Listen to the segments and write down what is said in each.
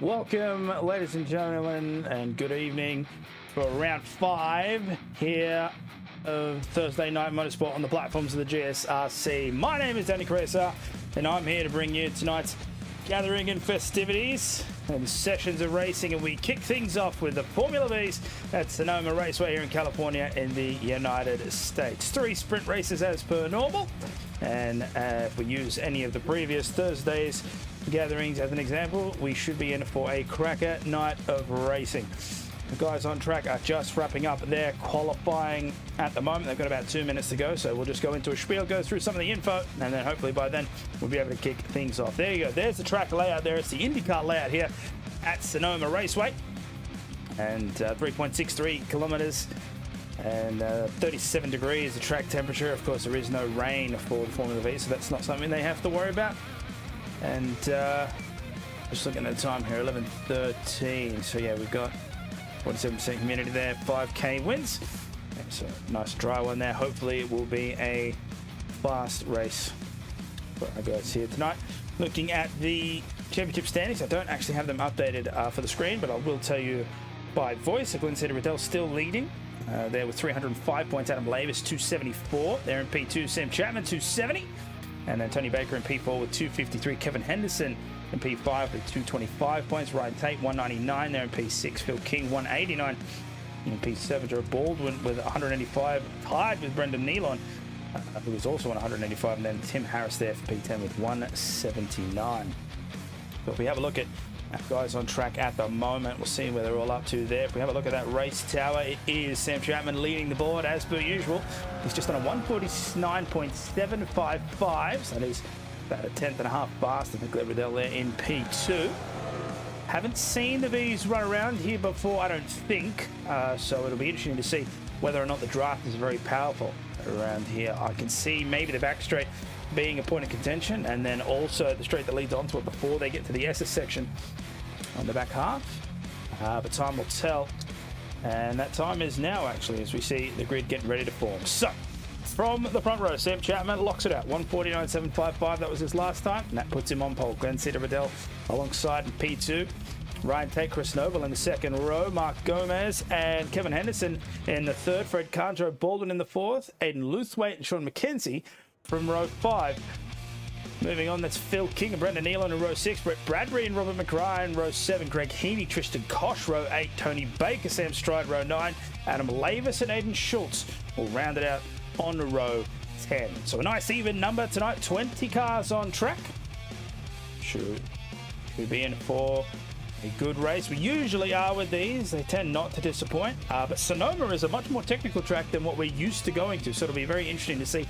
Welcome, ladies and gentlemen, and good evening for round 5 here of Thursday Night Motorsport on the platforms of the GSRC. My name is Danny Caressa, and I'm here to bring you tonight's gathering and festivities and sessions of racing, and we kick things off with the Formula V's at Sonoma Raceway here in California in the United States. 3 sprint races as per normal, and if we use any of the previous Thursdays gatherings as an example, we should be in for a cracker night of racing. The guys on track are just wrapping up their qualifying at the moment. They've got about 2 minutes to go, so we'll just go into a spiel, go through some of the info, and then hopefully by then we'll be able to kick things off. There you go. There's the track layout there. It's the IndyCar layout here at Sonoma Raceway, and 3.63 kilometers and 37 degrees the track temperature. Of course, there is no rain for the Formula V, so that's not something they have to worry about. And just looking at the time here, 11:13. So yeah, we've got 47% humidity there, 5K winds. So nice dry one there. Hopefully it will be a fast race for our guys here tonight. Looking at the championship standings, I don't actually have them updated for the screen, but I will tell you by voice. Glenn Riddell still leading there with 305 points. Adam Lavis 274. They're in P2. Sam Chapman 270. And then Tony Baker in P4 with 253. Kevin Henderson in P5 with 225 points. Ryan Tate 199 there in P6. Phil King 189 in P7. Joe Baldwin with 185, tied with Brendan Nealon, who was also on 185. And then Tim Harris there for P10 with 179. So if we have a look at guys on track at the moment, we'll see where they're all up to there. If we have a look at that race tower, it is Sam Chapman leading the board as per usual. He's just on a 149.755, so that is about a tenth and a half faster than Glenn Riddell there in P2. Haven't seen the V's run around here before, I don't think, so it'll be interesting to see whether or not the draft is very powerful around here. I can see maybe the back straight being a point of contention, and then also the straight that leads onto it before they get to the SS section on the back half. But time will tell, and that time is now actually, as we see the grid getting ready to form. So from the front row, Sam Chapman locks it out, 149.755. That was his last time, and that puts him on pole. Glenn Riddell alongside in P2. Ryan Tate, Chris Noble in the second row, Mark Gomez and Kevin Henderson in the third, Fred Kahn, Joe Baldwin in the fourth, Aidan Luthwaite and Sean McKenzie from row 5. Moving on, that's Phil King and Brendan Nealon in row 6, Brett Bradbury and Robert McRae in row 7, Greg Heaney, Tristan Koch row 8, Tony Baker, Sam Stride row 9, Adam Lavis and Aidan Schultz will round it out on row 10. So a nice even number tonight, 20 cars on track. Should be in for a good race. We usually are with these. They tend not to disappoint. But Sonoma is a much more technical track than what we're used to going to. So it'll be very interesting to see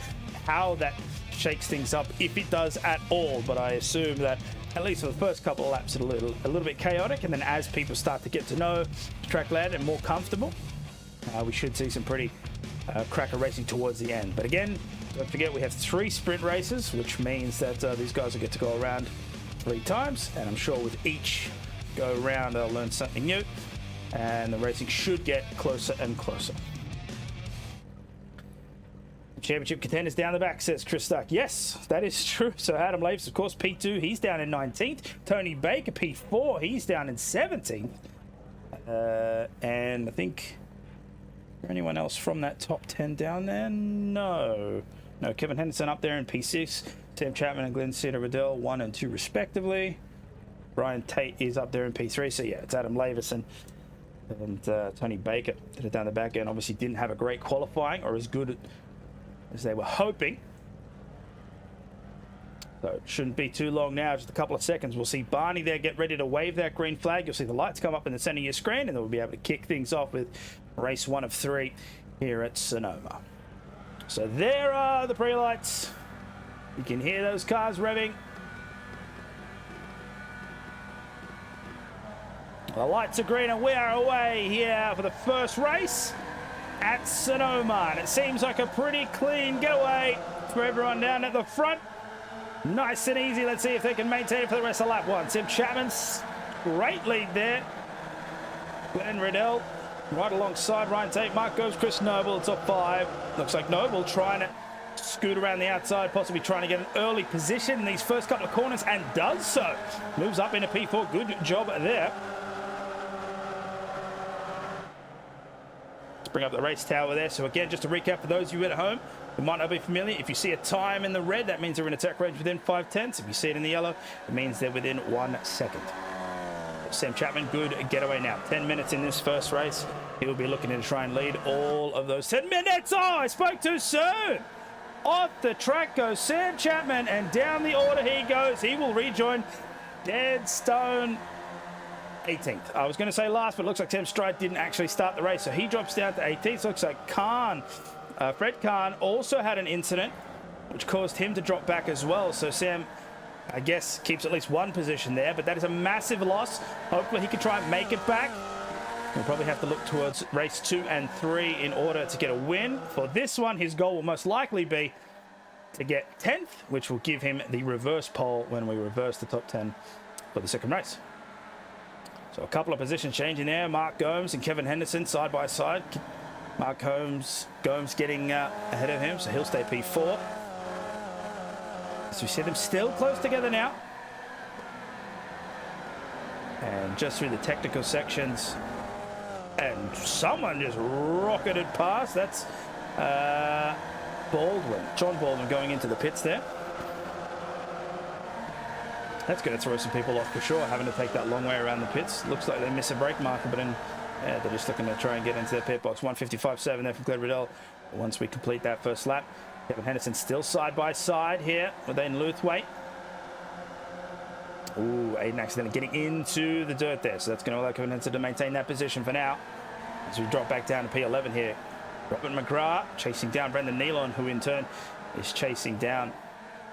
how that shakes things up, if it does at all. But I assume that at least for the first couple of laps, it's a little bit chaotic. And then as people start to get to know the track layout and more comfortable, we should see some pretty cracker racing towards the end. But again, don't forget we have 3 sprint races, which means that these guys will get to go around 3 times. And I'm sure with each go around, they'll learn something new, and the racing should get closer and closer. Championship contenders down the back, says Chris Stuck. Yes, that is true. So Adam Lavis, of course, P2, he's down in 19th. Tony Baker, P4, he's down in 17th. And I think, is there anyone else from that top 10 down there? No, Kevin Henderson up there in P6. Sam Chapman and Glenn Riddell 1 and 2 respectively. Ryan Tate is up there in P3, so yeah, it's Adam Lavis and Tony Baker that are down the back end. Obviously didn't have a great qualifying, or as good as they were hoping. So it shouldn't be too long now, just a couple of seconds. We'll see Barney there get ready to wave that green flag. You'll see the lights come up in the center of your screen, and then we'll be able to kick things off with race 1 of 3 here at Sonoma. So there are the pre-lights. You can hear those cars revving. The lights are green and we are away here for the first race at Sonoma. And it seems like a pretty clean getaway for everyone down at the front. Nice and easy. Let's see if they can maintain it for the rest of lap 1. Sam Chapman's great lead there. Glenn Riddell right alongside Ryan Tate. Mark goes Chris Noble, top 5. Looks like Noble trying to scoot around the outside, possibly trying to get an early position in these first couple of corners, and does so. Moves up into P4. Good job there. Let's bring up the race tower there. So again, just to recap for those of you at home who might not be familiar, if you see a time in the red, that means they're in attack range within 5/10. If you see it in the yellow, it means they're within 1 second. Sam Chapman, good getaway now. 10 minutes in this first race. He will be looking to try and lead all of those 10 minutes. Oh, I spoke too soon. Off the track goes Sam Chapman, and down the order he goes. He will rejoin Deadstone 18th. I was going to say last, but it looks like Tim Stride didn't actually start the race, so he drops down to 18th. So it looks like Fred Khan also had an incident, which caused him to drop back as well. So Sam, I guess, keeps at least 1 position there, but that is a massive loss. Hopefully he can try and make it back. We'll probably have to look towards race 2 and 3 in order to get a win. For this one, his goal will most likely be to get 10th, which will give him the reverse pole when we reverse the top 10 for the second race. So a couple of positions changing there. Mark Gomes and Kevin Henderson side by side. Mark Gomes getting ahead of him, so he'll stay P4. So we see them still close together now. And just through the technical sections, and someone just rocketed past. That's Baldwin, John Baldwin, going into the pits there. That's going to throw some people off for sure, having to take that long way around the pits. Looks like they miss a brake marker, but they're just looking to try and get into their pit box. 1:55.7 there from Glenn Riddell. Once we complete that first lap, Kevin Henderson still side by side here with Aiden Luthwaite. Ooh, Aiden accidentally getting into the dirt there, so that's going to allow Kevin Henderson to maintain that position for now. As we drop back down to P11 here, Robert McGrath chasing down Brendan Nealon, who in turn is chasing down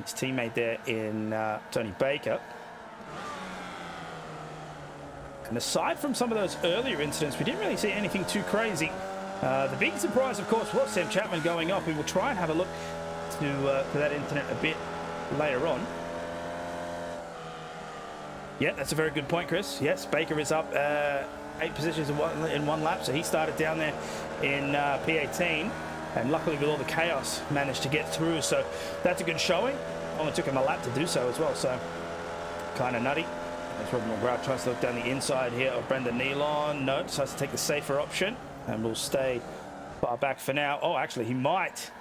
his teammate there in Tony Baker. And aside from some of those earlier incidents, we didn't really see anything too crazy. The big surprise, of course, was Sam Chapman going off. We will try and have a look to that incident a bit later on. Yeah, that's a very good point, Chris. Yes, Baker is up 8 positions in one lap, so he started down there in P18, and luckily with all the chaos managed to get through, so that's a good showing. Only took him a lap to do so as well, so kind of nutty. As Robert McGrath tries to look down the inside here of Brendan Nealon. No, decides to take the safer option, and will stay far back for now. Oh, actually, he might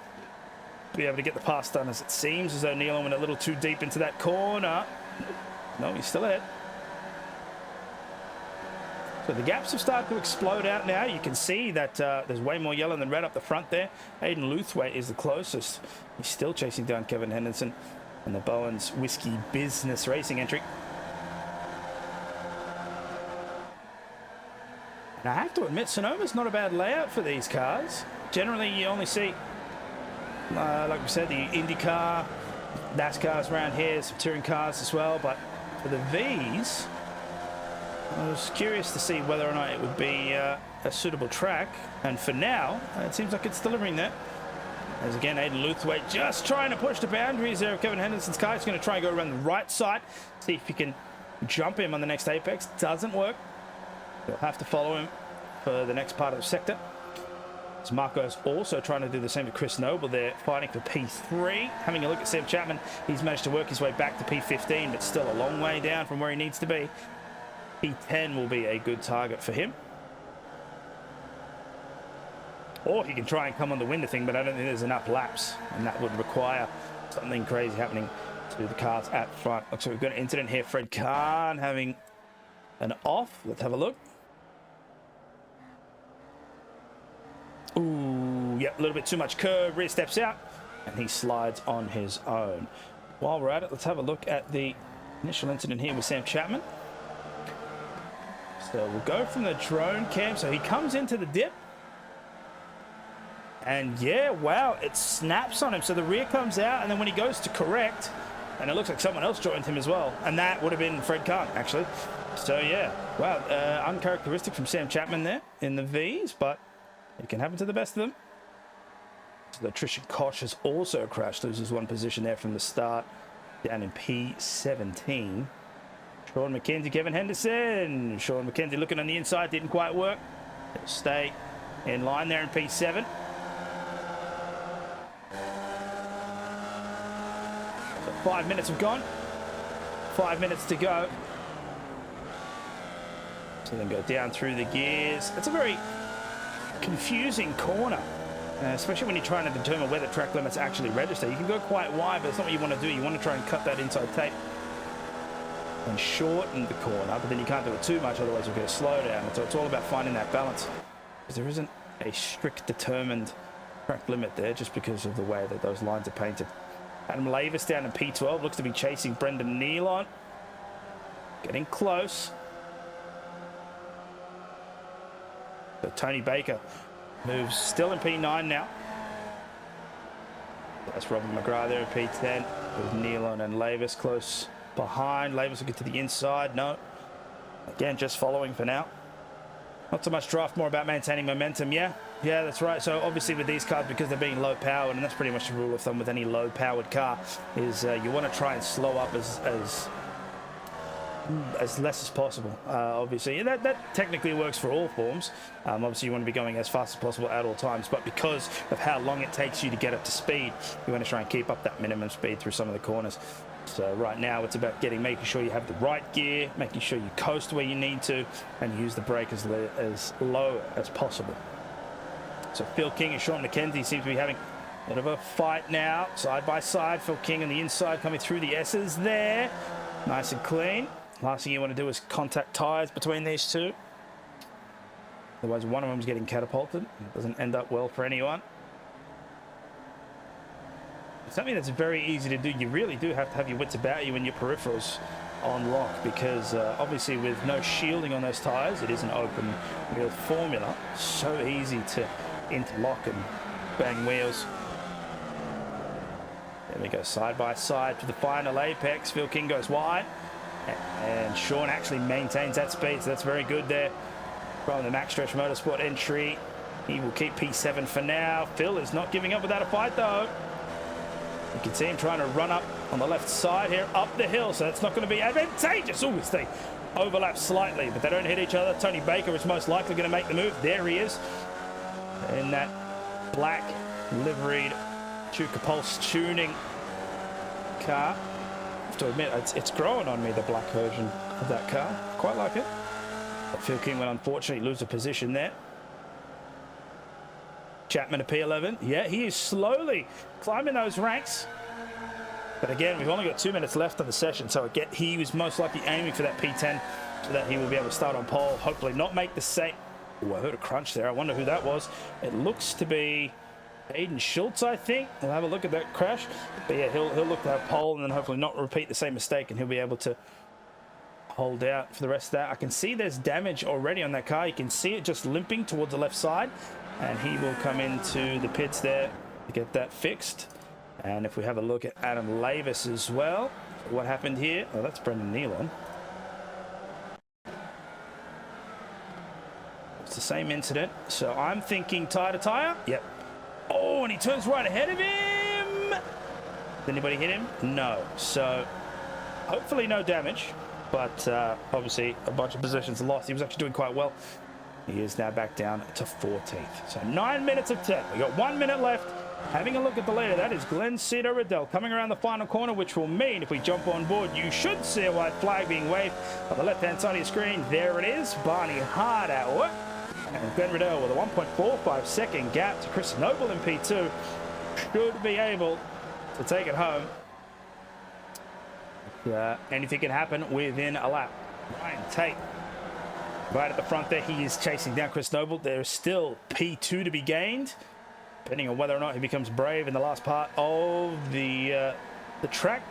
be able to get the pass done, as it seems as though Nealon went a little too deep into that corner. No, he's still ahead. So the gaps have started to explode out now. You can see that there's way more yellow than red up the front there. Aiden Luthwaite is the closest. He's still chasing down Kevin Henderson and the Bowens Whiskey Business Racing entry. And I have to admit, Sonoma's not a bad layout for these cars. Generally, you only see, like we said, the IndyCar, NASCARs around here, some touring cars as well. But for the V's, I was curious to see whether or not it would be a suitable track. And for now, it seems like it's delivering that. As again, Aiden Luthwaite just trying to push the boundaries there of Kevin Henderson's car. He's going to try and go around the right side, see if he can jump him on the next apex. Doesn't work. He'll have to follow him for the next part of the sector. As Marco's also trying to do the same with Chris Noble there, fighting for P3. Having a look at Sam Chapman, he's managed to work his way back to P15, but still a long way down from where he needs to be. P10 will be a good target for him. Or he can try and come on the winner thing, but I don't think there's enough laps, and that would require something crazy happening to the cars at front. Looks like we've got an incident here. Fred Khan having an off. Let's have a look. Ooh, yep, a little bit too much curve. Rear steps out, and he slides on his own. While we're at it, let's have a look at the initial incident here with Sam Chapman. So we'll go from the drone cam. So he comes into the dip. And yeah, wow, it snaps on him. So the rear comes out, and then when he goes to correct, and it looks like someone else joined him as well. And that would have been Fred Khan, actually. So yeah, wow, uncharacteristic from Sam Chapman there in the V's, but it can happen to the best of them. So Trisha Koch has also crashed, loses 1 position there from the start, down in P17. Sean McKenzie, Kevin Henderson. Sean McKenzie looking on the inside, didn't quite work. He'll stay in line there in P7. So 5 minutes have gone. 5 minutes to go. So then go down through the gears. It's a very confusing corner, especially when you're trying to determine where the track limits actually register. You can go quite wide, but it's not what you want to do. You want to try and cut that inside tape and shorten the corner, but then you can't do it too much, otherwise you'll get a slowdown. So it's all about finding that balance, because there isn't a strict determined track limit there, just because of the way that those lines are painted. Adam Lavis down in P12 looks to be chasing Brendan Nealon, getting close. So Tony Baker moves still in P9 now. That's Robin McGrath there in P10 with Nealon and Lavis close behind. Lavis will get to the inside. No. Again, just following for now. Not so much draft, more about maintaining momentum. Yeah, that's right. So obviously with these cars, because they're being low powered, and that's pretty much the rule of thumb with any low powered car, is you want to try and slow up as less as possible. Obviously, that technically works for all forms. Obviously, you want to be going as fast as possible at all times, but because of how long it takes you to get up to speed, you want to try and keep up that minimum speed through some of the corners. So right now, it's about making sure you have the right gear, making sure you coast where you need to, and use the brake as low as possible. So Phil King and Sean McKenzie seem to be having a bit of a fight now, side by side. Phil King on the inside coming through the S's there, nice and clean. Last thing you want to do is contact tyres between these two. Otherwise, one of them's getting catapulted. It doesn't end up well for anyone. Something that's very easy to do. You really do have to have your wits about you and your peripherals on lock, because obviously with no shielding on those tyres, it is an open wheel formula. So easy to interlock and bang wheels. There we go, side by side to the final apex. Phil King goes wide, and Sean actually maintains that speed, so that's very good there from the Max Stretch Motorsport entry. He will keep P7 for now. Phil is not giving up without a fight though. You can see him trying to run up on the left side here, up the hill, so it's not going to be advantageous. Oh, they overlap slightly, but they don't hit each other. Tony Baker is most likely going to make the move. There he is in that black liveried Suzuka Pulse tuning car. I have to admit, it's growing on me, the black version of that car. Quite like it. But Phil King will unfortunately lose a position there. Chapman to P11. Yeah, he is slowly climbing those ranks. But again, we've only got 2 minutes left of the session, so again, he was most likely aiming for that P10 so that he will be able to start on pole, hopefully not make the same. Oh, I heard a crunch there. I wonder who that was. It looks to be Aiden Schultz, I think. We'll have a look at that crash. But yeah, he'll look to have pole and then hopefully not repeat the same mistake, and he'll be able to hold out for the rest of that. I can see there's damage already on that car. You can see it just limping towards the left side, and he will come into the pits there to get that fixed. And if we have a look at Adam Lavis as well, what happened here? Oh, that's Brendan Nealon. It's the same incident. So I'm thinking tire to tire. Yep. Oh, and he turns right ahead of him. Did anybody hit him? No. So hopefully no damage, but obviously a bunch of positions lost. He was actually doing quite well. He is now back down to 14th. So 9 minutes of 10. We got 1 minute left. Having a look at the leader, that is Glenn Cito Riddell coming around the final corner, which will mean if we jump on board, you should see a white flag being waved on the left-hand side of your screen. There it is, Barney hard at work. And Glenn Riddell with a 1.45 second gap to Chris Noble in P2 should be able to take it home. Anything can happen within a lap. Ryan Tate right at the front there. He is chasing down Chris Noble. There is still P2 to be gained, depending on whether or not he becomes brave in the last part of the track.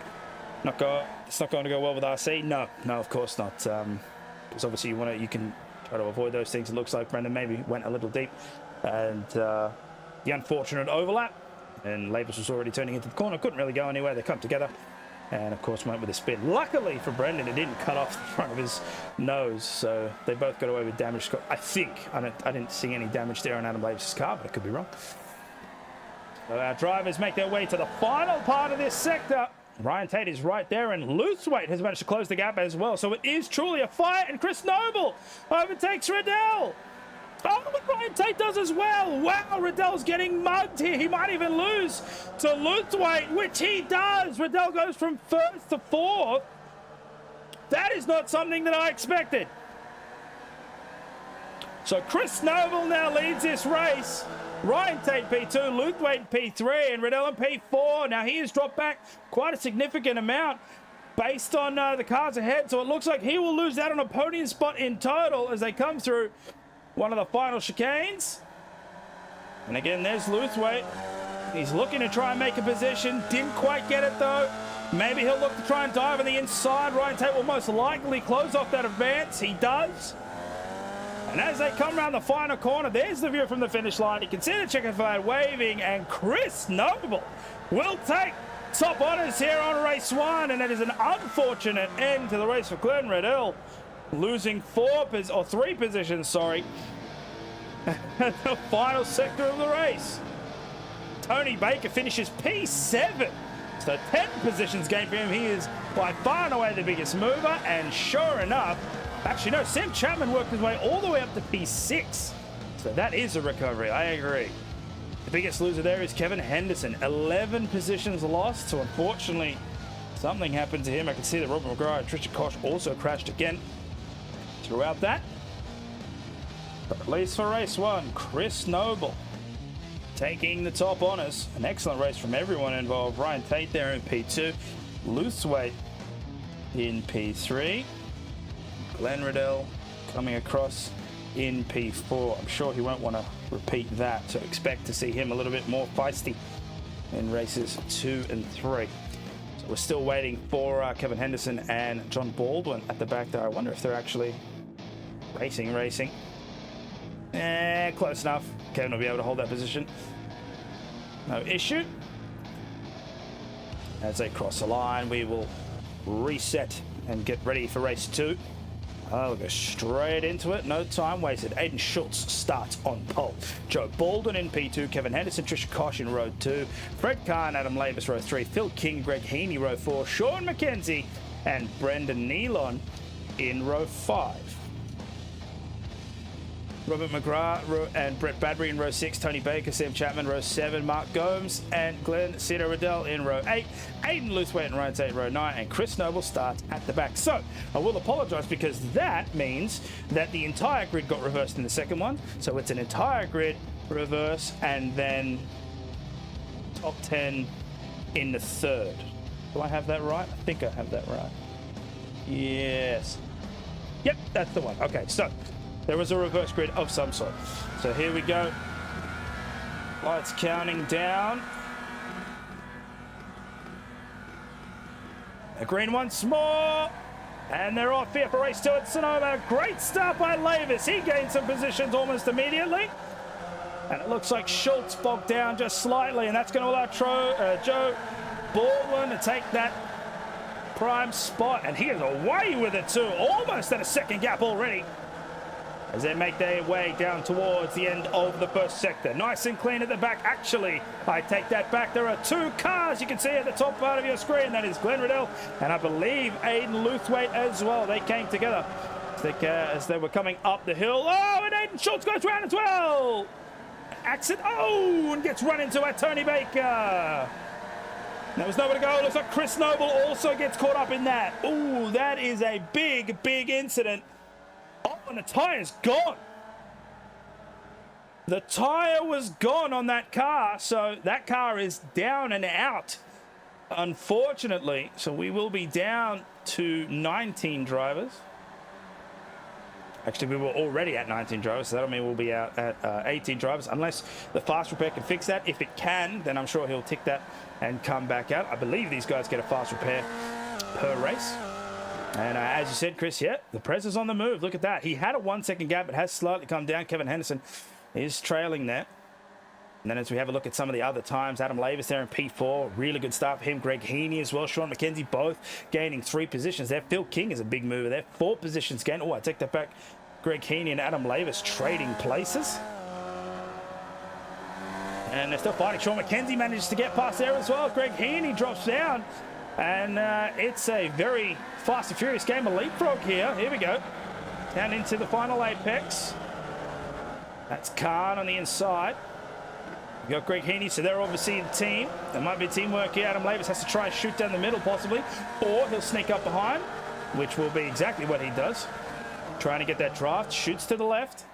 It's not going to go well with RC. No, of course not. Because obviously you can try to avoid those things. It looks like Brendan maybe went a little deep, and the unfortunate overlap. And Lavis was already turning into the corner. Couldn't really go anywhere. They come together, and of course went with a spin. Luckily for Brendan, it didn't cut off the front of his nose, so they both got away with damage. I think I didn't see any damage there on Adam Lavis' car, but I could be wrong. So our drivers make their way to the final part of this sector. Ryan Tate is right there, and Loothwaite has managed to close the gap as well. So it is truly a fight, and Chris Noble overtakes Riddell. Oh, but Ryan Tate does as well. Wow, Riddell's getting mugged here. He might even lose to Luthwaite, which he does. Riddell goes from first to fourth. That is not something that I expected. So Chris Noble now leads this race. Ryan Tate P2, Luthwaite P3, and Riddell in P4. Now he has dropped back quite a significant amount based on the cars ahead. So it looks like he will lose out on a podium spot in total as they come through one of the final chicanes. And again, there's Luthwaite. He's looking to try and make a position. Didn't quite get it though. Maybe he'll look to try and dive on the inside. Ryan Tate will most likely close off that advance. He does. And as they come around the final corner, there's the view from the finish line. You can see the checkered flag waving, and Chris Noble will take top honours here on race one. And it is an unfortunate end to the race for Glenn Riddell, losing three positions, sorry, the final sector of the race. Tony Baker finishes P7. So 10 positions gained for him. He is by far and away the biggest mover. And sure enough, actually no, Sam Chapman worked his way all the way up to P6. So that is a recovery, I agree. The biggest loser there is Kevin Henderson. 11 positions lost. So unfortunately, something happened to him. I can see that Robert McGrath and Trisha Koch also crashed again throughout that. But at least for race one, Chris Noble taking the top honours. An excellent race from everyone involved. Ryan Tate there in P2. Luthwaite in P3. Glenn Riddell coming across in P4. I'm sure he won't want to repeat that, so expect to see him a little bit more feisty in races 2 and 3. So we're still waiting for Kevin Henderson and John Baldwin at the back there. I wonder if they're actually racing. Close enough. Kevin will be able to hold that position. No issue. As they cross the line, we will reset and get ready for race 2. We'll go straight into it. No time wasted. Aiden Schultz starts on pole. Joe Baldwin in P2. Kevin Henderson, Trisha Koch in row 2. Fred Kahn, Adam Lavis, row 3. Phil King, Greg Heaney, row 4. Sean McKenzie and Brendan Nealon in row 5. Robert McGrath and Brett Badbury in row 6, Tony Baker, Sam Chapman, row 7, Mark Gomes and Glenn Cedar Riddell in row 8, Aiden Luthwaite and Ryan Tate row 9, and Chris Noble starts at the back. So I will apologise because that means that the entire grid got reversed in the second one. So it's an entire grid reverse and then top 10 in the third. Do I have that right? I think I have that right. Yes. Yep, that's the one. Okay, so there was a reverse grid of some sort. So here we go. Lights counting down. A green once more. And they're off here for race 2 at Sonoma. Great start by Lavis. He gained some positions almost immediately. And it looks like Schultz bogged down just slightly. And that's going to allow Joe Baldwin to take that prime spot. And he is away with it too. Almost at a second gap already, as they make their way down towards the end of the first sector. Nice and clean at the back. Actually, I take that back. There are 2 cars you can see at the top part of your screen. That is Glenn Riddell and I believe Aiden Luthwaite as well. They came together as they were coming up the hill. Oh, and Aiden Schultz goes round as well. Accident. Oh, and gets run into at Tony Baker. There was nowhere to go. Looks like Chris Noble also gets caught up in that. Oh, that is a big, big incident. Oh, and the tyre's gone. The tire was gone on that car, so that car is down and out, unfortunately. So we will be down to 19 drivers. Actually, we were already at 19 drivers, so that'll mean we'll be out at 18 drivers, unless the fast repair can fix that. If it can, then I'm sure he'll tick that and come back out. I believe these guys get a fast repair per race. And as you said, Chris, yeah, the press is on the move. Look at that. He had a 1 second gap. It has slightly come down. Kevin Henderson is trailing there. And then as we have a look at some of the other times, Adam Lavis there in P4. Really good start for him. Greg Heaney as well. Sean McKenzie both gaining 3 positions there. Phil King is a big mover there. 4 positions gained. Oh, I take that back. Greg Heaney and Adam Lavis trading places. And they're still fighting. Sean McKenzie manages to get past there as well. Greg Heaney drops down. And it's a very fast and furious game of leapfrog here. Here we go. Down into the final apex. That's Khan on the inside. We've got Greg Heaney, so they're obviously a team. There might be teamwork here. Adam Lavis has to try and shoot down the middle, possibly. Or he'll sneak up behind, which will be exactly what he does. Trying to get that draft. Shoots to the left.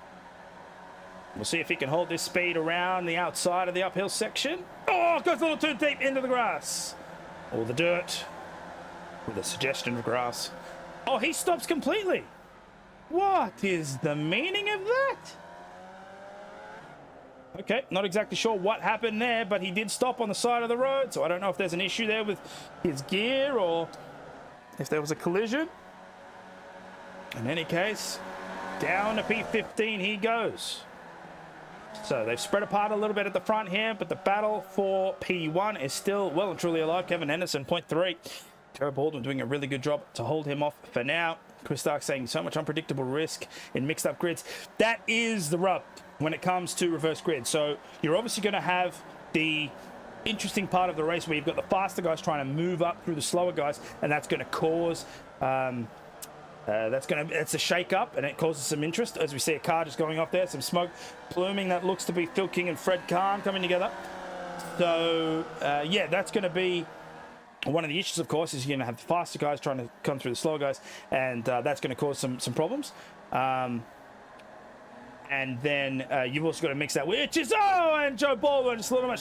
We'll see if he can hold this speed around the outside of the uphill section. Oh, goes a little too deep into the grass. Or the dirt. With a suggestion of grass. Oh, he stops completely. What is the meaning of that? Okay, not exactly sure what happened there, but he did stop on the side of the road, so I don't know if there's an issue there with his gear or if there was a collision. In any case, down to P15 he goes. So they've spread apart a little bit at the front here, but the battle for P1 is still well and truly alive. Kevin Henderson, 0.3. Joe Baldwin doing a really good job to hold him off for now. Chris Stark saying so much unpredictable risk in mixed up grids. That is the rub when it comes to reverse grid. So you're obviously going to have the interesting part of the race where you've got the faster guys trying to move up through the slower guys, and that's going to cause it's a shake up, and it causes some interest as we see a car just going off there, some smoke pluming. That looks to be Phil King and Fred Khan coming together. So yeah, that's going to be one of the issues. Of course, is you're going to have the faster guys trying to come through the slower guys, and that's going to cause some problems. And then you've also got to mix that, which is and Joe Baldwin just a little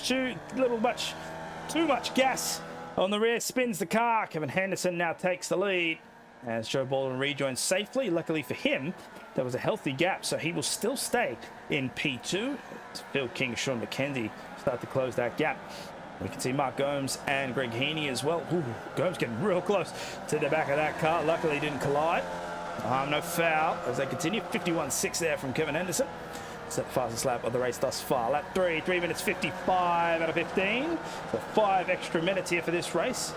too much gas on the rear, spins the car. Kevin Henderson now takes the lead as Joe Baldwin rejoins safely. Luckily for him, there was a healthy gap, so he will still stay in P2. Phil King, Sean McKenzie start to close that gap. We can see Mark Gomes and Greg Heaney as well. Ooh, Gomes getting real close to the back of that car. Luckily he didn't collide. No foul as they continue. 51.6 there from Kevin Henderson. It's the fastest lap of the race thus far. Lap 3 minutes 55 out of 15. So 5 extra minutes here for this race.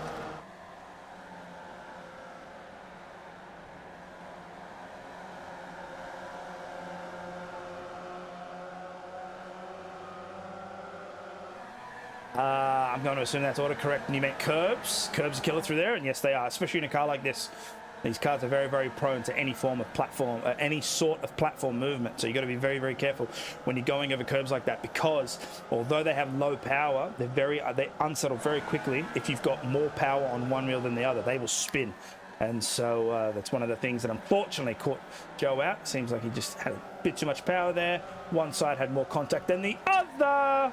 I'm going to assume that's autocorrect and you meant curbs. Curbs are killer through there, and yes they are, especially in a car like this. These cars are very, very prone to any form of platform, any sort of platform movement. So you've got to be very, very careful when you're going over curbs like that, because although they have low power, they unsettle very quickly. If you've got more power on one wheel than the other, they will spin. And so that's one of the things that unfortunately caught Joe out. Seems like he just had a bit too much power there. One side had more contact than the other.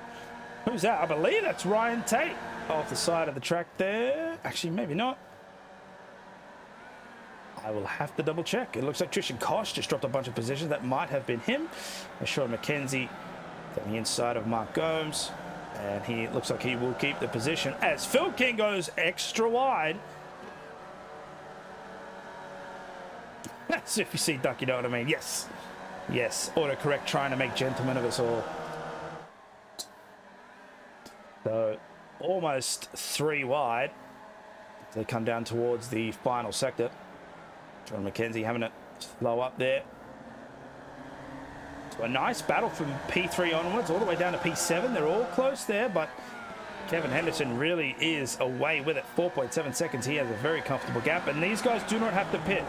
Who's that? I believe that's Ryan Tate off the side of the track there. Actually, maybe not. I will have to double check. It looks like Tristan Kosh just dropped a bunch of positions. That might have been him. Sean McKenzie on the inside of Mark Gomes. And he looks like he will keep the position as Phil King goes extra wide. That's if you see duck, you know what I mean. Yes. Yes. Autocorrect trying to make gentlemen of us all. So almost 3 wide. They come down towards the final sector. John McKenzie having it slow up there. So a nice battle from P3 onwards all the way down to P7. They're all close there, but Kevin Henderson really is away with it. 4.7 seconds. He has a very comfortable gap, and these guys do not have to pit.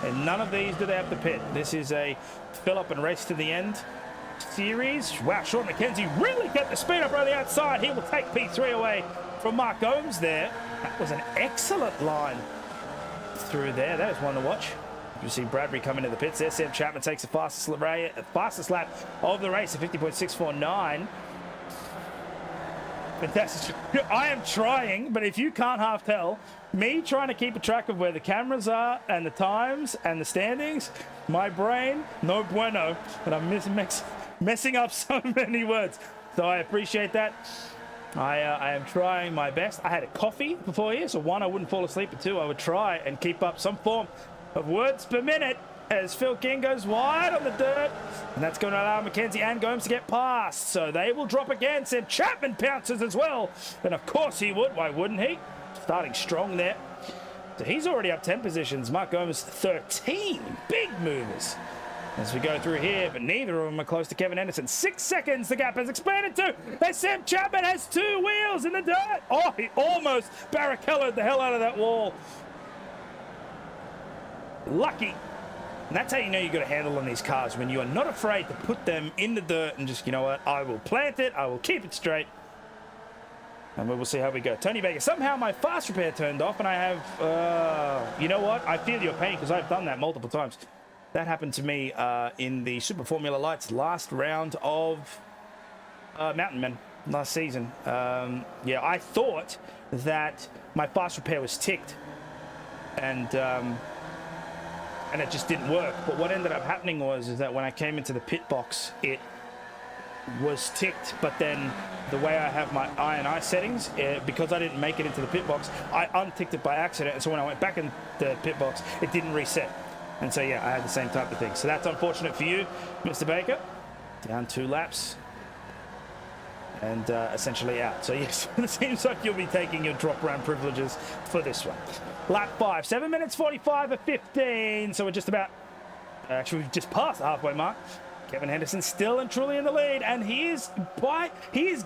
And none of these do they have to pit. This is a fill up and race to the end series. Wow, Sean McKenzie really kept the speed up on the outside. He will take P3 away from Mark Gomes there. That was an excellent line through there. That is one to watch. You see Bradbury come into the pits there. Sam Chapman takes the fastest lap of the race at 50.649. Fantastic. I am trying, but if you can't half tell, me trying to keep a track of where the cameras are and the times and the standings, my brain, no bueno, and I'm messing up so many words. So I appreciate that. I am trying my best. I had a coffee before here, so 1, I wouldn't fall asleep, but 2, I would try and keep up some form of words per minute as Phil King goes wide on the dirt. And that's going to allow McKenzie and Gomes to get past. So they will drop again. Sam Chapman pounces as well. And of course he would. Why wouldn't he? Starting strong there. So he's already up 10 positions. Mark Gomes 13. Big movers as we go through here, but neither of them are close to Kevin Henderson. 6 seconds the gap has expanded to. As Sam Chapman has 2 wheels in the dirt. Oh, he almost barricadoed the hell out of that wall. Lucky And that's how you know you've got a handle on these cars, when you are not afraid to put them in the dirt and just, you know what, I will plant it, I will keep it straight, and we will see how we go. Tony Baker, somehow my fast repair turned off, and I have, you know what, I feel your pain because I've done that multiple times. That happened to me in the Super Formula Lights last round of Mountain Men last season. Yeah, I thought that my fast repair was ticked, and it just didn't work. But what ended up happening was that when I came into the pit box, it was ticked, but then the way I have my INI settings, because I didn't make it into the pit box, I unticked it by accident, and so when I went back in the pit box, it didn't reset. And so yeah, I had the same type of thing. So that's unfortunate for you, Mr. Baker. Down 2 laps and essentially out. So yes, it seems like you'll be taking your drop round privileges for this one. Lap 5, 7 minutes 45 of 15. So we're just about, actually we've just passed the halfway mark. Kevin Henderson still and truly in the lead, and he is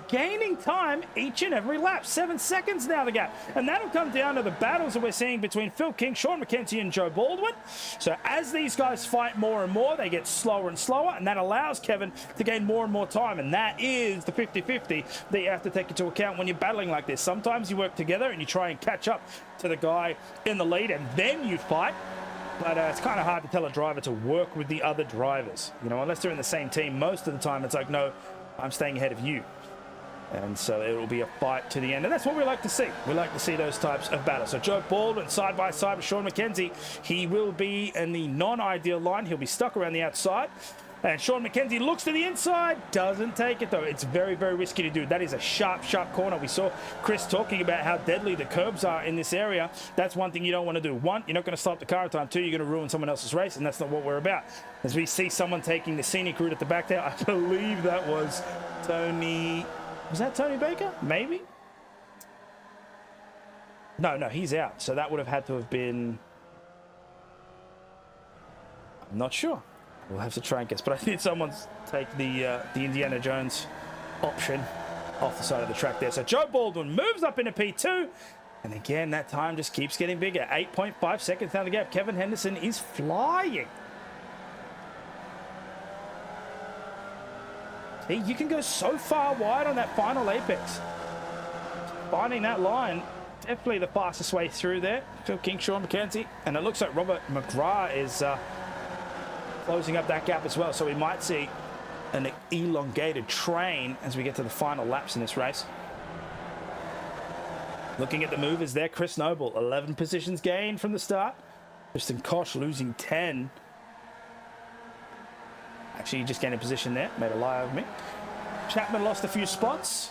gaining time each and every lap. 7 seconds now the gap, and that'll come down to the battles that we're seeing between Phil King, Sean McKenzie, and Joe Baldwin. So as these guys fight more and more, they get slower and slower, and that allows Kevin to gain more and more time, and that is the 50-50 that you have to take into account when you're battling like this. Sometimes you work together and you try and catch up to the guy in the lead, and then you fight. But it's kind of hard to tell a driver to work with the other drivers. You know, unless they're in the same team, most of the time it's like, no, I'm staying ahead of you. And so it will be a fight to the end. And that's what we like to see. We like to see those types of battles. So Joe Baldwin side by side with Sean McKenzie. He will be in the non-ideal line. He'll be stuck around the outside. And Sean McKenzie looks to the inside, doesn't take it though. It's very, very risky to do. That is a sharp, sharp corner. We saw Chris talking about how deadly the curbs are in this area. That's one thing you don't want to do. One, you're not going to stop the car in time. Two, you're going to ruin someone else's race, and that's not what we're about. As we see someone taking the scenic route at the back there, I believe that was Tony. Was that Tony Baker? Maybe? No, he's out. So that would have had to have been... I'm not sure. We'll have to try and guess, but I think someone's take the Indiana Jones option off the side of the track there. So Joe Baldwin moves up into P2, and again, that time just keeps getting bigger. 8.5 seconds down the gap. Kevin Henderson is flying. See, you can go so far wide on that final apex. Finding that line, definitely the fastest way through there. Phil King, Sean McKenzie, and it looks like Robert McGrath is... closing up that gap as well, so we might see an elongated train as we get to the final laps in this race. Looking at the movers there, Chris Noble, 11 positions gained from the start. Tristan Koch losing 10. Actually, he just gained a position there, made a lie of me. Chapman lost a few spots.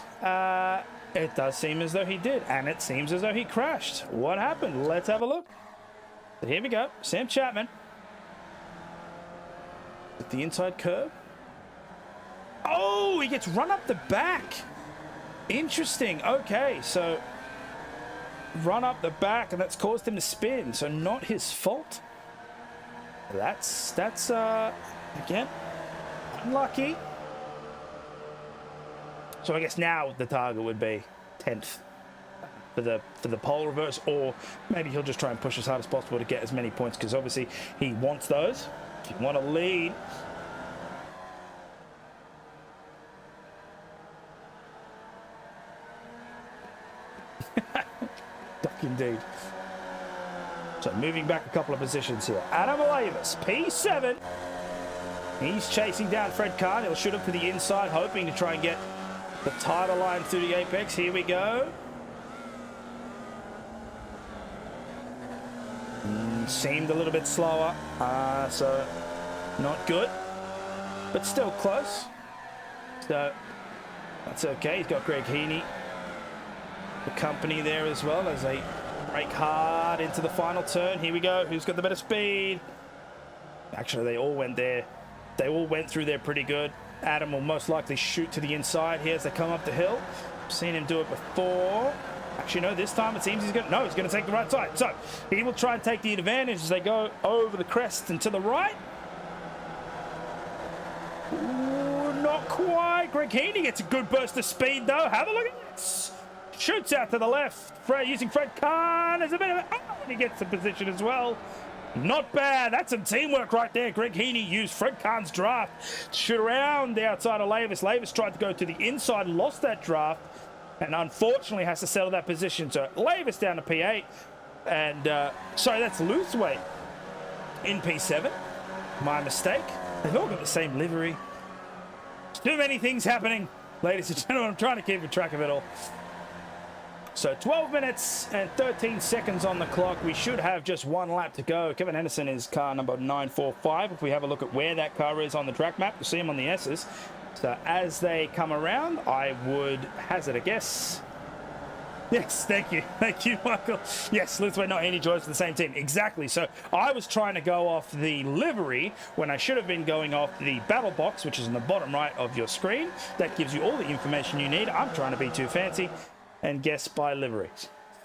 It does seem as though he did, and it seems as though he crashed. What happened? Let's have a look. But here we go, Sam Chapman. At the inside curve. Oh, he gets run up the back. Interesting. Okay, so run up the back, and that's caused him to spin. So not his fault. That's again unlucky. So I guess now the target would be 10th for the pole reverse, or maybe he'll just try and push as hard as possible to get as many points, because obviously he wants those. If you want to lead, duck indeed. So moving back a couple of positions here. Adam Olavis, P7. He's chasing down Fred Kahn. He'll shoot him to the inside, hoping to try and get the title line through the apex. Here we go. Seemed a little bit slower, so not good, but still close. So that's okay. He's got Greg Heaney, the company there as well, as they brake hard into the final turn. Here we go. Who's got the better speed? Actually, they all went there. They all went through there pretty good. Adam will most likely shoot to the inside here as they come up the hill. I've seen him do it before. Actually, no, this time it seems he's going to take the right side. So he will try and take the advantage as they go over the crest and to the right. Ooh, not quite. Greg Heaney gets a good burst of speed, though. Have a look at this. Shoots out to the left. Using Fred Kahn as a bit of a... Oh, and he gets the position as well. Not bad. That's some teamwork right there. Greg Heaney used Fred Kahn's draft to shoot around the outside of Lavis. Lavis tried to go to the inside, lost that draft, and unfortunately has to settle that position. So Lavis down to P8. And, sorry, that's Raceway in P7. My mistake. They've all got the same livery. Too many things happening, ladies and gentlemen. I'm trying to keep track of it all. So 12 minutes and 13 seconds on the clock. We should have just one lap to go. Kevin Henderson is car number 945. If we have a look at where that car is on the track map, you'll see him on the S's. So as they come around, I would hazard a guess. Yes, thank you. Thank you, Michael. Yes, Raceway, not any joys for the same team. Exactly. So I was trying to go off the livery when I should have been going off the battle box, which is in the bottom right of your screen. That gives you all the information you need. I'm trying to be too fancy and guess by livery.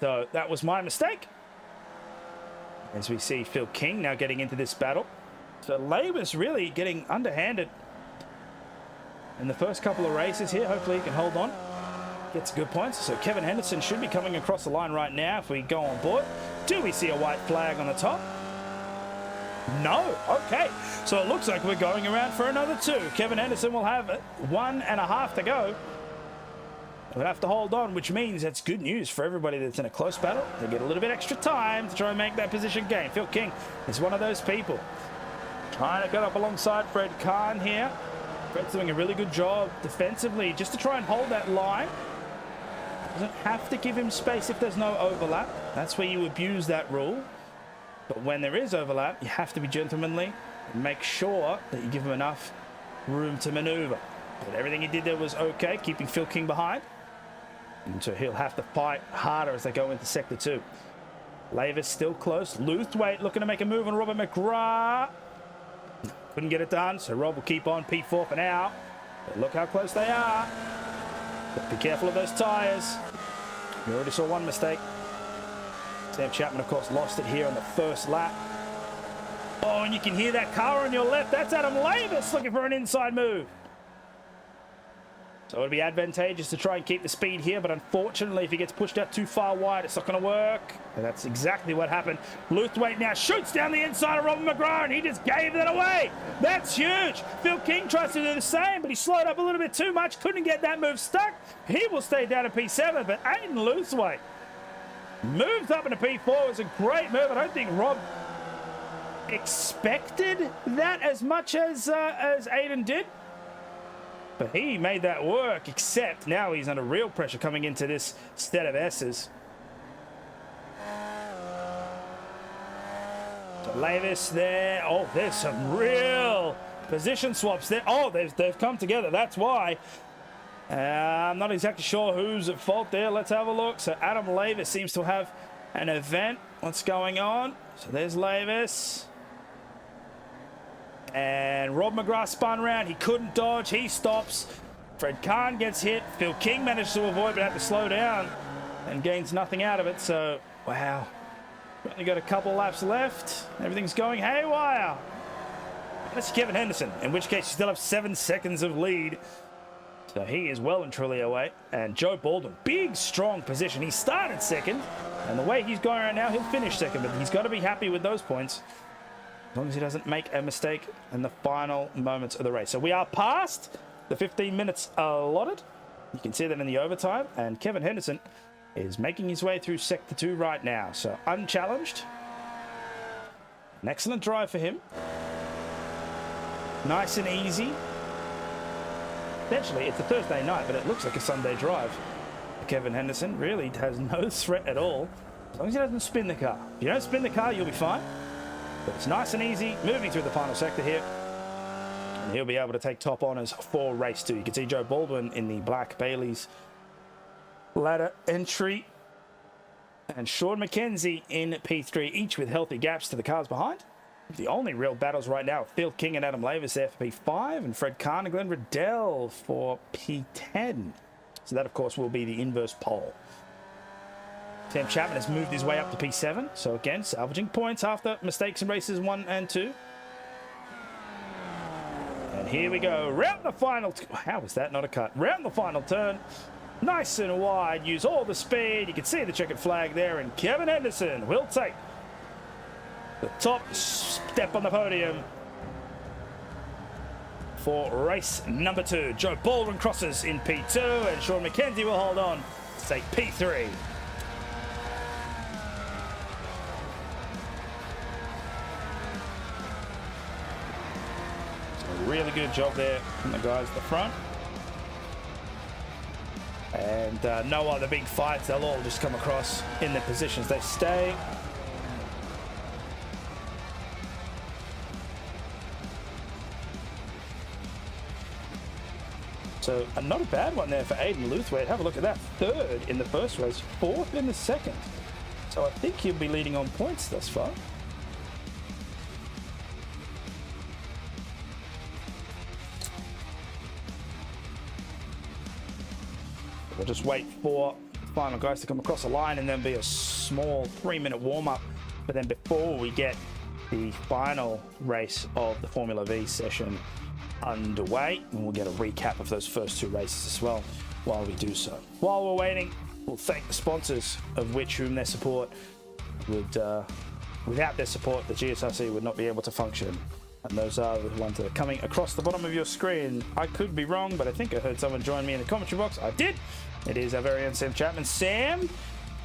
So that was my mistake. As we see Phil King now getting into this battle. So Labour's really getting underhanded in the first couple of races here. Hopefully he can hold on. Gets good points. So Kevin Henderson should be coming across the line right now if we go on board. Do we see a white flag on the top? No. Okay. So it looks like we're going around for another 2. Kevin Henderson will have 1.5 to go. We'll have to hold on, which means that's good news for everybody that's in a close battle. They get a little bit extra time to try and make that position gain. Phil King is one of those people. Trying to get up alongside Fred Kahn here. Fred's doing a really good job defensively just to try and hold that line. Doesn't have to give him space if there's no overlap. That's where you abuse that rule. But when there is overlap, you have to be gentlemanly and make sure that you give him enough room to maneuver. But everything he did there was okay, keeping Phil King behind. And so he'll have to fight harder as they go into Sector 2. Lavis still close. Luthwaite looking to make a move on Robert McGrath. Couldn't get it done, so Rob will keep on P4 for now. But look how close they are. But be careful of those tyres. We already saw one mistake. Sam Chapman, of course, lost it here on the first lap. Oh, and you can hear that car on your left. That's Adam Lavis looking for an inside move. So it'll be advantageous to try and keep the speed here, but unfortunately, if he gets pushed out too far wide, it's not going to work. And that's exactly what happened. Luthwaite now shoots down the inside of Robin McGrath, and he just gave that away. That's huge. Phil King tries to do the same, but he slowed up a little bit too much. Couldn't get that move stuck. He will stay down at P7, but Aiden Luthwaite moves up into P4. It was a great move. I don't think Rob expected that as much as Aiden did. But he made that work, except now he's under real pressure coming into this set of S's. So Lavis there. Oh, there's some real position swaps there. Oh, they've come together. That's why. I'm not exactly sure who's at fault there. Let's have a look. So Adam Lavis seems to have an event. What's going on? So there's Lavis. And Rob McGrath spun around. He couldn't dodge. He stops. Fred Kahn gets hit. Phil King managed to avoid, but had to slow down and gains nothing out of it. So, wow. Only got a couple laps left. Everything's going haywire. That's Kevin Henderson, in which case you still have 7 seconds of lead. So he is well and truly away. And Joe Baldwin, big, strong position. He started second. And the way he's going right now, he'll finish second. But he's got to be happy with those points, as long as he doesn't make a mistake in the final moments of the race. So we are past the 15 minutes allotted. You can see that in the overtime. And Kevin Henderson is making his way through Sector 2 right now. So unchallenged. An excellent drive for him. Nice and easy. Essentially, it's a Thursday night, but it looks like a Sunday drive. Kevin Henderson really has no threat at all, as long as he doesn't spin the car. If you don't spin the car, you'll be fine. But it's nice and easy moving through the final sector here. And he'll be able to take top honours for race 2. You can see Joe Baldwin in the black Bailey's ladder entry. And Sean McKenzie in P3, each with healthy gaps to the cars behind. The only real battles right now are Phil King and Adam Lavis there for P5, and Fred Kahn and Glenn Riddell for P10. So that, of course, will be the inverse pole. Sam Chapman has moved his way up to P7. So again, salvaging points after mistakes in races 1 and 2. And here we go. Round the final... How was that not a cut? Round the final turn. Nice and wide. Use all the speed. You can see the checkered flag there. And Kevin Henderson will take the top step on the podium for race number 2. Joe Baldwin crosses in P2, and Sean McKenzie will hold on to take P3. Really good job there from the guys at the front. And no other big fights. They'll all just come across in their positions. They stay. So not a bad one there for Aiden Luthwaite. Have a look at that. 3rd in the first race, 4th in the second. So I think he'll be leading on points thus far. We'll just wait for final guys to come across the line, and then be a small 3-minute warm-up. But then before we get the final race of the Formula V session underway, and we'll get a recap of those first 2 races as well while we do so. While we're waiting, we'll thank the sponsors, of whom their support would, without their support, the GSRC would not be able to function. And those are the ones that are coming across the bottom of your screen. I could be wrong, but I think I heard someone join me in the commentary box. I did. It is our very own Sam Chapman. Sam,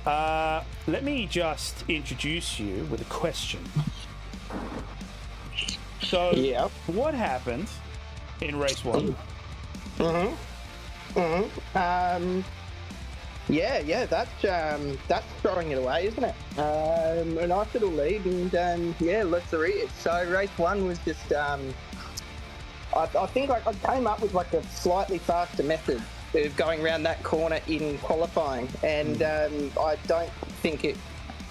let me just introduce you with a question. So, yeah, what happened in race 1? Yeah, that's throwing it away, isn't it? A nice little lead, and yeah, let's read it. So race 1 was just, I think I came up with like a slightly faster method of going around that corner in qualifying, and I don't think it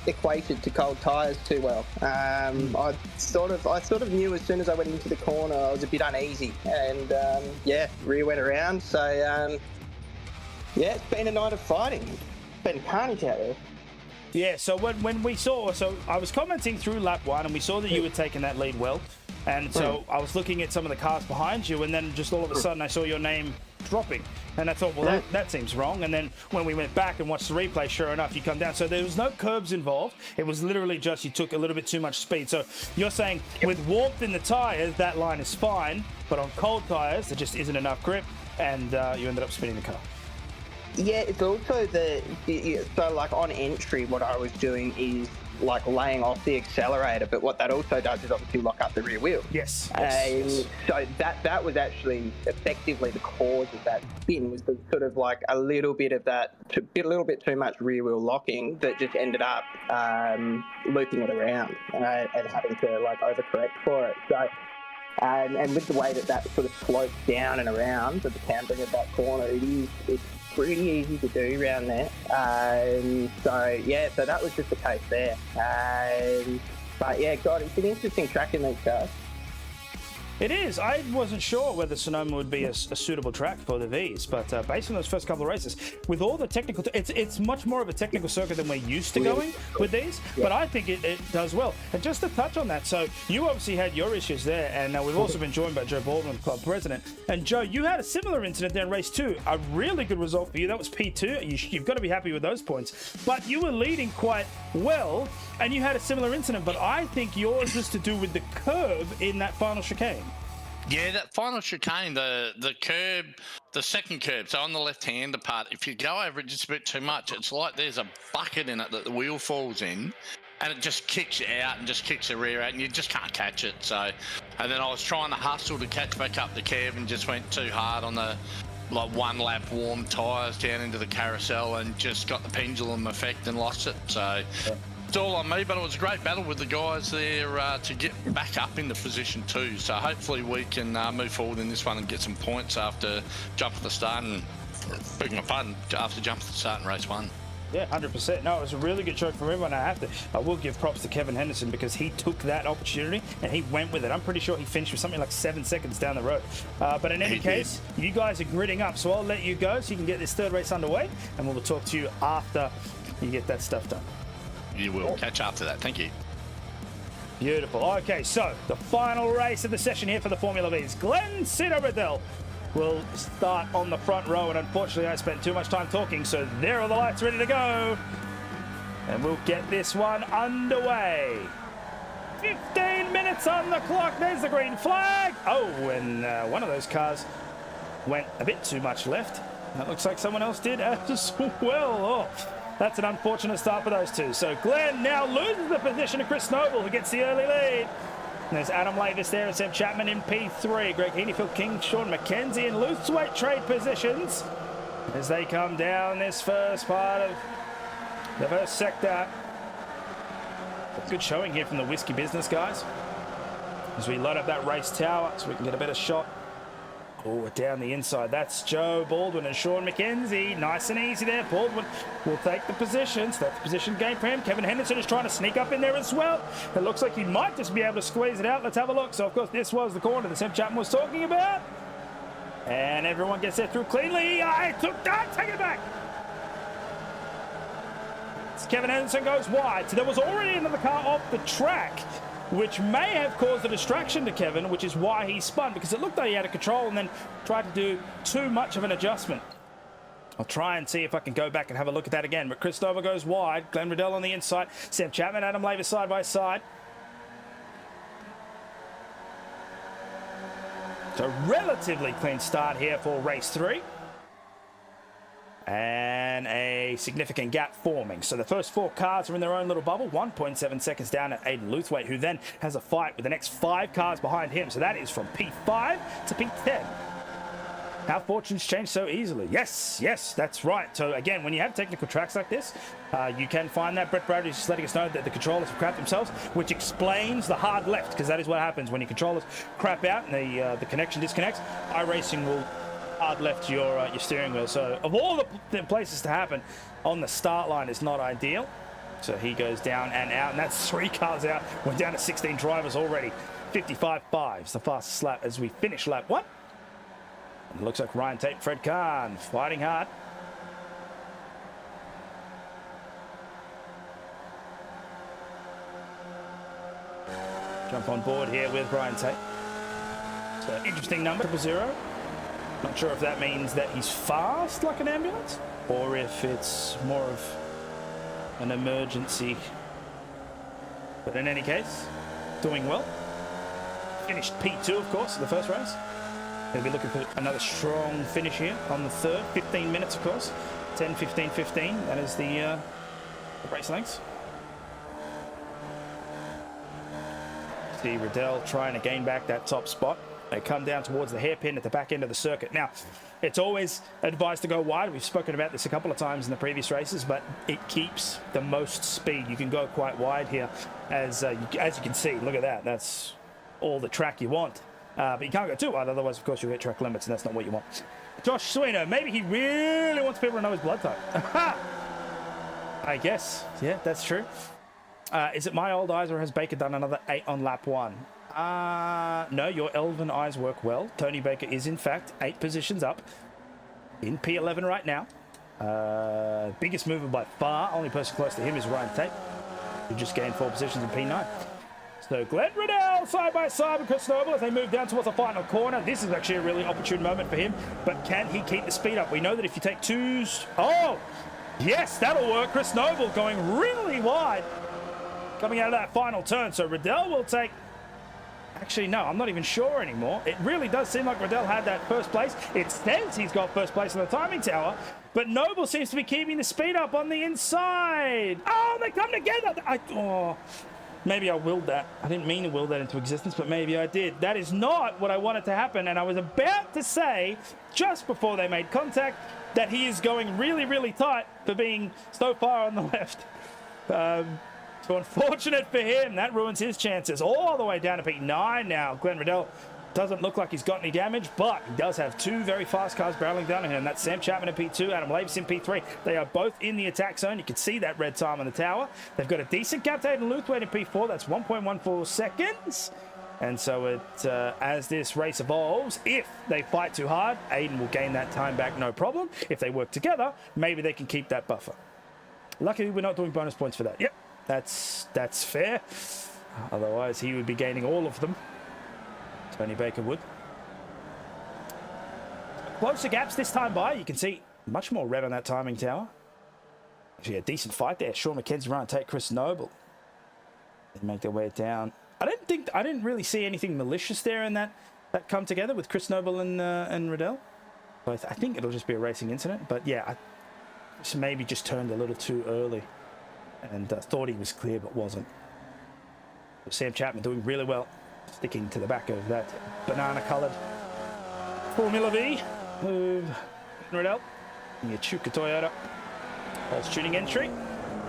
equated to cold tyres too well. I sort of knew as soon as I went into the corner I was a bit uneasy, and yeah, rear went around. So yeah, it's been a night of fighting. It's been carnage out there. Yeah, so when we saw, so I was commenting through lap 1, and we saw that you had taken that lead well, and so I was looking at some of the cars behind you, and then just all of a sudden I saw your name dropping, and I thought, well, that seems wrong. And then when we went back and watched the replay, sure enough, you come down. So there was no curbs involved. It was literally just you took a little bit too much speed. So you're saying with warmth in the tyres, that line is fine, but on cold tyres, there just isn't enough grip, and you ended up spinning the car. Yeah, it's also so like on entry, what I was doing is like laying off the accelerator, but what that also does is obviously lock up the rear wheel. Yes. So that was actually effectively the cause of that spin, was the sort of like a little bit of that, a little bit too much rear wheel locking that just ended up looping it around and having to like overcorrect for it. So. And with the way that sort of slopes down and around at the tampering of that corner, it's pretty easy to do around there. So that was just the case there. But yeah, God, it's an interesting track in these cars. It is. I wasn't sure whether Sonoma would be a suitable track for the Vs, but based on those first couple of races, with all the technical, it's much more of a technical circuit than we're used to going with these, but I think it does well. And just to touch on that, so you obviously had your issues there, and we've also been joined by Joe Baldwin, club president. And Joe, you had a similar incident there in race 2, a really good result for you. That was P2. You've got to be happy with those points, but you were leading quite well, and you had a similar incident, but I think yours was to do with the curb in that final chicane. Yeah, that final chicane, the curb, the second curb, so on the left-hander part, if you go over it just a bit too much, it's like there's a bucket in it that the wheel falls in, and it just kicks you out and just kicks the rear out, and you just can't catch it. So, and then I was trying to hustle to catch back up the curb and just went too hard on the like one lap warm tyres down into the carousel and just got the pendulum effect and lost it. So. It's all on me, but it was a great battle with the guys there to get back up into position 2. So hopefully we can move forward in this one and get some points after jump at the start and, begging my pardon, after jump at the start in race 1. Yeah, 100%. No, it was a really good show from everyone. I will give props to Kevin Henderson because he took that opportunity and he went with it. I'm pretty sure he finished with something like 7 seconds down the road. But in any case, you guys are gritting up, so I'll let you go so you can get this third race underway, and we'll talk to you after you get that stuff done. You will catch after that. Thank you. Beautiful. Okay, so the final race of the session here for the Formula Vs. Glenn Cedar-Riddell will start on the front row, and unfortunately I spent too much time talking, so there are the lights ready to go. And we'll get this one underway. 15 minutes on the clock. There's the green flag. Oh, and one of those cars went a bit too much left. That looks like someone else did as well. Oh, that's an unfortunate start for those two. So Glenn now loses the position to Chris Noble, who gets the early lead. And there's Adam Lavis there and Seb Chapman in P3. Greg Heaney, Phil King, Sean McKenzie in loose weight trade positions as they come down this first part of the first sector. Good showing here from the Whiskey Business guys as we load up that race tower so we can get a better shot. Oh, down the inside. That's Joe Baldwin and Sean McKenzie. Nice and easy there. Baldwin will take the positions. That's the position game for him. Kevin Henderson is trying to sneak up in there as well. It looks like he might just be able to squeeze it out. Let's have a look. So, of course, this was the corner that Sam Chapman was talking about. And everyone gets there through cleanly. Take it back. Kevin Henderson goes wide. So there was already another car off the track, which may have caused a distraction to Kevin, which is why he spun, because it looked like he had a control and then tried to do too much of an adjustment. I'll try and see if I can go back and have a look at that again. But Chris Dover goes wide. Glenn Riddell on the inside. Sam Chapman, Adam Lavis side by side. So relatively clean start here for race 3. And a significant gap forming. So the first 4 cars are in their own little bubble. 1.7 seconds down at Aiden Luthwaite, who then has a fight with the next 5 cars behind him. So that is from P5 to P10. How fortunes change so easily. Yes, that's right. So again, when you have technical tracks like this, you can find that. Brett Bradley's just letting us know that the controllers have crapped themselves, which explains the hard left, because that is what happens when your controllers crap out and the connection disconnects. iRacing will hard left your steering wheel. So of all the places to happen, on the start line is not ideal. So he goes down and out, and that's 3 cars out. We're down to 16 drivers already. 55.5 the fastest lap as we finish lap 1. And it looks like Ryan Tate, Fred Kahn fighting hard. Jump on board here with Ryan Tate. So interesting number, 000. Not sure if that means that he's fast like an ambulance or if it's more of an emergency. But in any case, doing well. Finished P2, of course, in the first race. He'll be looking for another strong finish here on the third. 15 minutes, of course. 10, 15, 15. That is the race lengths. See Riddell trying to gain back that top spot. They come down towards the hairpin at the back end of the circuit. Now, it's always advised to go wide. We've spoken about this a couple of times in the previous races, but it keeps the most speed. You can go quite wide here, as you can see. Look at that. That's all the track you want. But you can't go too wide, otherwise, of course, you'll get track limits, and that's not what you want. Josh Sweeney, maybe he really wants people to know his blood type. I guess. Yeah, that's true. Is it my old eyes, or has Baker done another 8 on lap 1? No, your elven eyes work well. Tony Baker is, in fact, 8 positions up in P11 right now. Biggest mover by far. Only person close to him is Ryan Tate, who just gained 4 positions in P9. So Glenn Riddell side by side with Chris Noble as they move down towards the final corner. This is actually a really opportune moment for him, but can he keep the speed up? We know that if you take 2s... Oh, yes, that'll work. Chris Noble going really wide coming out of that final turn. So Riddell will take... Actually, no, I'm not even sure anymore. It really does seem like Riddell had that first place. It says he's got first place on the timing tower, but Noble seems to be keeping the speed up on the inside. Oh, they come together. Maybe I willed that. I didn't mean to will that into existence, but maybe I did. That is not what I wanted to happen, and I was about to say, just before they made contact, that he is going really, really tight for being so far on the left. So unfortunate for him, that ruins his chances. All the way down to P9 now. Glenn Riddell doesn't look like he's got any damage, but he does have 2 very fast cars barreling down on him. That's Sam Chapman in P2, Adam Lavis in P3. They are both in the attack zone. You can see that red time on the tower. They've got a decent gap to Aiden Luthwaite in P4. That's 1.14 seconds. And so as this race evolves, if they fight too hard, Aiden will gain that time back, no problem. If they work together, maybe they can keep that buffer. Luckily, we're not doing bonus points for that. Yep. That's fair. Otherwise, he would be gaining all of them. Tony Baker would. Closer gaps this time by. You can see much more red on that timing tower. Actually, a decent fight there. Sean McKenzie, Ryan Tate, Chris Noble. They make their way down. I didn't really see anything malicious there in that come together with Chris Noble and Riddell. So I think it'll just be a racing incident. But yeah, I maybe just turned a little too early and thought he was clear but wasn't. Sam Chapman doing really well, sticking to the back of that banana-coloured Formula V with Riddell. Yachuka Toyota holds tuning entry.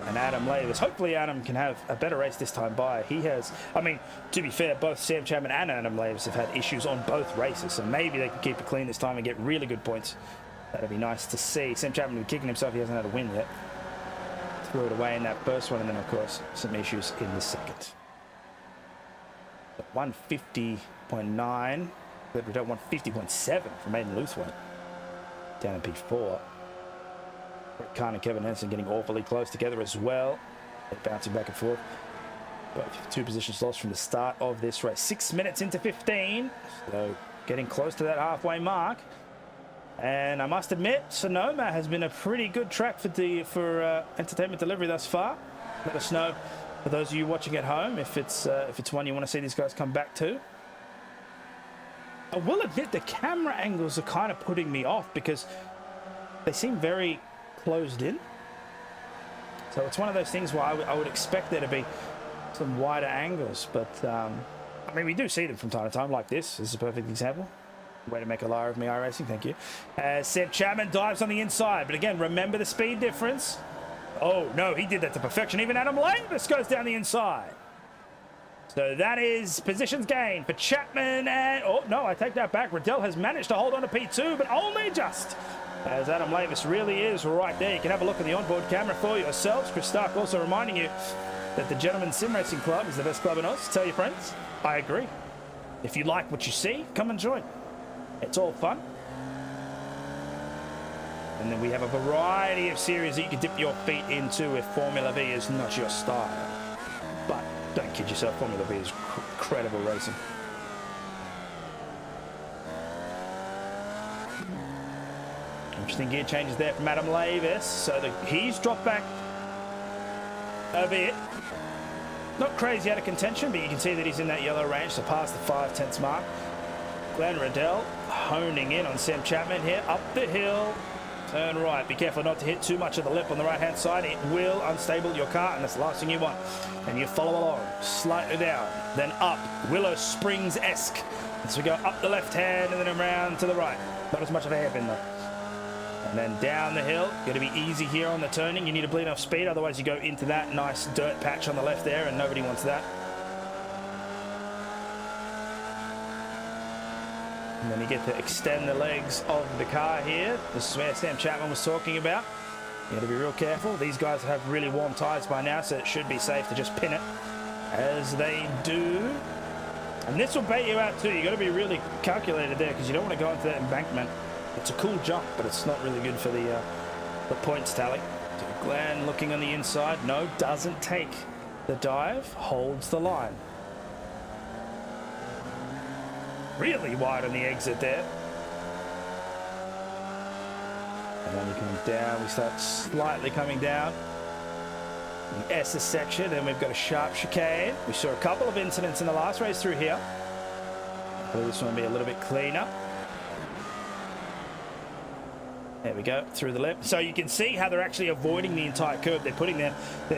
And Adam Lavis. Hopefully Adam can have a better race this time by. He has, I mean, to be fair, both Sam Chapman and Adam Lavis have had issues on both races. So maybe they can keep it clean this time and get really good points. That'd be nice to see. Sam Chapman been kicking himself. He hasn't had a win yet. Threw it away in that first one. And then, of course, some issues in the second. 150.9. But we don't want 50.7 from Aiden Luthwaite. Down in P4. Khan and Kevin Henson getting awfully close together as well. They're bouncing back and forth. Both 2 positions lost from the start of this race. 6 minutes into 15. So getting close to that halfway mark. And I must admit, Sonoma has been a pretty good track for entertainment delivery thus far. Let us know, for those of you watching at home, if it's one you want to see these guys come back to. I will admit the camera angles are kind of putting me off because they seem very closed in. So it's one of those things where I would expect there to be some wider angles, but I mean, we do see them from time to time, like this. This is a perfect example. Way to make a liar of me, iRacing, thank you. Sam Chapman dives on the inside, but again, remember the speed difference. Oh no, he did that to perfection. Even Adam Lavis goes down the inside. So that is positions gained for Chapman, and oh no, I take that back. Riddell has managed to hold on to P2, but only just, as Adam Lavis really is right there. You can have a look at the onboard camera for yourselves. Chris Stark also reminding you that the Gentlemen's Sim Racing Club is the best club in Oz. Tell your friends. I agree. If you like what you see, come and join. It's all fun. And then we have a variety of series that you can dip your feet into if Formula V is not your style. But don't kid yourself, Formula V is incredible racing. Interesting gear changes there from Adam Lavis. So he's dropped back a bit. Not crazy out of contention, but you can see that he's in that yellow range, so past the 5/10 mark. Glenn Riddell honing in on Sam Chapman here. Up the hill. Turn right. Be careful not to hit too much of the lip on the right-hand side. It will unstable your car, and that's the last thing you want. And you follow along. Slightly down. Then up. Willow Springs-esque. As we go up the left hand and then around to the right. Not as much of a hairpin, though. And then down the hill. Got to be easy here on the turning. You need to bleed enough speed, otherwise you go into that nice dirt patch on the left there, and nobody wants that. And then you get to extend the legs of the car here. This is where Sam Chapman was talking about. You got to be real careful. These guys have really warm tyres by now, so it should be safe to just pin it as they do. And this will bait you out too. You got to be really calculated there because you don't want to go into that embankment. It's a cool jump, but it's not really good for the points tally. So Glenn looking on the inside. No, doesn't take the dive. Holds the line. Really wide on the exit there. And then we come down. We start slightly coming down. The S's section. Then we've got a sharp chicane. We saw a couple of incidents in the last race through here. Hopefully this one will be a little bit cleaner. There we go, through the lip. So you can see how they're actually avoiding the entire curve. They're putting their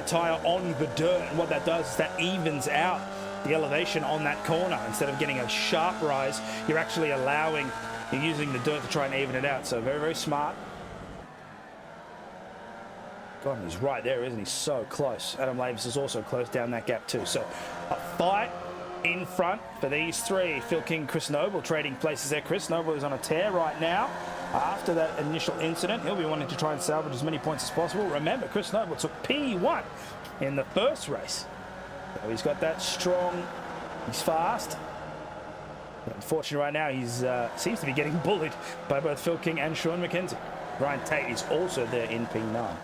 tyre on the dirt, and what that does is that evens out the elevation on that corner. Instead of getting a sharp rise, you're actually you're using the dirt to try and even it out. So very, very smart. God, he's right there, isn't he? So close. Adam Lavis is also close down that gap too. So a fight in front for these three. Phil King, Chris Noble trading places there. Chris Noble is on a tear right now. After that initial incident, he'll be wanting to try and salvage as many points as possible. Remember, Chris Noble took P1 in the first race. So he's got that strong. He's fast. But unfortunately, right now, he seems to be getting bullied by both Phil King and Sean McKenzie. Ryan Tate is also there in P9.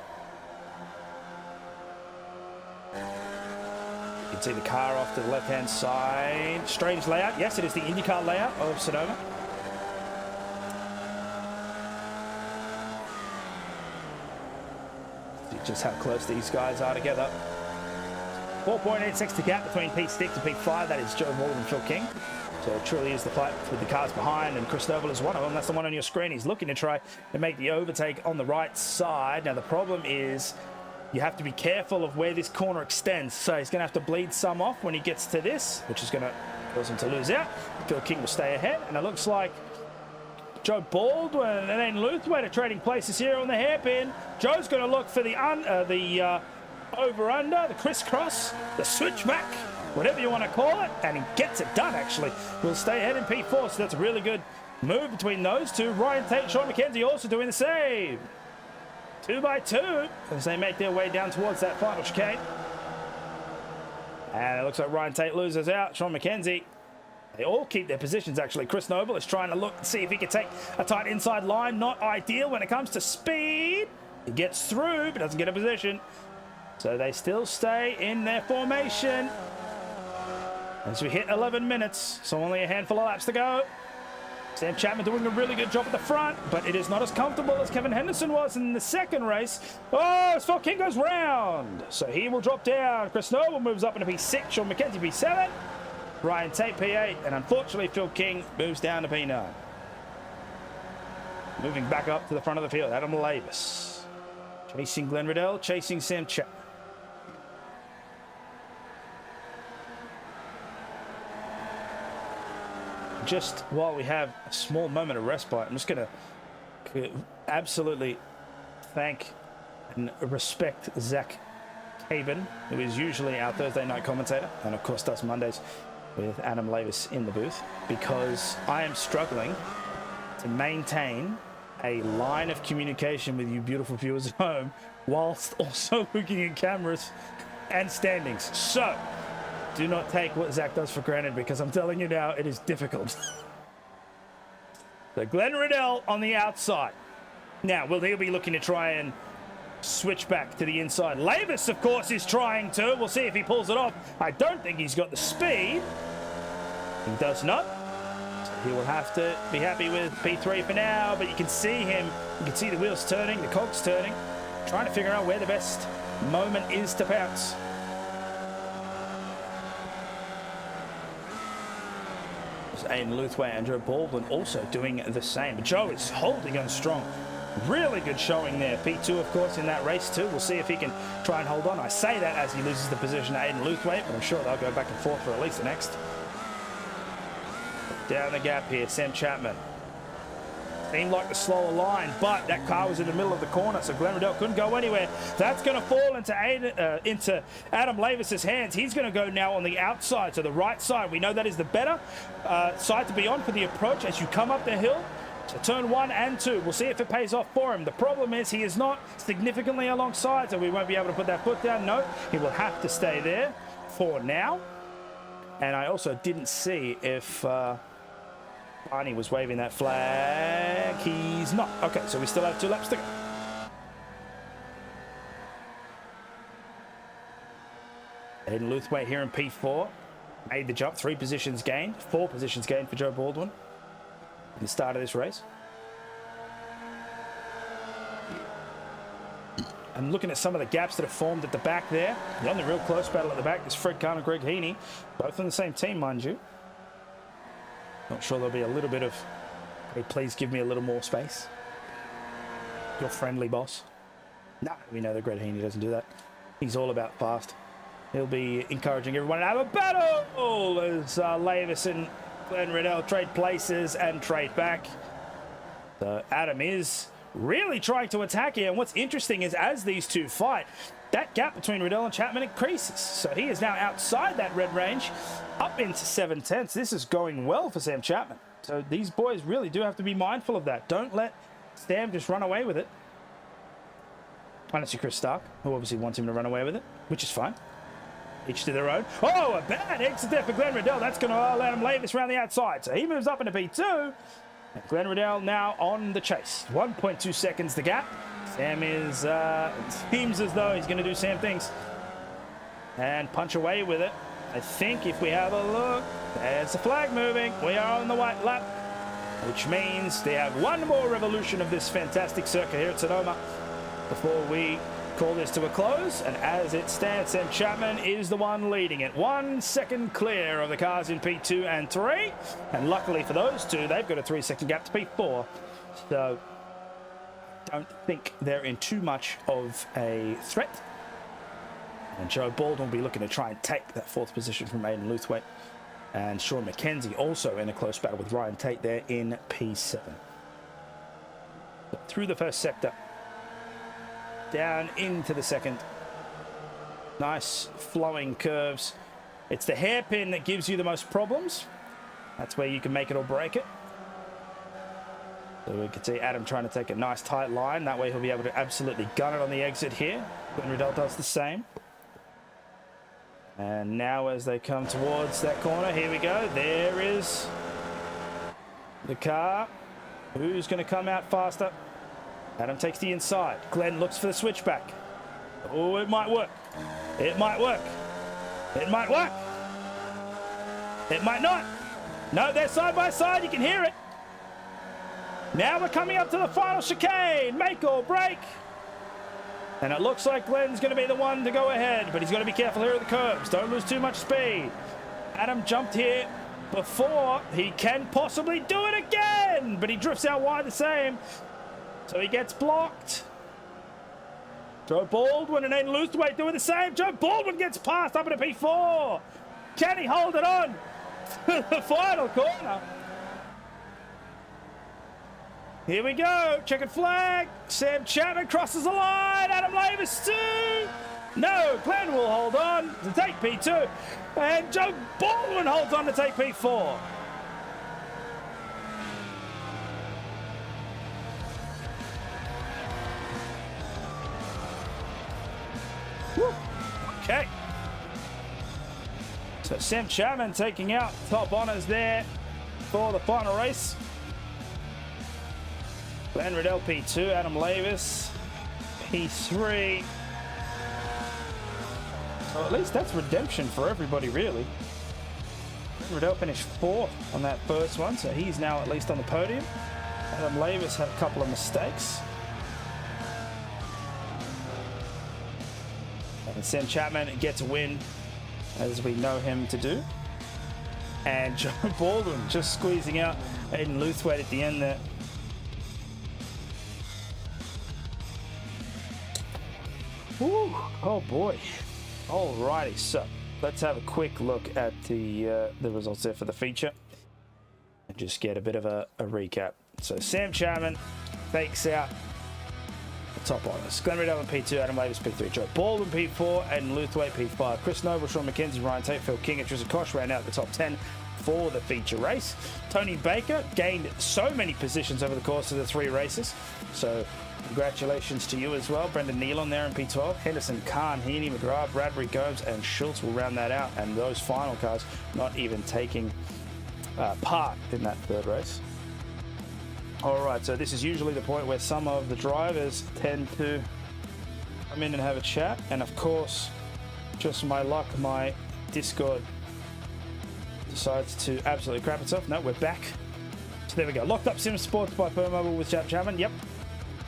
You can see the car off to the left-hand side. Strange layout. Yes, it is the IndyCar layout of Sonoma. See just how close these guys are together. 4.86 to gap between P6 and P5. That is Joe Baldwin and Phil King. So it truly is the fight with the cars behind, and Chris Noble is one of them. That's the one on your screen. He's looking to try to make the overtake on the right side. Now, the problem is you have to be careful of where this corner extends. So he's going to have to bleed some off when he gets to this, which is going to cause him to lose out. Phil King will stay ahead, and it looks like Joe Baldwin and then Luthwaite are trading places here on the hairpin. Joe's going to look for the over-under, the crisscross, the switchback, whatever you want to call it, and he gets it done, actually. We'll stay ahead in P4, so that's a really good move between those two. Ryan Tate, Sean McKenzie also doing the same. 2 by 2 as they make their way down towards that final chicane. And it looks like Ryan Tate loses out. Sean McKenzie, they all keep their positions, actually. Chris Noble is trying to look and see if he can take a tight inside line. Not ideal when it comes to speed. He gets through, but doesn't get a position. So they still stay in their formation as we hit 11 minutes. So only a handful of laps to go. Sam Chapman doing a really good job at the front, but it is not as comfortable as Kevin Henderson was in the second race. Oh, Phil King goes round. So he will drop down. Chris Noble moves up into P6. Sean McKenzie P7. Ryan Tate P8. And unfortunately, Phil King moves down to P9. Moving back up to the front of the field, Adam Lavis. Chasing Glenn Riddell, chasing Sam Chapman. Just while we have a small moment of respite, I'm just going to absolutely thank and respect Zach Caben, who is usually our Thursday night commentator, and of course does Mondays with Adam Lavis in the booth, because I am struggling to maintain a line of communication with you beautiful viewers at home whilst also looking at cameras and standings. So do not take what Zach does for granted, because I'm telling you now, it is difficult. So Glenn Riddell on the outside. Now, will he be looking to try and switch back to the inside? Lavis, of course, is trying to. We'll see if he pulls it off. I don't think he's got the speed. He does not. So he will have to be happy with P3 for now, but you can see him. You can see the wheels turning, the cogs turning, trying to figure out where the best moment is to pounce. Aiden Luthwaite and Joe Baldwin also doing the same. But Joe is holding on strong. Really good showing there. P2, of course, in that race too. We'll see if he can try and hold on. I say that as he loses the position to Aiden Luthwaite, but I'm sure they'll go back and forth for at least the next. Down the gap here, Sam Chapman. Seemed like the slower line, but that car was in the middle of the corner, so Glenn Riddell couldn't go anywhere. That's going to fall into Adam Lavis's hands. He's going to go now on the outside, so the right side. We know that is the better side to be on for the approach as you come up the hill. So turn 1 and 2. We'll see if it pays off for him. The problem is he is not significantly alongside, so we won't be able to put that foot down. No, he will have to stay there for now. And I also didn't see if Barney was waving that flag. He's not. Okay, so we still have 2 laps to go. Aiden Luthwaite here in P4. Made the jump. 3 positions gained. 4 positions gained for Joe Baldwin in the start of this race. I'm looking at some of the gaps that have formed at the back there. The only real close battle at the back is Fred Kahn and Greg Heaney. Both on the same team, mind you. Not sure there'll be a little bit of, hey, please give me a little more space. Your friendly boss. No, we know that Greg Heaney doesn't do that. He's all about fast. He'll be encouraging everyone to have a battle as Lavis and Glenn Riddell trade places and trade back. So Adam is really trying to attack here. And what's interesting is as these two fight, that gap between Riddell and Chapman increases. So he is now outside that red range, up into 7/10. This is going well for Sam Chapman. So these boys really do have to be mindful of that. Don't let Sam just run away with it. Unless you're Chris Stark, who obviously wants him to run away with it, which is fine. Each to their own. Oh, a bad exit there for Glenn Riddell. That's going to allow him Lavis around the outside. So he moves up into P2. And Glenn Riddell now on the chase. 1.2 seconds the gap. Sam is, seems as though he's going to do Sam things and punch away with it. I think if we have a look, there's the flag moving. We are on the white lap, which means they have one more revolution of this fantastic circuit here at Sonoma before we call this to a close, and as it stands, Sam Chapman is the one leading it. 1 second clear of the cars in P2 and 3, and luckily for those two, they've got a 3-second gap to P4. So, don't think they're in too much of a threat. And Joe Baldwin will be looking to try and take that 4th position from Aidan Luthwaite. And Sean McKenzie also in a close battle with Ryan Tate there in P7. Through the first sector, down into the second. Nice flowing curves. It's the hairpin that gives you the most problems. That's where you can make it or break it. So we can see Adam trying to take a nice tight line. That way he'll be able to absolutely gun it on the exit here. Glenn Riddell does the same. And now as they come towards that corner, here we go. There is the car. Who's going to come out faster? Adam takes the inside. Glenn looks for the switchback. Oh, it might work. It might work. It might work. It might not. No, they're side by side. You can hear it. Now we're coming up to the final chicane. Make or break. And it looks like Glenn's going to be the one to go ahead, but he's got to be careful here at the curbs. Don't lose too much speed. Adam jumped here before. He can possibly do it again, but he drifts out wide the same. So he gets blocked. Joe Baldwin and Aidan Luthwaite doing the same. Joe Baldwin gets past up into P4. Can he hold it on to the final corner? Here we go. Checkered flag. Sam Chapman crosses the line. Adam Lavis too. No, Glenn will hold on to take P2. And Joe Baldwin holds on to take P4. Woo. Okay. So Sam Chapman taking out top honours there for the final race. Glenn Riddell P2, Adam Lavis P3. So at least that's redemption for everybody, really. Riddell finished 4th on that first one, so he's now at least on the podium. Adam Lavis had a couple of mistakes. And Sam Chapman gets a win, as we know him to do. And Joe Baldwin just squeezing out Aidan Luthwaite at the end there. Woo. Oh boy. Alrighty, so let's have a quick look at the results there for the feature and just get a bit of a recap. So Sam Chapman fakes out the top honours. Glenn Riddell in P2, Adam Lavis P3, Joe Baldwin P4, and Luthwaite P5. Chris Noble, Sean McKenzie, Ryan Tate, Phil King, and Trisha Koch ran out the top 10 for the feature race. Tony Baker gained so many positions over the course of the 3 races. So congratulations to you as well. Brendan Nealon there in P12. Henderson, Khan, Heaney, McGrath, Bradbury, Gomes, and Schultz will round that out. And those final cars not even taking part in that 3rd race. All right, so this is usually the point where some of the drivers tend to come in and have a chat. And of course, just my luck, my Discord decides to absolutely crap itself. No, we're back. So there we go. Locked Up Sim Sports by Permobile with Jap Chapman. Yep.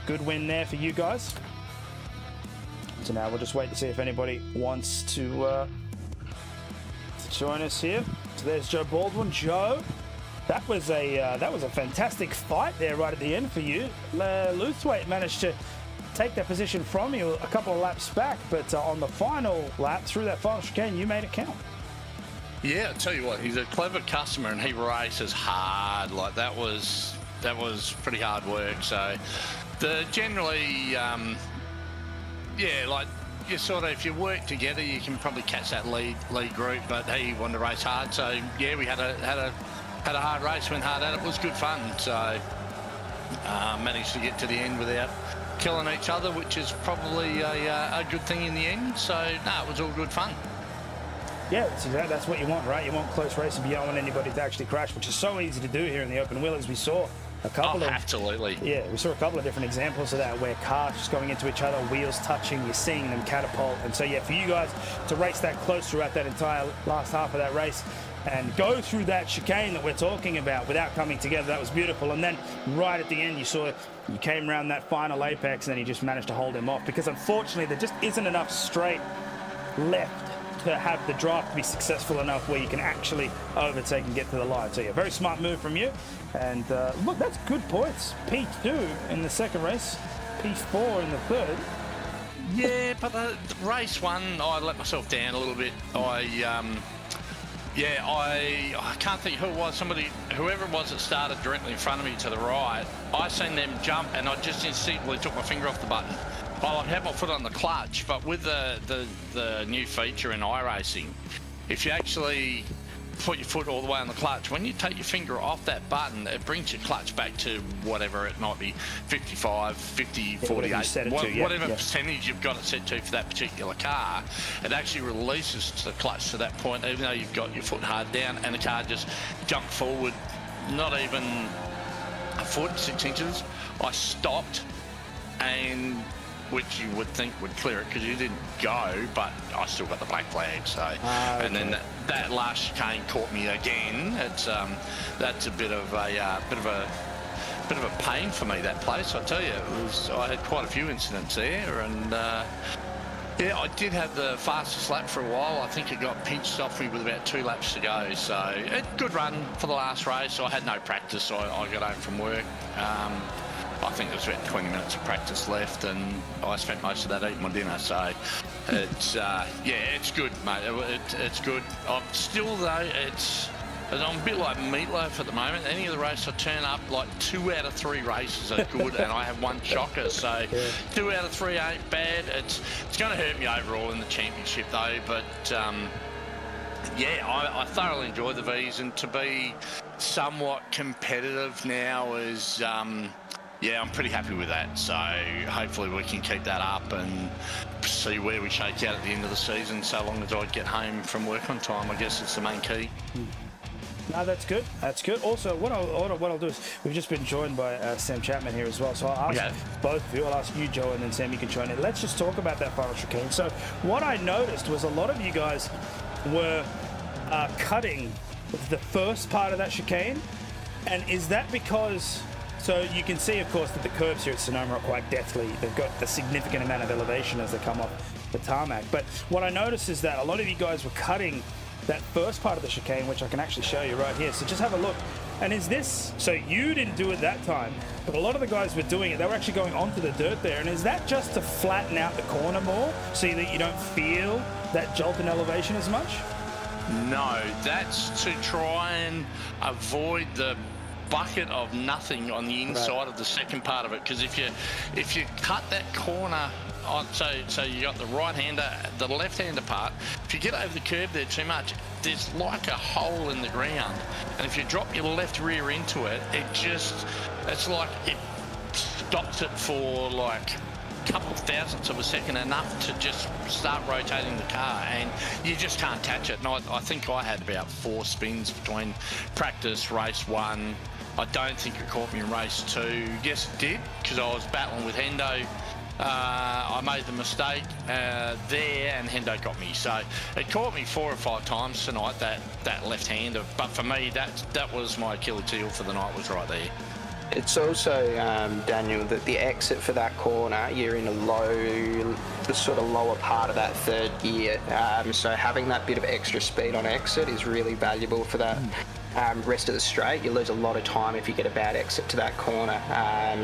Good win there for you guys. So now we'll just wait to see if anybody wants to join us here. So there's Joe Baldwin. Joe, that was a fantastic fight there right at the end for you. Luthwaite managed to take that position from you a couple of laps back, but on the final lap through that final chicane, you made it count. Yeah, I tell you what, he's a clever customer and he races hard. Like that was pretty hard work. So generally, yeah, like you sort of, if you work together, you can probably catch that lead group. But he wanted to race hard, so yeah, we had a hard race, went hard at it. It was good fun. So managed to get to the end without killing each other, which is probably a good thing in the end. So no, it was all good fun. Yeah, that's what you want, right? You want close racing, but you don't want anybody to actually crash, which is so easy to do here in the open wheel, as we saw a couple of... absolutely. Yeah, we saw a couple of different examples of that, where cars just going into each other, wheels touching, you're seeing them catapult. And so, yeah, for you guys to race that close throughout that entire last half of that race, and go through that chicane that we're talking about without coming together. That was beautiful. And then right at the end, you came around that final apex, and then you just managed to hold him off, because unfortunately there just isn't enough straight left to have the draft to be successful enough where you can actually overtake and get to the line. So yeah, very smart move from you. And look, that's good points. P2 in the second race, P4 in the third. Yeah, but the race one, I let myself down a little bit. I can't think who it was. Whoever it was that started directly in front of me to the right, I seen them jump, and I just instinctively took my finger off the button. I had my foot on the clutch, but with the new feature in iRacing, if you actually put your foot all the way on the clutch, when you take your finger off that button, it brings your clutch back to whatever it might be, 55, 50, 48, whatever percentage you've got it set to for that particular car. It actually releases the clutch to that point, even though you've got your foot hard down, and the car just jumped forward, not even a foot, 6 inches. I stopped, and which you would think would clear it because you didn't go, but I still got the black flag. So, okay. And then that last chicane caught me again. It's that's a bit of a pain for me, that place. I tell you, I had quite a few incidents there, and yeah, I did have the fastest lap for a while. I think it got pinched off me with about 2 laps to go. So, good run for the last race. I had no practice. I got home from work. I think there was about 20 minutes of practice left, and I spent most of that eating my dinner. So it's it's good, mate. It's good. I'm still though. I'm a bit like Meatloaf at the moment. Any of the races I turn up, like 2 out of 3 races are good, and I have 1 shocker. So 2 out of 3 ain't bad. It's going to hurt me overall in the championship though, but. I thoroughly enjoy the V's, and to be somewhat competitive now is, I'm pretty happy with that. So hopefully we can keep that up and see where we shake out at the end of the season, so long as I get home from work on time. I guess it's the main key. No, that's good. That's good. Also, what I'll do is, we've just been joined by Sam Chapman here as well. So I'll ask both of you. I'll ask you, Joe, and then Sam, you can join in. Let's just talk about that final chicane. So what I noticed was a lot of you guys were cutting the first part of that chicane. And is that because... So you can see, of course, that the curbs here at Sonoma are quite deathly. They've got a significant amount of elevation as they come off the tarmac. But what I noticed is that a lot of you guys were cutting that first part of the chicane, which I can actually show you right here. So just have a look. And is this... So you didn't do it that time, but a lot of the guys were doing it. They were actually going onto the dirt there. And is that just to flatten out the corner more so that you don't feel that jolt in elevation as much? No, that's to try and avoid the bucket of nothing on the inside of the second part of it, because if you cut that corner on, so you got the right-hander, the left-hander part, if you get over the curb there too much, there's like a hole in the ground, and if you drop your left rear into it, it's like it stops it for like a couple of thousandths of a second, enough to just start rotating the car, and you just can't catch it. And I think I had about 4 spins between practice, race 1. I don't think it caught me in race 2. Yes, it did, because I was battling with Hendo. I made the mistake there, and Hendo got me. So it caught me 4 or 5 times tonight, that left-hander. But for me, that was my Achilles heel for the night, was right there. It's also, Daniel, that the exit for that corner, you're in the sort of lower part of that third gear. So having that bit of extra speed on exit is really valuable for that rest of the straight. You lose a lot of time if you get a bad exit to that corner.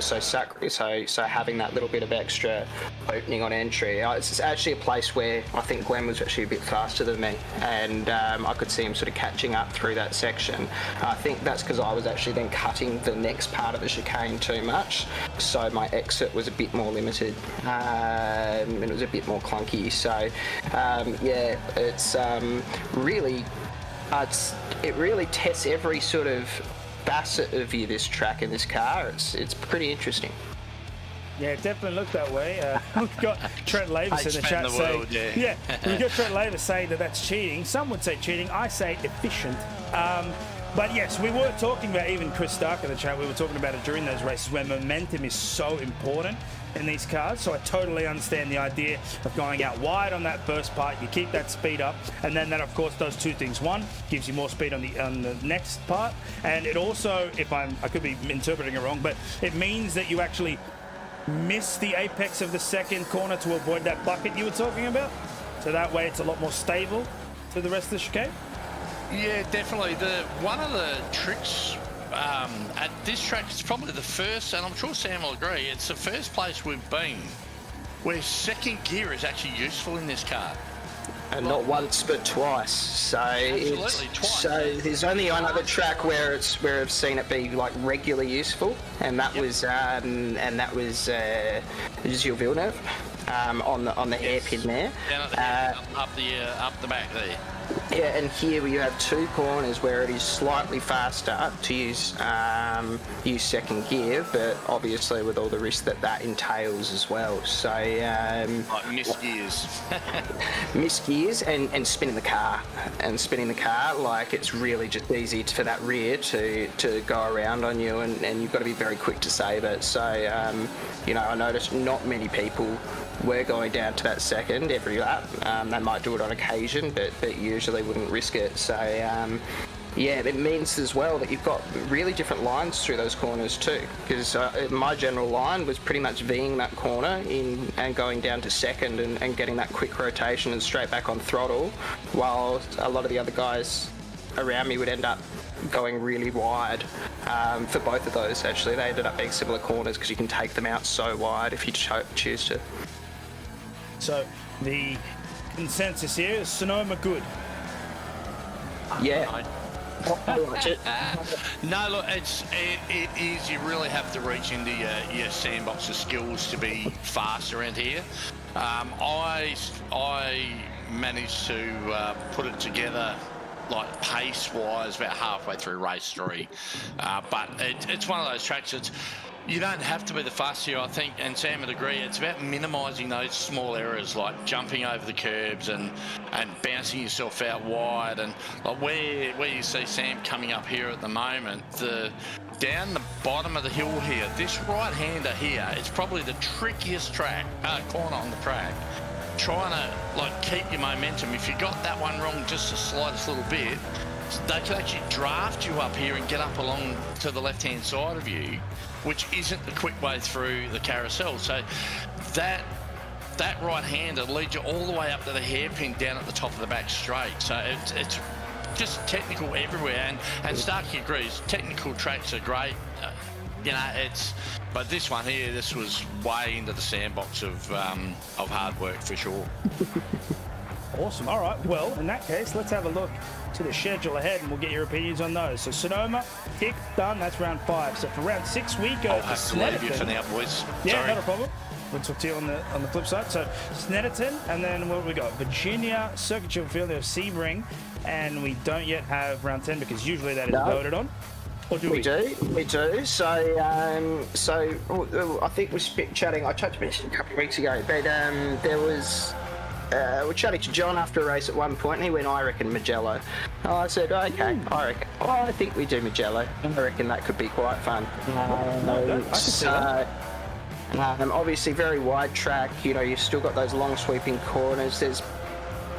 So having that little bit of extra opening on entry, it's actually a place where I think Glenn was actually a bit faster than me, and I could see him sort of catching up through that section. I think that's because I was actually then cutting the next part of the chicane too much, so my exit was a bit more limited, and it was a bit more clunky. So it's really... it really tests every sort of facet of you, this track and this car. It's pretty interesting. Yeah, it definitely looked that way. We've got Trent Lavis in the chat saying, we've got Trent Lavis saying that that's cheating. Some would say cheating. I say efficient. But yes, we were talking about, even Chris Stark in the chat, we were talking about it during those races where momentum is so important. in these cars, so I totally understand the idea of going out wide on that first part. You keep that speed up, and then that of course does two things. One, gives you more speed on the next part, and it also, I could be interpreting it wrong, but it means that you actually miss the apex of the second corner to avoid that bucket you were talking about. So that way it's a lot more stable to the rest of the chicane. Yeah, definitely. One of the tricks at this track is probably the first, and I'm sure Sam will agree, it's the first place we've been where second gear is actually useful in this car. And not once but twice. So Absolutely, twice. So there's only one other track where I've seen it be like regularly useful, and that was Gilles Villeneuve on the hairpin there. Down at the hair, up the back there. Yeah, and here you have two corners where it is slightly faster to use second gear, but obviously with all the risk that entails as well. So like missed gears. missed gears and spinning the car. Like it's really just easy for that rear to go around on you, and you've got to be very quick to save it. So I noticed not many people were going down to that second every lap. They might do it on occasion, but usually wouldn't risk it. So it means as well that you've got really different lines through those corners too, because my general line was pretty much Ving that corner in and going down to second and getting that quick rotation and straight back on throttle, while a lot of the other guys around me would end up going really wide. For both of those, actually, they ended up being similar corners because you can take them out so wide if you choose to. So the consensus here is Sonoma good. Yeah. No, look, it is. You really have to reach into your sandbox of skills to be fast around here. I managed to put it together like pace-wise about halfway through race 3, but it's one of those tracks that's. You don't have to be the fastest here, I think, and Sam would agree. It's about minimising those small errors like jumping over the curbs and bouncing yourself out wide. And like where you see Sam coming up here at the moment, down the bottom of the hill here, this right-hander here, it's probably the trickiest corner on the track. Trying to keep your momentum. If you got that one wrong just the slightest little bit, they could actually draft you up here and get up along to the left-hand side of you, which isn't the quick way through the carousel. So that right-hander leads you all the way up to the hairpin down at the top of the back straight. So it's just technical everywhere. And Starkey agrees, technical tracks are great. But this one here, this was way into the sandbox of hard work for sure. Awesome. All right. Well, in that case, let's have a look to the schedule ahead, and we'll get your opinions on those. So Sonoma, tick, done. That's round 5. So for round 6, we go I'll to have to leave you Snetterton. for now, boys. Yeah, Sorry. not a problem. We'll talk to you on the flip side. So Snetterton, and then what have we got? Virginia, Circuit Field, Sebring, and we don't yet have round 10 because usually that is voted on. Or do we? We do. So I think we're chatting. I tried to mention a couple of weeks ago, but there was. We're chatting to John after a race at one point, and he went, I reckon Magello. I said, okay, I think we do Magello. I reckon that could be quite fun. Obviously, very wide track. You've still got those long sweeping corners. There's,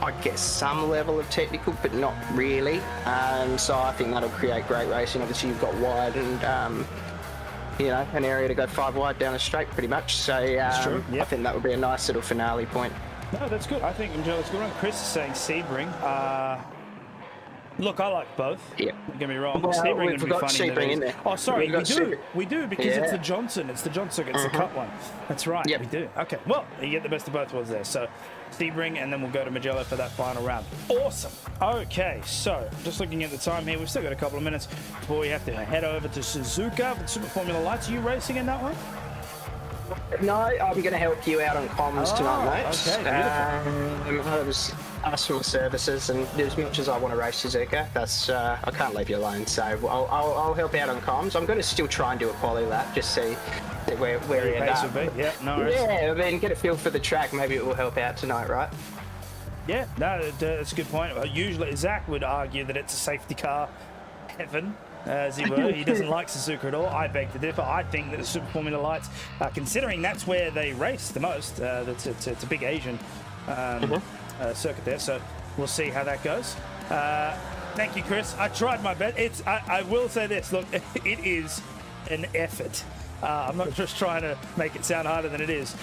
I guess, some level of technical, but not really. So I think that'll create great racing. Obviously, you've got wide and an area to go 5 wide down a straight, pretty much. So true. Yep. I think that would be a nice little finale point. No, that's good. I think Magello's a good one. Chris is saying Sebring. Look, I like both. Yeah. Don't get me wrong. Well, Sebring we've would be got funny. Sebring in there. Oh, sorry, we do because Yeah. it's the Johnson. It's the Johnson. It's the cut one. That's right. Yep. We do. Okay. Well, you get the best of both worlds there. So Sebring, and then we'll go to Magello for that final round. Awesome. Okay, so just looking at the time here, we've still got a couple of minutes before we have to head over to Suzuka with Super Formula Lights. Are you racing in that one? No, I'm going to help you out on comms tonight, mate. Okay, beautiful. I was asked for my services, and as much as I want to race Suzuka, I can't leave you alone. So I'll help out on comms. I'm going to still try and do a quali lap, just see where you end up. Yeah, no worries. Yeah, I mean, get a feel for the track. Maybe it will help out tonight, right? Yeah, no, that's a good point. Usually, Zach would argue that it's a safety car heaven as he were. He doesn't like Suzuka at all. I beg to differ. I think that the Super Formula Lights, considering that's where they race the most, it's a big Asian circuit there, so we'll see how that goes. Thank you, Chris. I tried my best. I will say this. Look, it is an effort. I'm not just trying to make it sound harder than it is.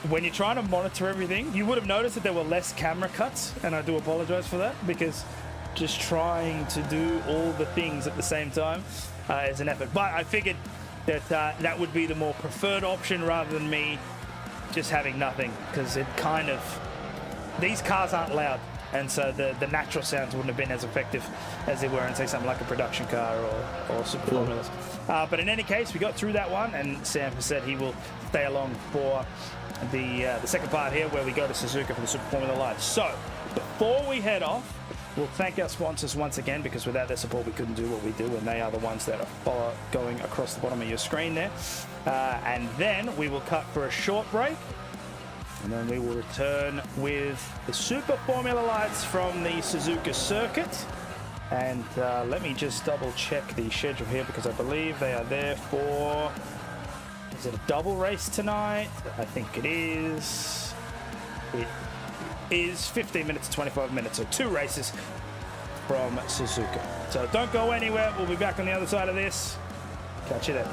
When you're trying to monitor everything, you would have noticed that there were less camera cuts, and I do apologize for that, because just trying to do all the things at the same time is an effort. But I figured that that would be the more preferred option rather than me just having nothing, because it kind of... These cars aren't loud, and so the natural sounds wouldn't have been as effective as they were in, say, something like a production car or Super Formulas. But in any case, we got through that one, and Sam has said he will stay along for the second part here, where we go to Suzuka for the Super Formula Lights. So, before we head off, we'll thank our sponsors once again, because without their support, we couldn't do what we do, and they are the ones that are going across the bottom of your screen there. And then we will cut for a short break, and then we will return with the Super Formula Lights from the Suzuka circuit. And let me just double check the schedule here, because I believe they are there for... Is it a double race tonight? I think it is. It is 15 minutes to 25 minutes, so 2 races from Suzuka. So don't go anywhere. We'll be back on the other side of this. Catch you there.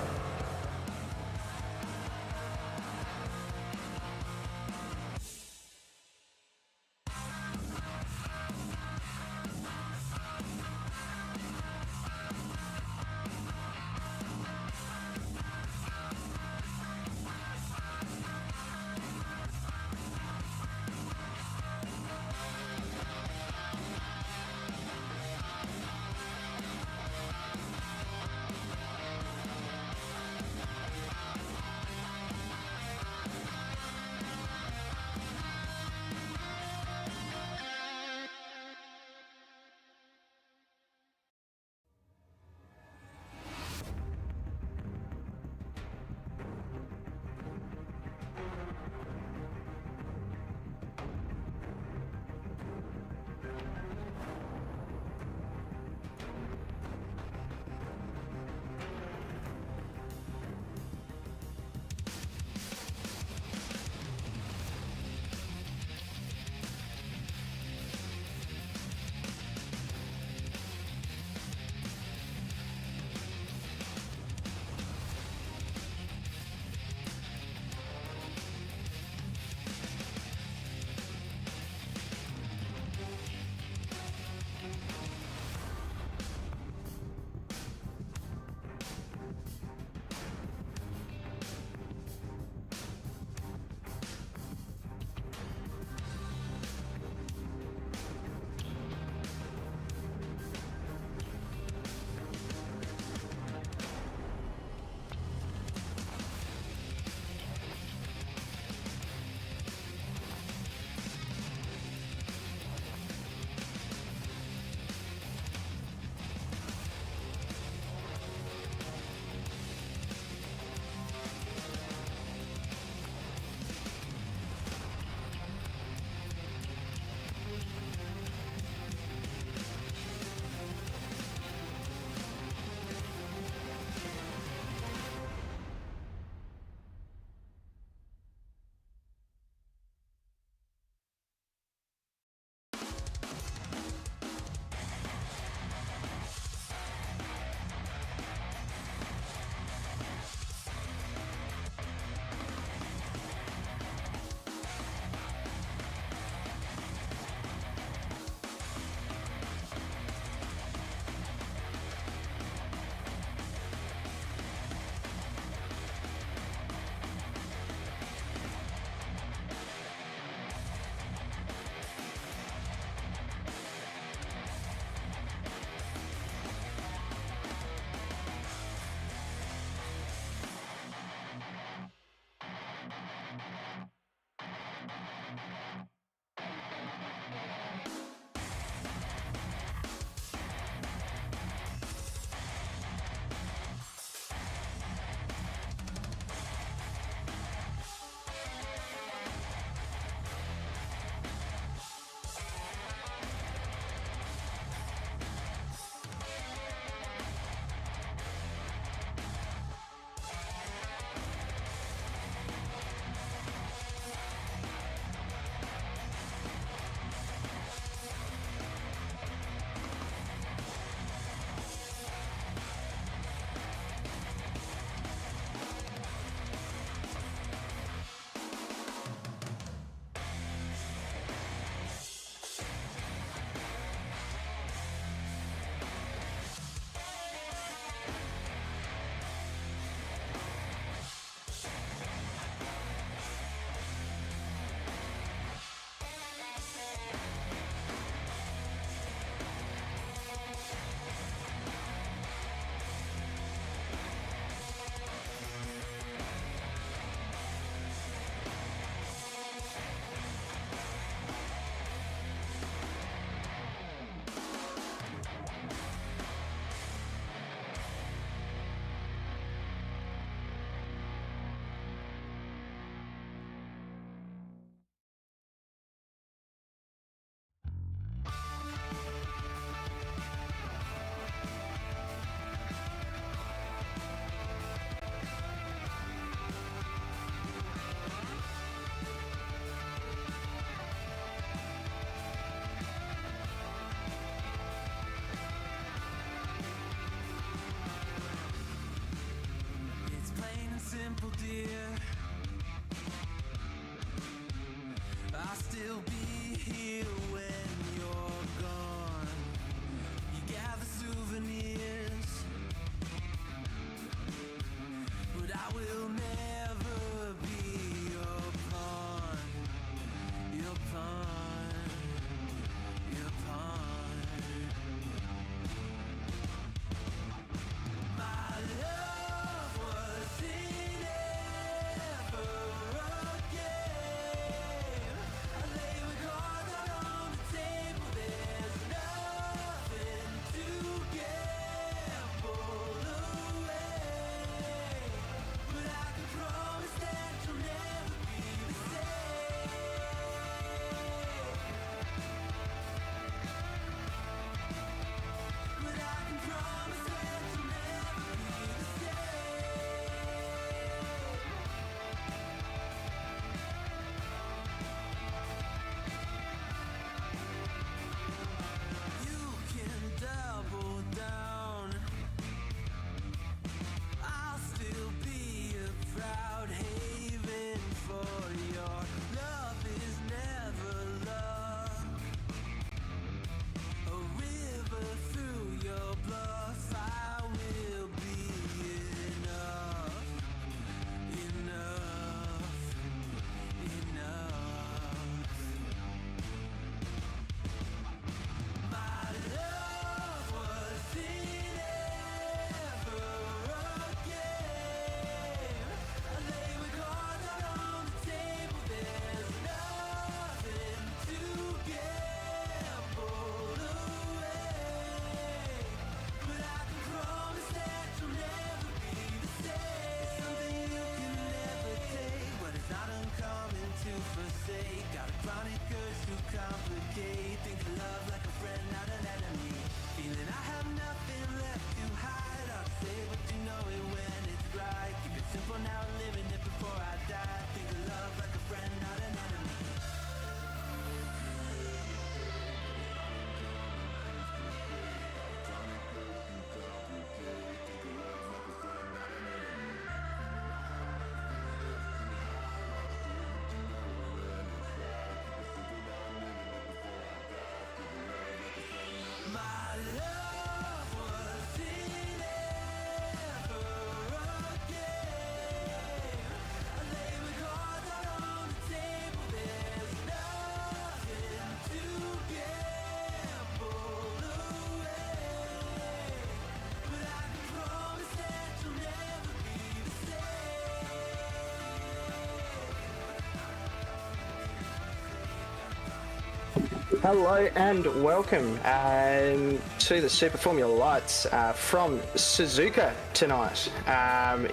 Hello and welcome to the Super Formula Lights from Suzuka tonight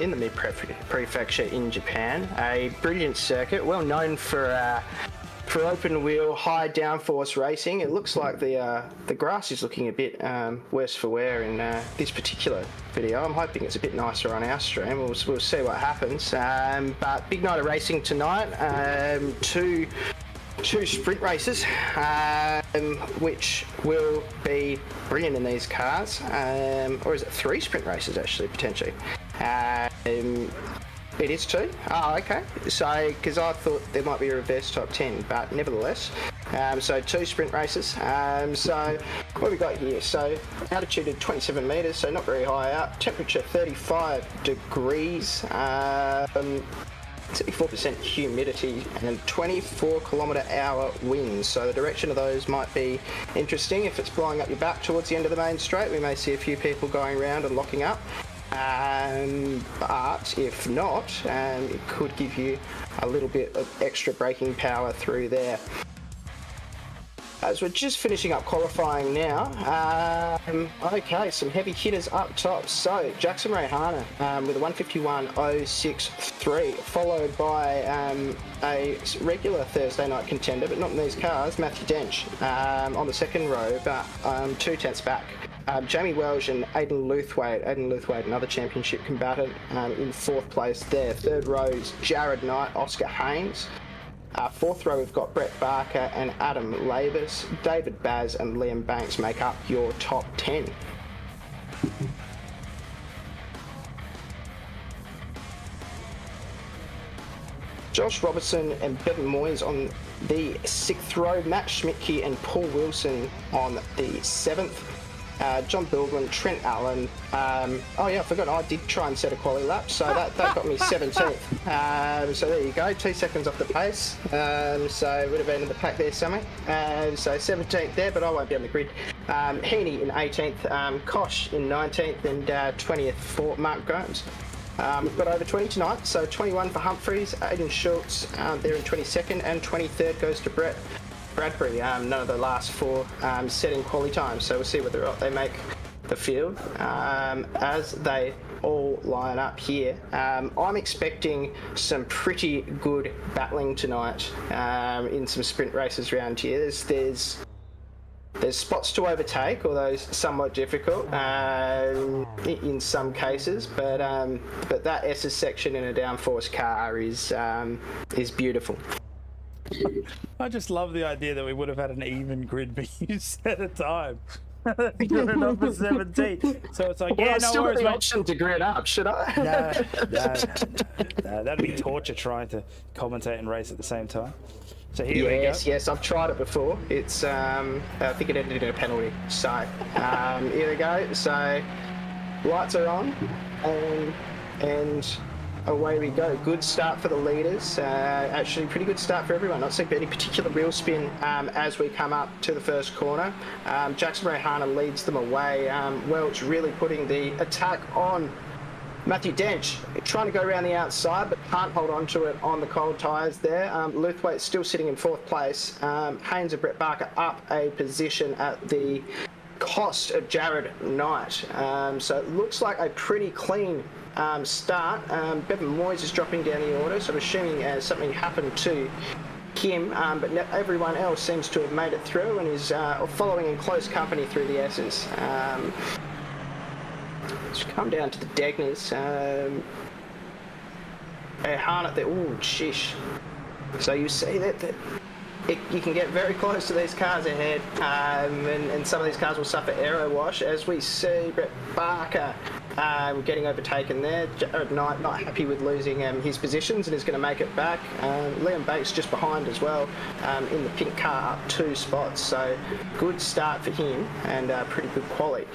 in the Mid-Prefecture in Japan. A brilliant circuit, well known for open wheel, high downforce racing. It looks like the grass is looking a bit worse for wear in this particular video. I'm hoping it's a bit nicer on our stream. We'll see what happens. But big night of racing tonight. Two sprint races, which will be brilliant in these cars, or is it 3 sprint races actually, potentially? It is 2? Oh, okay. So, because I thought there might be a reverse top 10, but nevertheless, so 2 sprint races. So, what have we got here? So, altitude of 27 metres, so not very high up. Temperature 35 degrees. 74% humidity and 24 kilometre-hour winds. So the direction of those might be interesting. If it's blowing up your back towards the end of the main straight, we may see a few people going around and locking up. But if not, it could give you a little bit of extra braking power through there. As we're just finishing up qualifying now, okay, some heavy hitters up top. So, Jackson Rayhana with a 151.063, followed by a regular Thursday night contender, but not in these cars, Matthew Dench on the second row, but 2 tenths back. Jamie Welsh and Aidan Luthwaite, another championship combatant, in 4th place there. 3rd row is Jared Knight, Oscar Haynes. 4th row, we've got Brett Barker and Adam Labus. David Baz and Liam Banks make up your top 10. Josh Robertson and Bevan Moyes on the 6th row. Matt Schmidtke and Paul Wilson on the 7th. John Bildwin, Trent Allen. Oh yeah, I forgot. I did try and set a quali lap, so that got me 17th. So there you go, 2 seconds off the pace. So would have been in the pack there somewhere. So 17th there, but I won't be on the grid. Heaney in 18th, Kosh in 19th, and 20th for Mark Gomes. We've got over 20 tonight, so 21 for Humphreys, Aidan Schultz there in 22nd, and 23rd goes to Brett Bradbury. None of the last 4 setting quali times, so we'll see whether or not they make the field as they all line up here. I'm expecting some pretty good battling tonight in some sprint races around here. There's spots to overtake, although somewhat difficult in some cases. But that S's section in a downforce car is beautiful. I just love the idea that we would have had an even grid being set a time. Good enough for 17. So it's like, Well, yeah, I no still got worries, the mate. option to grid up, should I? No, that'd be torture trying to commentate and race at the same time. So here we go. Yes, I've tried it before. It's I think it ended in a penalty. So here we go. So lights are on, and away we go. Good start for the leaders. Actually, pretty good start for everyone. Not seeing any particular wheel spin as we come up to the first corner. Jackson Rayhana leads them away. Welch really putting the attack on Matthew Dench, trying to go around the outside, but can't hold on to it on the cold tyres there. Luthwaite still sitting in 4th place. Haynes and Brett Barker up a position at the cost of Jared Knight. So it looks like a pretty clean start. Bevan Moyes is dropping down the order, so I'm assuming something happened to him, but everyone else seems to have made it through and is following in close company through the S's. Let's come down to the Degners. Harnett there. Ooh, shish. So you see that you can get very close to these cars ahead, and some of these cars will suffer aero wash, as we see Brett Barker getting overtaken there. Not happy with losing his positions, and is going to make it back. Liam Banks just behind as well, in the pink car, up 2 spots. So good start for him, and pretty good quality.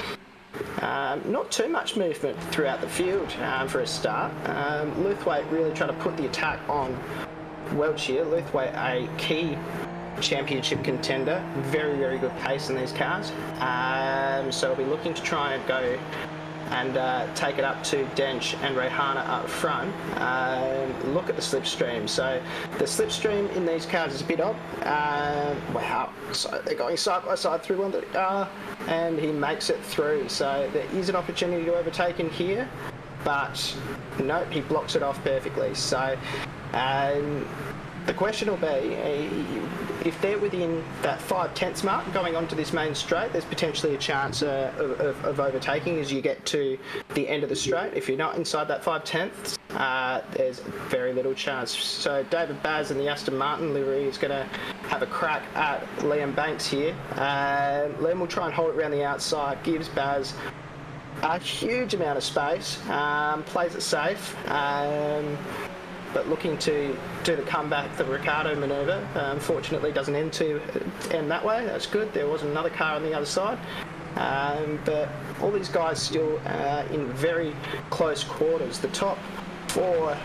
Not too much movement throughout the field for a start. Luthwaite really trying to put the attack on Welch here. Luthwaite, a key championship contender, very, very good pace in these cars. So we'll be looking to try and go and take it up to Dench and Rehana up front. Look at the slipstream. So the slipstream in these cars is a bit odd. Wow, so they're going side by side through one, and he makes it through. So there is an opportunity to overtake in here, but nope, he blocks it off perfectly. So the question will be, if they're within that 5/10 mark going onto this main straight, there's potentially a chance of overtaking as you get to the end of the straight. If you're not inside that 5/10, there's very little chance. So David Baz in the Aston Martin livery is going to have a crack at Liam Banks here. Liam will try and hold it around the outside, gives Baz a huge amount of space, plays it safe, but looking to do the comeback, the Ricardo manoeuvre. Unfortunately doesn't end that way. That's good. There was another car on the other side, but all these guys still in very close quarters. The top 4,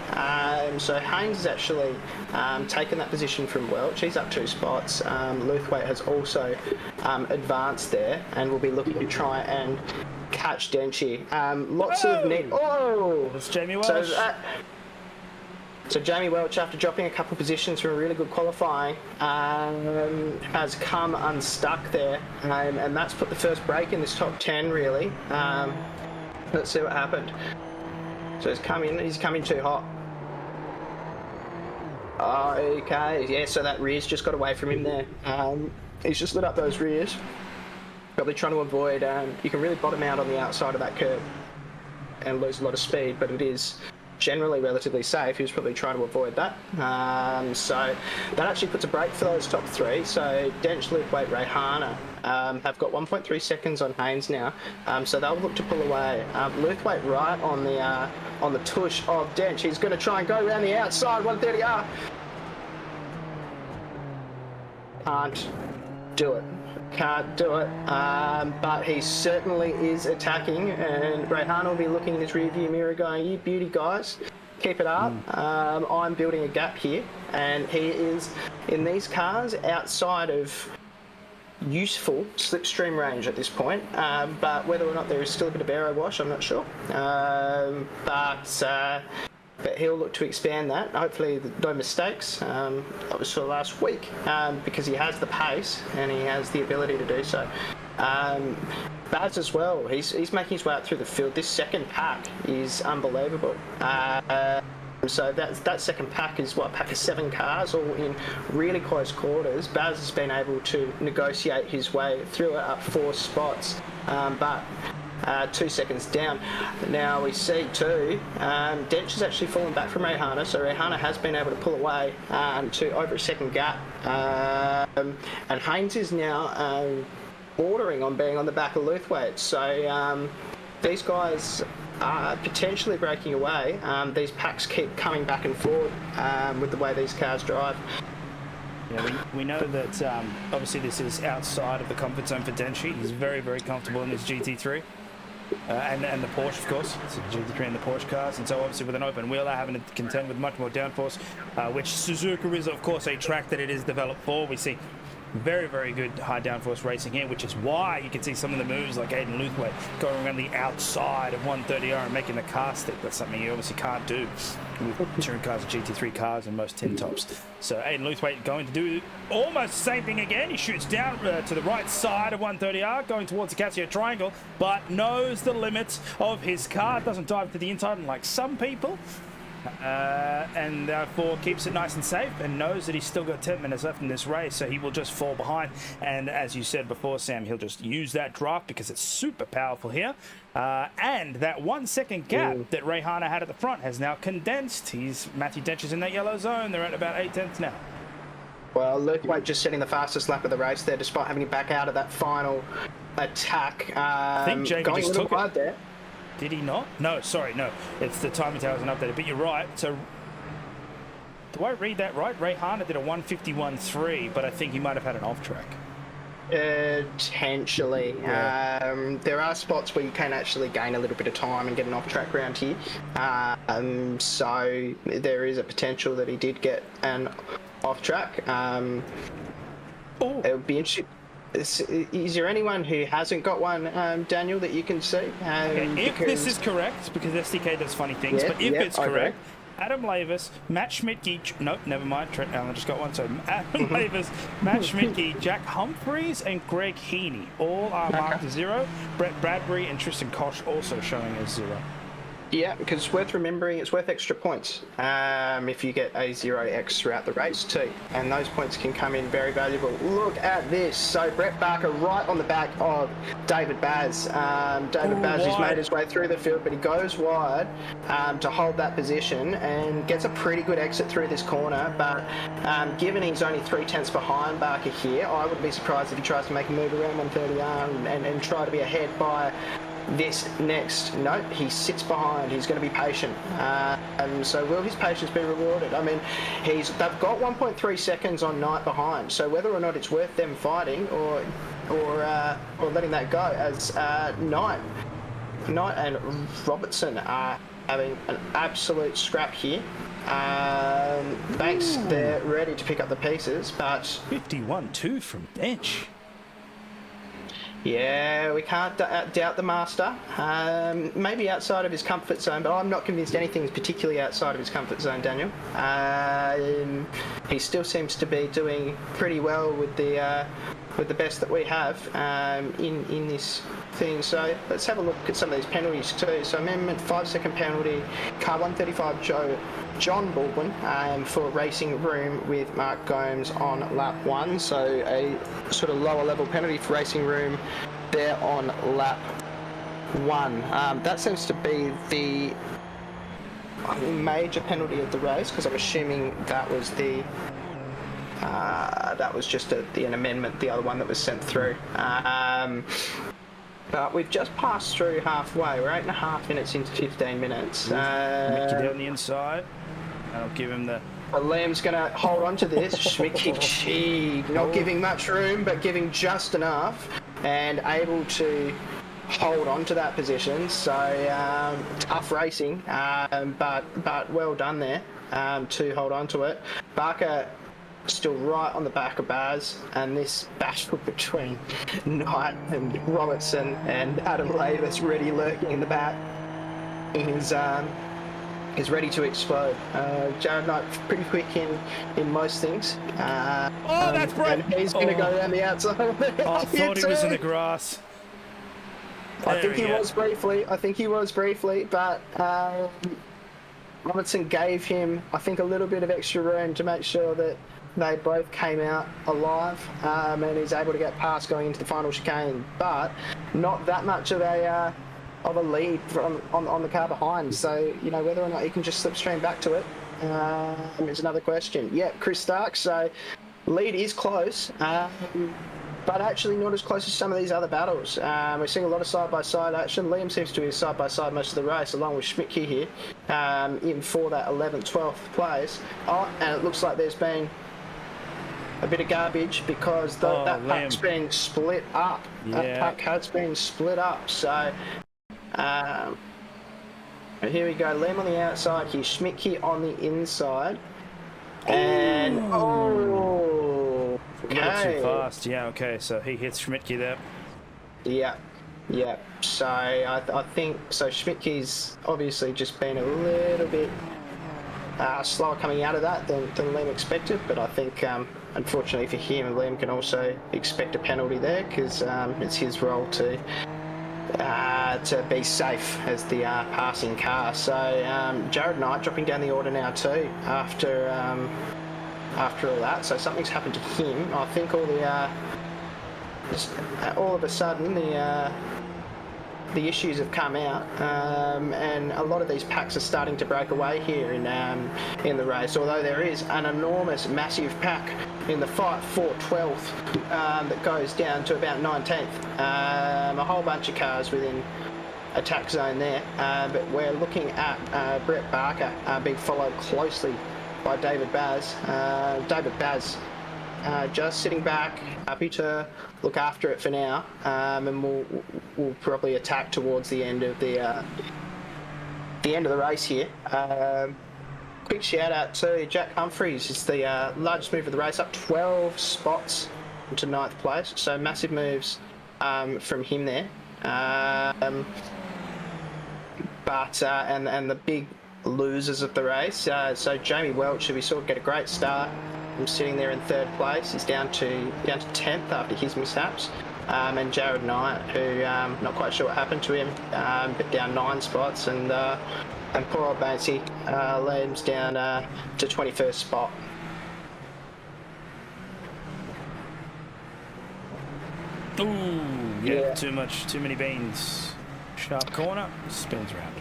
so Haynes has actually taken that position from Welch. He's up 2 spots. Luthwaite has also advanced there, and will be looking to try and catch Denchi. Lots of need. Oh, it's Jamie Welch. So Jamie Welch, after dropping a couple positions from a really good qualifying, has come unstuck there, and that's put the first break in this top 10 really. Let's see what happened. So he's coming too hot. Okay, yeah, so that rear's just got away from him there. He's just lit up those rears. Probably trying to avoid, you can really bottom out on the outside of that curve and lose a lot of speed, but it is generally relatively safe. He was probably trying to avoid that. So that actually puts a break for those top 3. So Dench, Luthwaite, Rehana have got 1.3 seconds on Haynes now. So they'll look to pull away. Luthwaite right on the tush of Dench. He's going to try and go around the outside, 130R. Can't do it. But he certainly is attacking, and Rehana will be looking in his rearview mirror going, "You beauty guys, keep it up. I'm building a gap here," and he is in these cars outside of useful slipstream range at this point, but whether or not there is still a bit of aero wash, I'm not sure. But he'll look to expand that. Hopefully no mistakes. That was for last week, because he has the pace and he has the ability to do so. Baz as well, he's making his way up through the field. This second pack is unbelievable. So that second pack is a pack of 7 cars, all in really close quarters. Baz has been able to negotiate his way through it up 4 spots, but 2 seconds down. Now we see too, Dench has actually fallen back from Rehana, so Rehana has been able to pull away to over a second gap, and Haynes is now bordering on being on the back of Luthwaite. So these guys are potentially breaking away. These packs keep coming back and forward with the way these cars drive. Yeah, we know that obviously this is outside of the comfort zone for Denchi. He's very, very comfortable in his GT3. And the Porsche, of course. So the GT3 and the Porsche cars, and so obviously with an open wheel, they're having to contend with much more downforce, which Suzuka is, of course, a track that it is developed for. We see very, very good high downforce racing here, which is why you can see some of the moves like Aiden Luthwaite going around the outside of 130R and making the car stick. That's something you obviously can't do with touring cars, GT3 cars, and most tin tops. So Aiden Luthwaite going to do almost the same thing again. He shoots down to the right side of 130R, going towards the Casio triangle, but knows the limits of his car. Doesn't dive to the inside like some people. And therefore keeps it nice and safe, and knows that he's still got 10 minutes left in this race, so he will just fall behind. And as you said before, Sam, he'll just use that draft because it's super powerful here. And that 1 second gap that Rehana had at the front has now condensed. Matthew Dench is in that yellow zone. They're at about 8/10 now. well. Luke Wade just setting the fastest lap of the race there, despite having to back out of that final attack. I think Jamie going just a little took wide it. There. Did he not? No, sorry, no. It's the timing tower isn't updated. But you're right. So, do I read that right? Ray Harner did a 151.3, but I think he might have had an off track. Potentially. Yeah. There are spots where you can actually gain a little bit of time and get an off-track round here. So there is a potential that he did get an off-track. It would be interesting. Is there anyone who hasn't got one, Daniel, that you can see? If this is correct, because SDK does funny things, but if it's correct, Adam Lavis, Matt Schmidtke, nope, never mind, Trent Allen just got one, so Adam Lavis, Matt Schmidtke, Jack Humphreys, and Greg Heaney all are marked as 0. Brett Bradbury and Tristan Koch also showing as 0. Yeah, because it's worth remembering, it's worth extra points if you get a 0x throughout the race too. And those points can come in very valuable. Look at this. So Brett Barker right on the back of David Baz. David Baz has made his way through the field, but he goes wide to hold that position and gets a pretty good exit through this corner. But given he's only 3/10 behind Barker here, I wouldn't be surprised if he tries to make a move around 130R and try to be ahead by this next. Nope, he sits behind. He's going to be patient. So will his patience be rewarded? I mean, they've got 1.3 seconds on Knight behind. So whether or not it's worth them fighting or letting that go, as Knight and Robertson are having an absolute scrap here. Banks, they're ready to pick up the pieces, but 51.2 from bench. Yeah, we can't doubt the master. Maybe outside of his comfort zone, but I'm not convinced anything's particularly outside of his comfort zone, Daniel. He still seems to be doing pretty well with the best that we have in this thing. So let's have a look at some of these penalties too. So amendment 5-second penalty, car 135 John Baldwin for racing room with Mark Gomes on lap 1. So a sort of lower level penalty for racing room there on lap 1. That seems to be the major penalty of the race, because I'm assuming that was the that was just an amendment, the other one that was sent through. But we've just passed through halfway. We're 8.5 minutes into 15 minutes. Mickey down the inside. I'll give him the... Liam's going to hold on to this. Schmicky, not giving much room, but giving just enough, and able to hold on to that position. So tough racing, but well done there to hold on to it. Barker still right on the back of Baz, and this battle between Knight and Robertson and Adam Lavis ready lurking in the back is ready to explode. Jared Knight pretty quick in most things. That's Brett! And he's going to go around the outside. I thought he was in the grass. I think he was briefly, but Robertson gave him, I think, a little bit of extra room to make sure that they both came out alive, and he's able to get past going into the final chicane, but not that much of a lead on the car behind. So, you know, whether or not he can just slipstream back to it is another question. Yeah, Chris Stark, so lead is close, but actually not as close as some of these other battles. We're seeing a lot of side-by-side action. Liam seems to be side-by-side most of the race, along with Schmidtke here, in for that 11th, 12th place. And it looks like there's been a bit of garbage, because that pack's been split up. Yeah. That pack has been split up. So here we go. Liam on the outside here, Schmidtke on the inside. And A little too fast. Yeah, okay, so he hits Schmidtke there. Yeah. So I think so. Schmidtke's obviously just been a little bit slower coming out of that than Liam expected, but I think unfortunately for him, Liam can also expect a penalty there, because it's his role to be safe as the passing car. So Jared Knight dropping down the order now too after all that. So something's happened to him. I think all of a sudden the issues have come out, and a lot of these packs are starting to break away here in the race. Although there is an enormous, massive pack in the fight for 12th that goes down to about 19th. A whole bunch of cars within attack zone there, but we're looking at Brett Barker being followed closely by David Baz. David Baz just sitting back, happy to look after it for now, and we'll probably attack towards the end of the race here. Quick shout out to Jack Humphreys. It's the largest move of the race, up 12 spots into 9th place. So massive moves from him there. And the big losers of the race. So Jamie Welch, we saw get a great start. I'm sitting there in 3rd place. He's down to 10th after his mishaps. And Jared Knight, who not quite sure what happened to him, but down 9 spots, and poor old Banksy lands down to 21st spot. Ooh, yeah, too many beans. Sharp corner, spins around.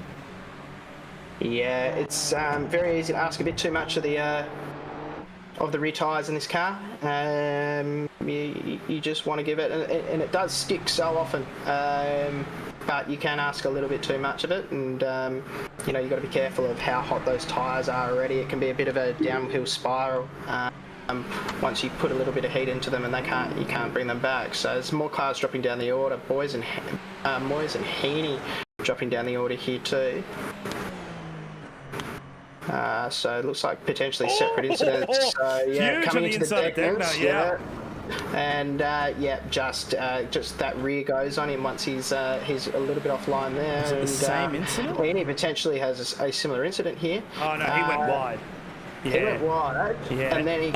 Yeah, it's very easy to ask a bit too much of the rear tyres in this car. You just want to give it, and it does stick so often. But you can ask a little bit too much of it, and you've got to be careful of how hot those tyres are already. It can be a bit of a downhill spiral once you put a little bit of heat into them, and you can't bring them back. So there's more cars dropping down the order. Moyes and Heaney dropping down the order here too. So it looks like potentially separate incidents. So yeah, coming into the deck now, yeah. And just that rear goes on him once he's a little bit offline there. Is it the same incident? Heaney potentially has a similar incident here. Oh no, he went wide. Yeah. He went wide, yeah. And then he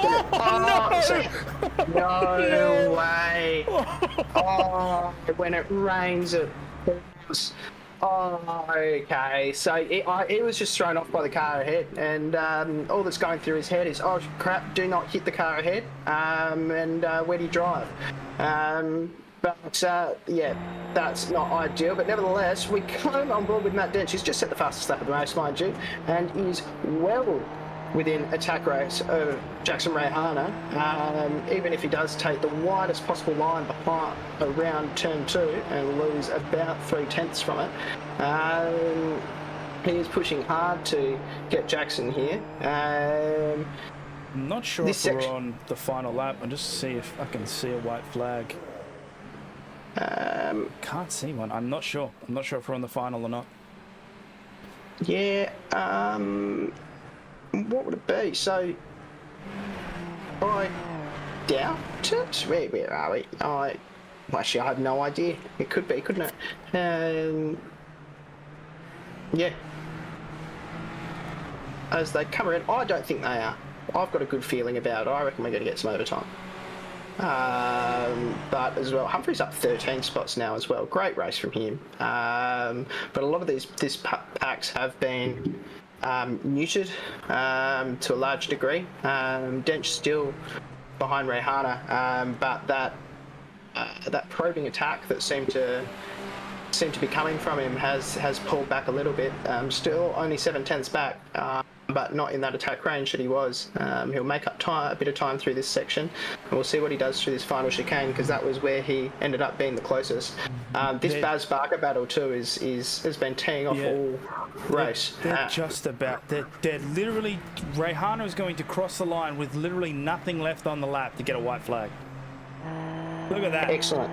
no way. Oh, when it rains, it pours. Oh, okay. So he was just thrown off by the car ahead, and all that's going through his head is, oh crap, do not hit the car ahead, and where do you drive? Yeah, that's not ideal, but nevertheless, we come on board with Matt Dench. He's just set the fastest lap of the race, mind you, and is well within attack race of Jackson Rayhana, even if he does take the widest possible line behind around turn 2 and lose about 3/10 from it. He is pushing hard to get Jackson here. I'm not sure if we're on the final lap. I'll just see if I can see a white flag. Can't see one. I'm not sure. I'm not sure if we're on the final or not. Yeah, what would it be? So, I doubt it. Where are we? Actually, I have no idea. It could be, couldn't it? Yeah. As they come around, I don't think they are. I've got a good feeling about it. I reckon we're going to get some overtime. But as well, Humphrey's up 13 spots now as well. Great race from him. But a lot of these packs have been neutered to a large degree. Dench still behind Rayhana, but that probing attack that seemed to be coming from him has pulled back a little bit. Still only 7/10 back, but not in that attack range that he was. He'll make up a bit of time through this section, and we'll see what he does through this final chicane, because that was where he ended up being the closest. This Baz Barker battle too has been teeing off all race. They're just about. They're literally. Rayhana is going to cross the line with literally nothing left on the lap to get a white flag. Look at that. Excellent.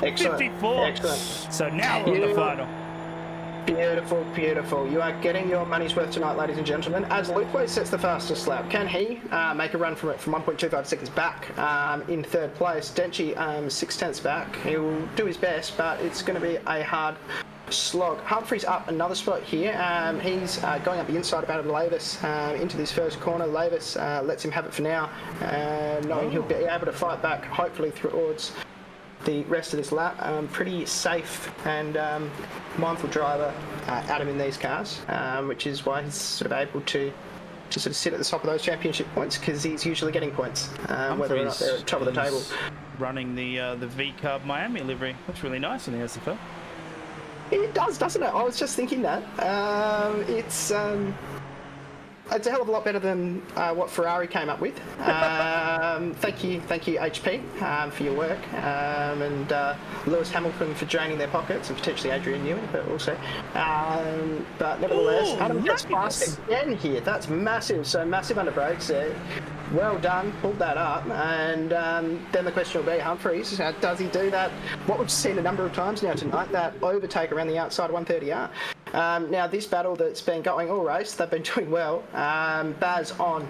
Excellent. 54. Excellent. So now we're on the final. Beautiful, beautiful. You are getting your money's worth tonight, ladies and gentlemen, as Raceway sets the fastest lap. Can he make a run from it from 1.25 seconds back in 3rd place? Denchi 6/10 back. He will do his best, but it's going to be a hard slog. Humphrey's up another spot here. He's going up the inside of Adam Lavis into this first corner. Lavis lets him have it for now, knowing he'll be able to fight back, hopefully, towards the rest of this lap. Pretty safe and mindful driver, Adam, in these cars, which is why he's sort of able to sort of sit at the top of those championship points, because he's usually getting points, whether or not they're at the top of the table. Running the V-Cub Miami livery. Looks really nice in the SFL. It does, doesn't it? I was just thinking that. It's a hell of a lot better than what Ferrari came up with. thank you, HP, for your work, and Lewis Hamilton for draining their pockets, and potentially Adrian Newey, but also. But nevertheless, Adam gets fast again here. That's massive. So massive under brakes there. Well done, pulled that up, and then the question will be, Humphries, does he do that? What we've seen a number of times now tonight, that overtake around the outside 130R. Now this battle that's been going all race, they've been doing well. Baz on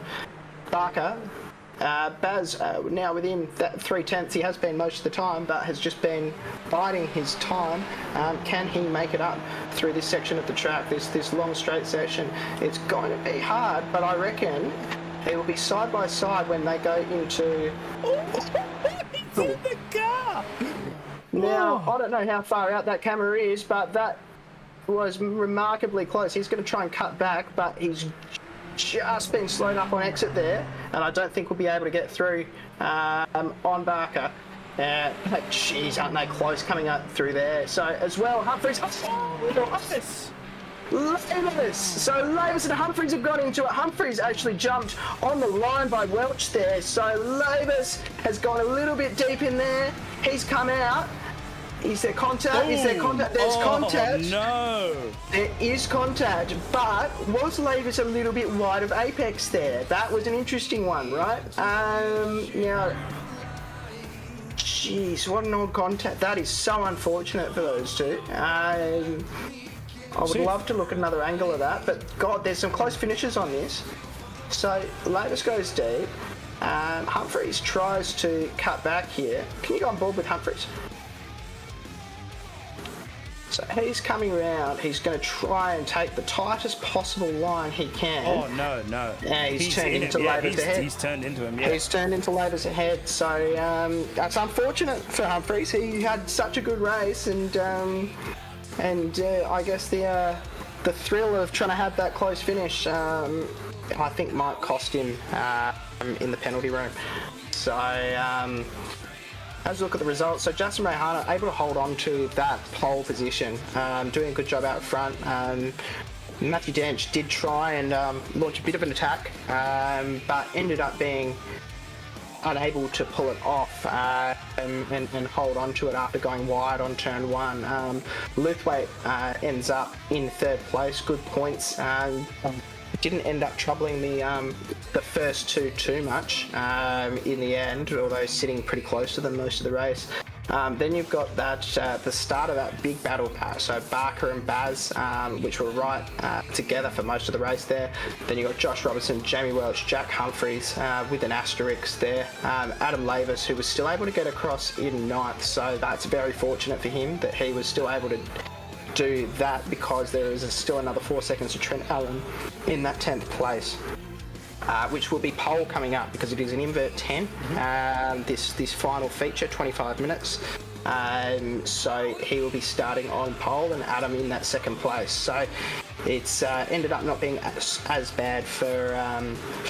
Barker. Baz now within that 3/10, he has been most of the time, but has just been biding his time. Can he make it up through this section of the track, this long straight section? It's going to be hard, but I reckon it will be side by side when they go into... He's in the car! Now, I don't know how far out that camera is, but that was remarkably close. He's going to try and cut back, but he's just been slowed up on exit there, and I don't think we'll be able to get through on Barker. Jeez, aren't they close coming up through there? So, as well, Humphries... Lavis. So Lavis and Humphries have got into it. Humphries actually jumped on the line by Welch there. So Lavis has gone a little bit deep in there. He's come out. Is there contact? Is there contact? There's contact. No. There is contact, but was Lavis a little bit wide of apex there? That was an interesting one, right? Now, jeez, what an odd contact. That is so unfortunate for those two. I would love to look at another angle of that, but God, there's some close finishes on this. So Lavis goes deep. Humphries tries to cut back here. Can you go on board with Humphries? So he's coming around. He's going to try and take the tightest possible line he can. Oh, no. He's turned into Lavis ahead. He's turned into him, yeah. He's turned into Lavis ahead. So that's unfortunate for Humphries. He had such a good race, and I guess the thrill of trying to have that close finish, I think might cost him in the penalty room. So as we look at the results, so Justin Rayhana able to hold on to that pole position, doing a good job out front. Matthew Dench did try and launch a bit of an attack, but ended up being unable to pull it off and hold on to it after going wide on turn one. Luthwaite ends up in third place, good points. Didn't end up troubling the first two too much in the end, although sitting pretty close to them most of the race. Then you've got that the start of that big battle pass. So Barker and Baz, which were right together for most of the race there. Then you've got Josh Robertson, Jamie Welch, Jack Humphries with an asterisk there. Adam Lavis, who was still able to get across in ninth. So that's very fortunate for him that he was still able to do that, because there is still another 4 seconds to Trent Allen in that 10th place. Which will be pole coming up, because it is an invert 10, this final feature, 25 minutes. So he will be starting on pole, and Adam in that second place. So it's ended up not being as bad for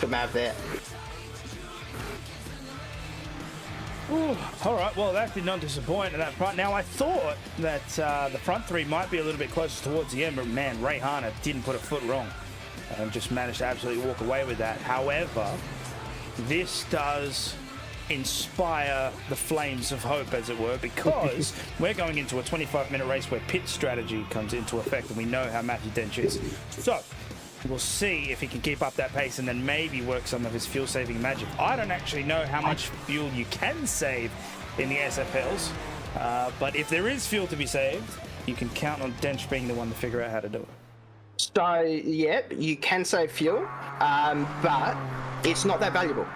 Mav there. Ooh, all right, well, that did not disappoint at that front. Now, I thought that the front three might be a little bit closer towards the end, but man, Rayhana didn't put a foot wrong and just managed to absolutely walk away with that. However, this does inspire the flames of hope, as it were, because we're going into a 25-minute race where pit strategy comes into effect, and we know how Matthew Dench is. So we'll see if he can keep up that pace and then maybe work some of his fuel-saving magic. I don't actually know how much fuel you can save in the SFLs, but if there is fuel to be saved, you can count on Dench being the one to figure out how to do it. So, yeah, you can save fuel, but it's not that valuable,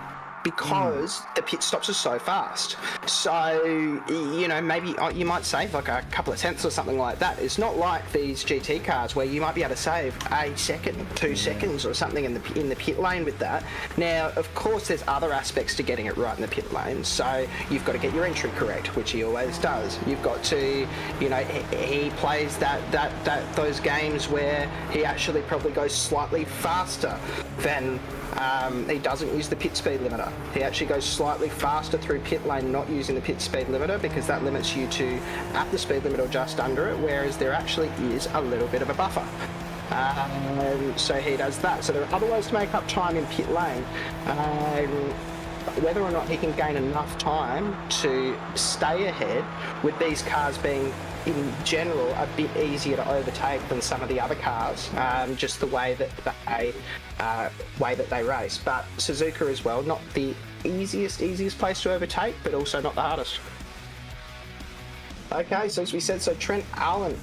because the pit stops are so fast. So, you know, maybe you might save like a couple of tenths or something like that. It's not like these GT cars where you might be able to save a second, 2 seconds or something in the pit lane with that. Now, of course, there's other aspects to getting it right in the pit lane. So you've got to get your entry correct, which he always does. You've got to, you know, he plays those games where he actually probably goes slightly faster than he doesn't use the pit speed limiter. He actually goes slightly faster through pit lane, not using the pit speed limiter, because that limits you to at the speed limit or just under it, whereas there actually is a little bit of a buffer. So he does that. So there are other ways to make up time in pit lane. whether or not he can gain enough time to stay ahead, with these cars being in general a bit easier to overtake than some of the other cars, just the way that they race. But Suzuka as well, not the easiest place to overtake, but also not the hardest. Okay, so as we said, Trent Allen,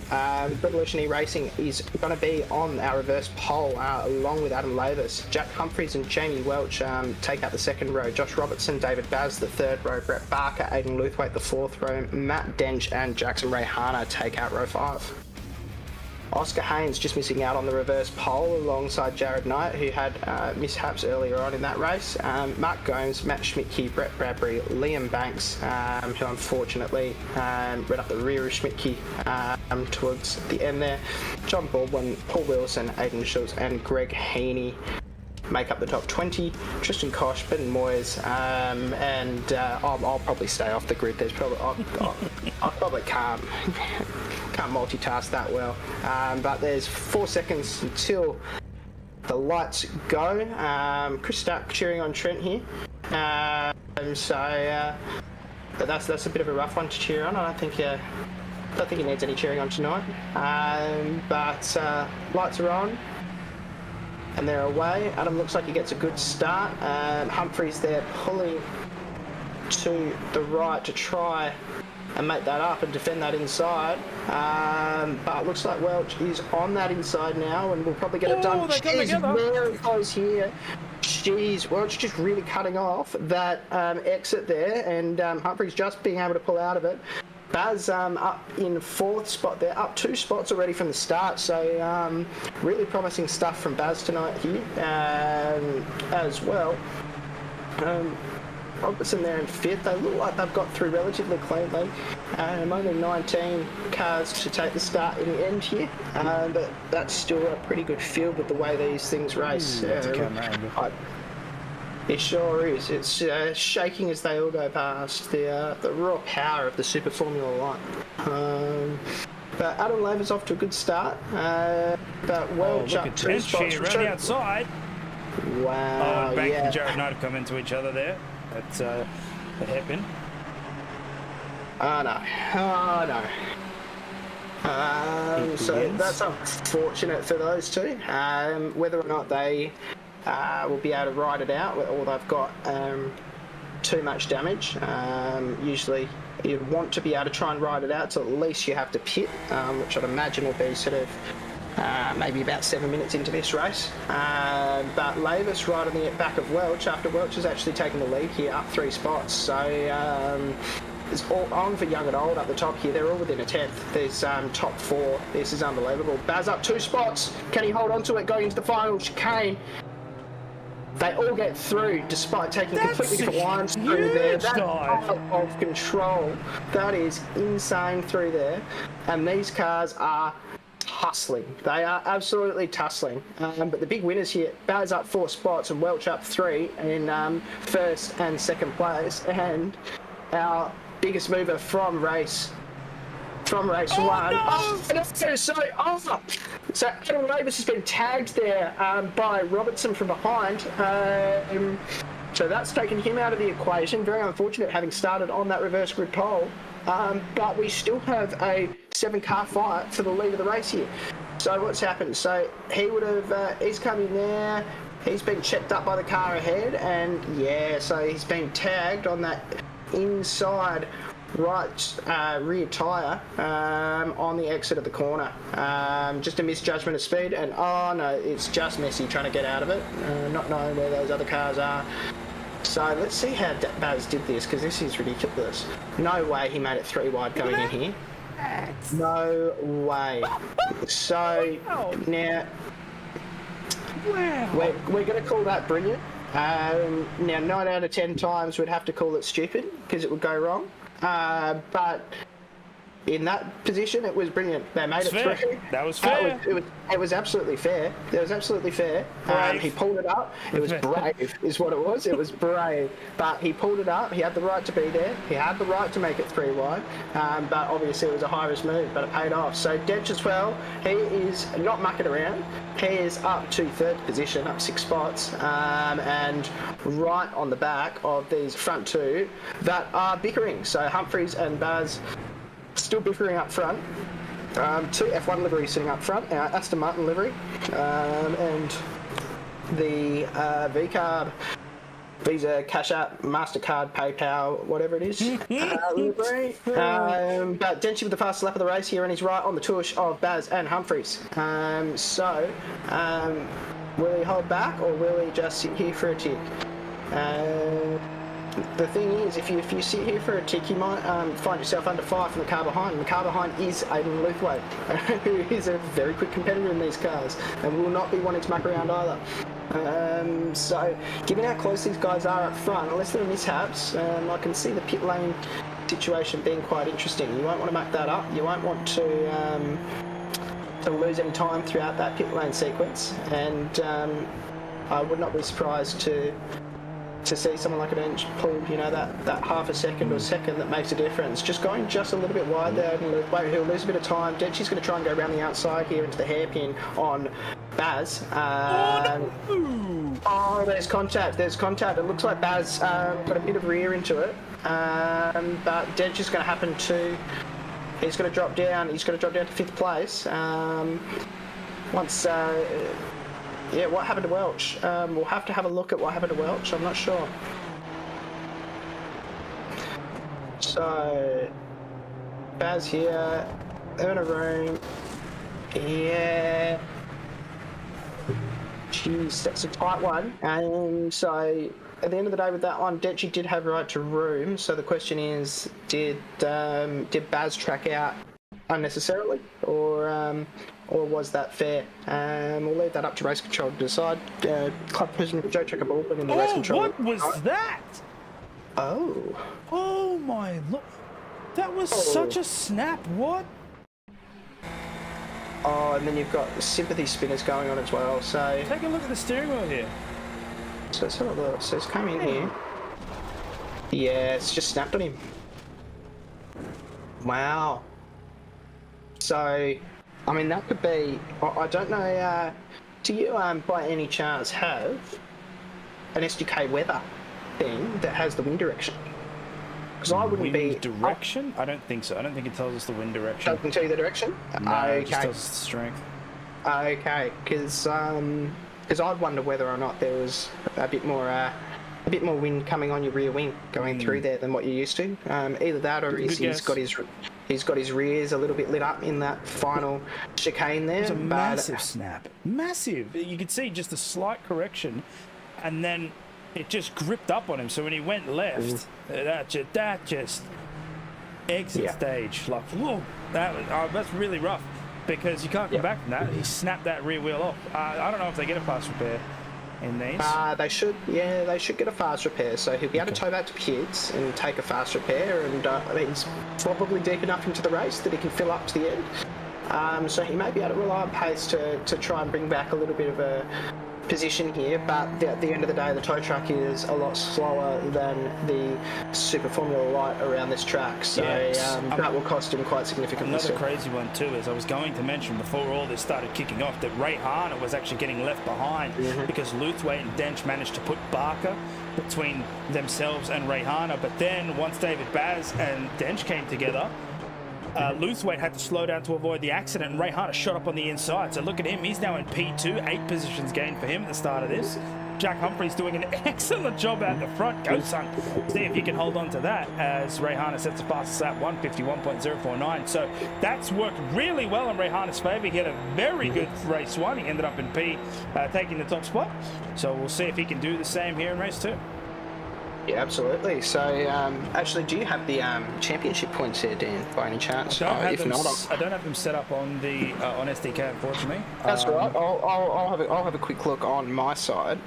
Revolutionary Racing, is going to be on our reverse pole along with Adam Lavis. Jack Humphries and Jamie Welch take out the second row. Josh Robertson, David Baz the third row. Brett Barker, Aidan Luthwaite the fourth row. Matt Dench and Jackson Rayhana take out row 5. Oscar Haynes just missing out on the reverse pole alongside Jared Knight, who had mishaps earlier on in that race. Mark Gomes, Matt Schmidtke, Brett Bradbury, Liam Banks, who unfortunately ran up the rear of Schmidtke towards the end there. John Baldwin, Paul Wilson, Aidan Schultz and Greg Heaney make up the top 20. Tristan Koch, Ben Moyes, and I'll probably stay off the grid. There's probably I probably can't multitask that well, but there's 4 seconds until the lights go. Chris Stark cheering on Trent here, but that's a bit of a rough one to cheer on. I don't think he needs any cheering on tonight. But lights are on and they're away. Adam looks like he gets a good start. Humphries there pulling to the right to try and make that up and defend that inside. But it looks like Welch is on that inside now and we'll probably get it done. Jeez, very close here. Jeez, Welch just really cutting off that exit there, and Humphries just being able to pull out of it. Baz up in 4th spot there, up 2 spots already from the start, so really promising stuff from Baz tonight here as well. Robertson there in 5th. They look like they've got through relatively cleanly. Only 19 cars to take the start in the end here, but that's still a pretty good field with the way these things race. It sure is. It's shaking as they all go past. The raw power of the Super Formula 1. But Adam Laver's off to a good start. But Welch up 2 spots. Around the outside. Wow. Oh, Banks and Jared Knight have come into each other there. That's a hairpin. Oh no. So that's unfortunate for those two. Whether or not they will be able to ride it out, or they've got too much damage. Usually you'd want to be able to try and ride it out, so at least you have to pit, which I'd imagine will be sort of maybe about 7 minutes into this race. But Lavis right on the back of Welch, after Welch has actually taken the lead here, up 3 spots. So it's all on for young and old up the top here. They're all within a 10th. There's top 4. This is unbelievable. Baz up 2 spots. Can he hold on to it going into the final chicane? They all get through despite taking completely different lines through there. That's out of control. That is insane through there. And these cars are tussling. They are absolutely tussling. But the big winners here, Baz up 4 spots and Welch up 3 in 1st and 2nd place. And our biggest mover from race 1. No! So Adam Davis has been tagged there by Robertson from behind. So that's taken him out of the equation. Very unfortunate having started on that reverse grid pole. But we still have a 7-car fight for the lead of the race here. So what's happened? So he would have, he's come in there, he's been checked up by the car ahead, and yeah, so he's been tagged on that inside right rear tyre on the exit of the corner. Just a misjudgment of speed, and oh no, it's just Messi trying to get out of it, not knowing where those other cars are. So let's see how Baz did this, because this is ridiculous. No way he made it 3 wide going in here. No way. So now we're going to call that brilliant. Now 9 out of 10 times we'd have to call it stupid because it would go wrong. But in that position, it was brilliant. They made it fair. through. That was fair. It was absolutely fair. It was absolutely fair. He pulled it up. It was brave, is what it was. It was brave. But he pulled it up. He had the right to be there. He had the right to make it 3 wide. But obviously it was a high-risk move, but it paid off. So Dench as well, he is not mucking around. He is up to 3rd position, up 6 spots, and right on the back of these front 2 that are bickering. So Humphreys and Baz still bickering up front. 2 F1 liveries sitting up front, our Aston Martin livery, and the VCARB, Visa, Cash App, MasterCard, PayPal, whatever it is, livery. But Denchi with the fastest lap of the race here, and he's right on the tush of Baz and Humphreys. Will he hold back, or will he just sit here for a tick? The thing is, if you sit here for a tick, you might find yourself under fire from the car behind. And the car behind is Aiden Luthwaite, who is a very quick competitor in these cars and will not be wanting to muck around either. So, given how close these guys are up front, unless there are mishaps, I can see the pit lane situation being quite interesting. You won't want to muck that up. You won't want to lose any time throughout that pit lane sequence. And I would not be surprised to see someone like a Dench pull, that half a second or second that makes a difference. Just going just a little bit wide there, and he'll lose a bit of time. Dench is going to try and go around the outside here into the hairpin on Baz. There's contact. There's contact. It looks like Baz got a bit of rear into it, but Dench is going to happen to. He's going to drop down. He's going to drop down to 5th place. Yeah, what happened to Welch? We'll have to have a look at what happened to Welch. I'm not sure. So, Baz here, in a room. Yeah. Jeez, that's a tight one. And so, at the end of the day with that one, Denchi did have right to room. So the question is, did Baz track out unnecessarily, or was that fair? We'll leave that up to race control to decide. Club President Joe Checker-Baldwin in the race control. What was that? Oh my Lord. That was such a snap. What? Oh, and then you've got sympathy spinners going on as well. So take a look at the steering wheel here. So let's have a look. So it's come in here. Yeah, it's just snapped on him. Wow. So, I mean, that could be. I don't know. Do you, by any chance, have an SDK weather thing that has the wind direction? Because I wouldn't wind direction? I don't think so. I don't think it tells us the wind direction. Doesn't tell you the direction? No, okay. It just tells us the strength. Okay, because I'd wonder whether or not there was a bit more wind coming on your rear wing going through there than what you're used to. Either that, or he's got his rears a little bit lit up in that final chicane there. It's a massive snap, massive. You could see just a slight correction, and then it just gripped up on him. So when he went left, that just exit stage. Like, whoa, that's really rough. Because you can't come back from that. He snapped that rear wheel off. I don't know if they get a fast repair in these. They should. Yeah, they should get a fast repair. So he'll be able to tow back to pits and take a fast repair. And he's probably deep enough into the race that he can fill up to the end. So he may be able to rely on pace to try and bring back a little bit of a position here, but at the end of the day, the tow truck is a lot slower than the Super Formula Light around this track, so that will cost him quite significantly. Another crazy one too is I was going to mention before all this started kicking off that Ray Harner was actually getting left behind because Luthwaite and Dench managed to put Barker between themselves and Ray Harner, but then once David Baz and Dench came together, Luthwaite had to slow down to avoid the accident, and Ray Harner shot up on the inside. So look at him, he's now in P2, 8 positions gained for him at the start of this. Jack Humphrey's doing an excellent job out the front. Go, son. See if you can hold on to that as Ray Harner sets the fastest lap, 151.049. So that's worked really well in Ray Harner's favour. He had a very good race 1. He ended up in P, taking the top spot. So we'll see if he can do the same here in race 2. Yeah, absolutely. So, actually, do you have the championship points here, Dan, by any chance? I don't have them set up on the on SDK, unfortunately. That's all right. I'll have a quick look on my side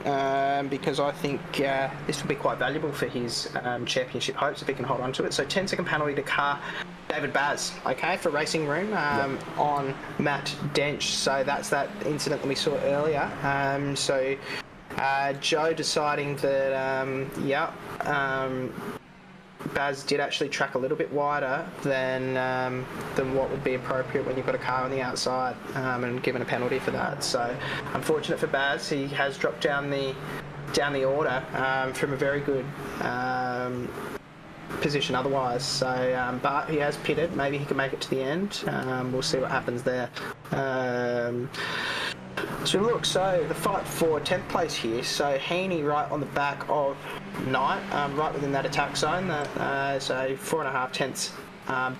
because I think this will be quite valuable for his championship hopes if he can hold on to it. So 10-second penalty to car David Baz, okay, for Racing Room on Matt Dench. So that's that incident that we saw earlier. Joe deciding that, Baz did actually track a little bit wider than what would be appropriate when you've got a car on the outside, and given a penalty for that. So, unfortunate for Baz, he has dropped down the order from a very good position otherwise. So, but he has pitted. Maybe he can make it to the end. We'll see what happens there. So look, so the fight for 10th place here, so Heaney right on the back of Knight, right within that attack zone, so 4.5 tenths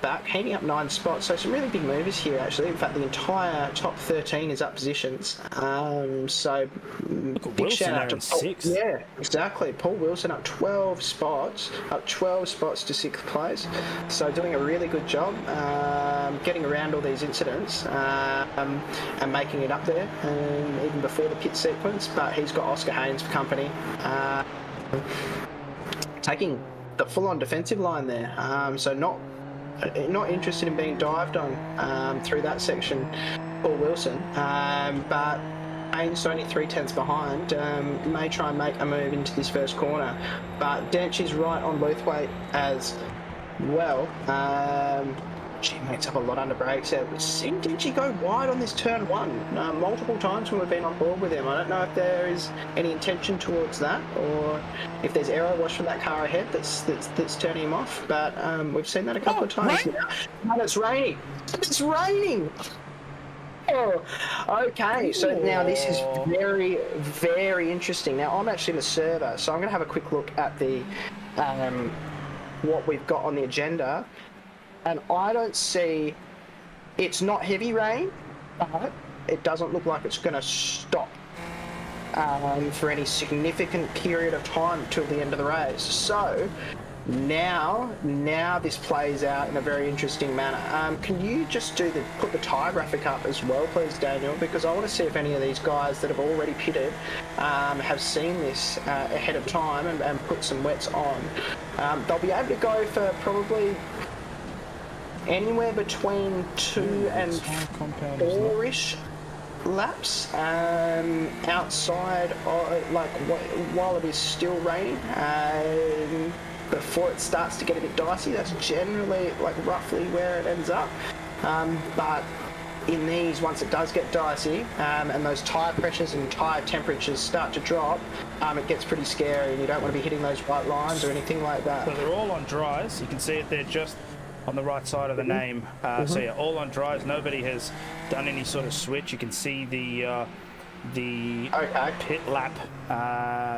back. Heaney up 9 spots, so some really big movers here actually. In fact, the entire top 13 is up positions. So big shout out to Paul. 6. Yeah, exactly. Paul Wilson up 12 spots, to 6th place. So doing a really good job getting around all these incidents and making it up there, even before the pit sequence. But he's got Oscar Haynes for company, taking the full-on defensive line there. So not interested in being dived on through that section, Paul Wilson, but Haynes only 3 tenths behind, may try and make a move into this first corner, but Dench is right on Luthwaite as well. She makes up a lot under brakes. We've seen Dench go wide on this turn 1 multiple times when we've been on board with him. I don't know if there is any intention towards that, or if there's aero wash from that car ahead that's turning him off. But we've seen that a couple of times now. And it's raining. It's raining. Oh, okay. So now this is very, very interesting. Now I'm actually the server, so I'm going to have a quick look at the what we've got on the agenda. And I don't see, it's not heavy rain, but it doesn't look like it's going to stop for any significant period of time till the end of the race. So now this plays out in a very interesting manner. Can you just put the tyre graphic up as well, please, Daniel? Because I want to see if any of these guys that have already pitted have seen this ahead of time and put some wets on. They'll be able to go for probably anywhere between 2 and 4-ish laps outside, while it is still raining, before it starts to get a bit dicey. That's generally roughly where it ends up. But in these, once it does get dicey and those tyre pressures and tyre temperatures start to drop, it gets pretty scary, and you don't want to be hitting those white lines or anything like that. So they're all on dries. You can see it there just on the right side of the name. So yeah, all on dries. Nobody has done any sort of switch. You can see the pit lap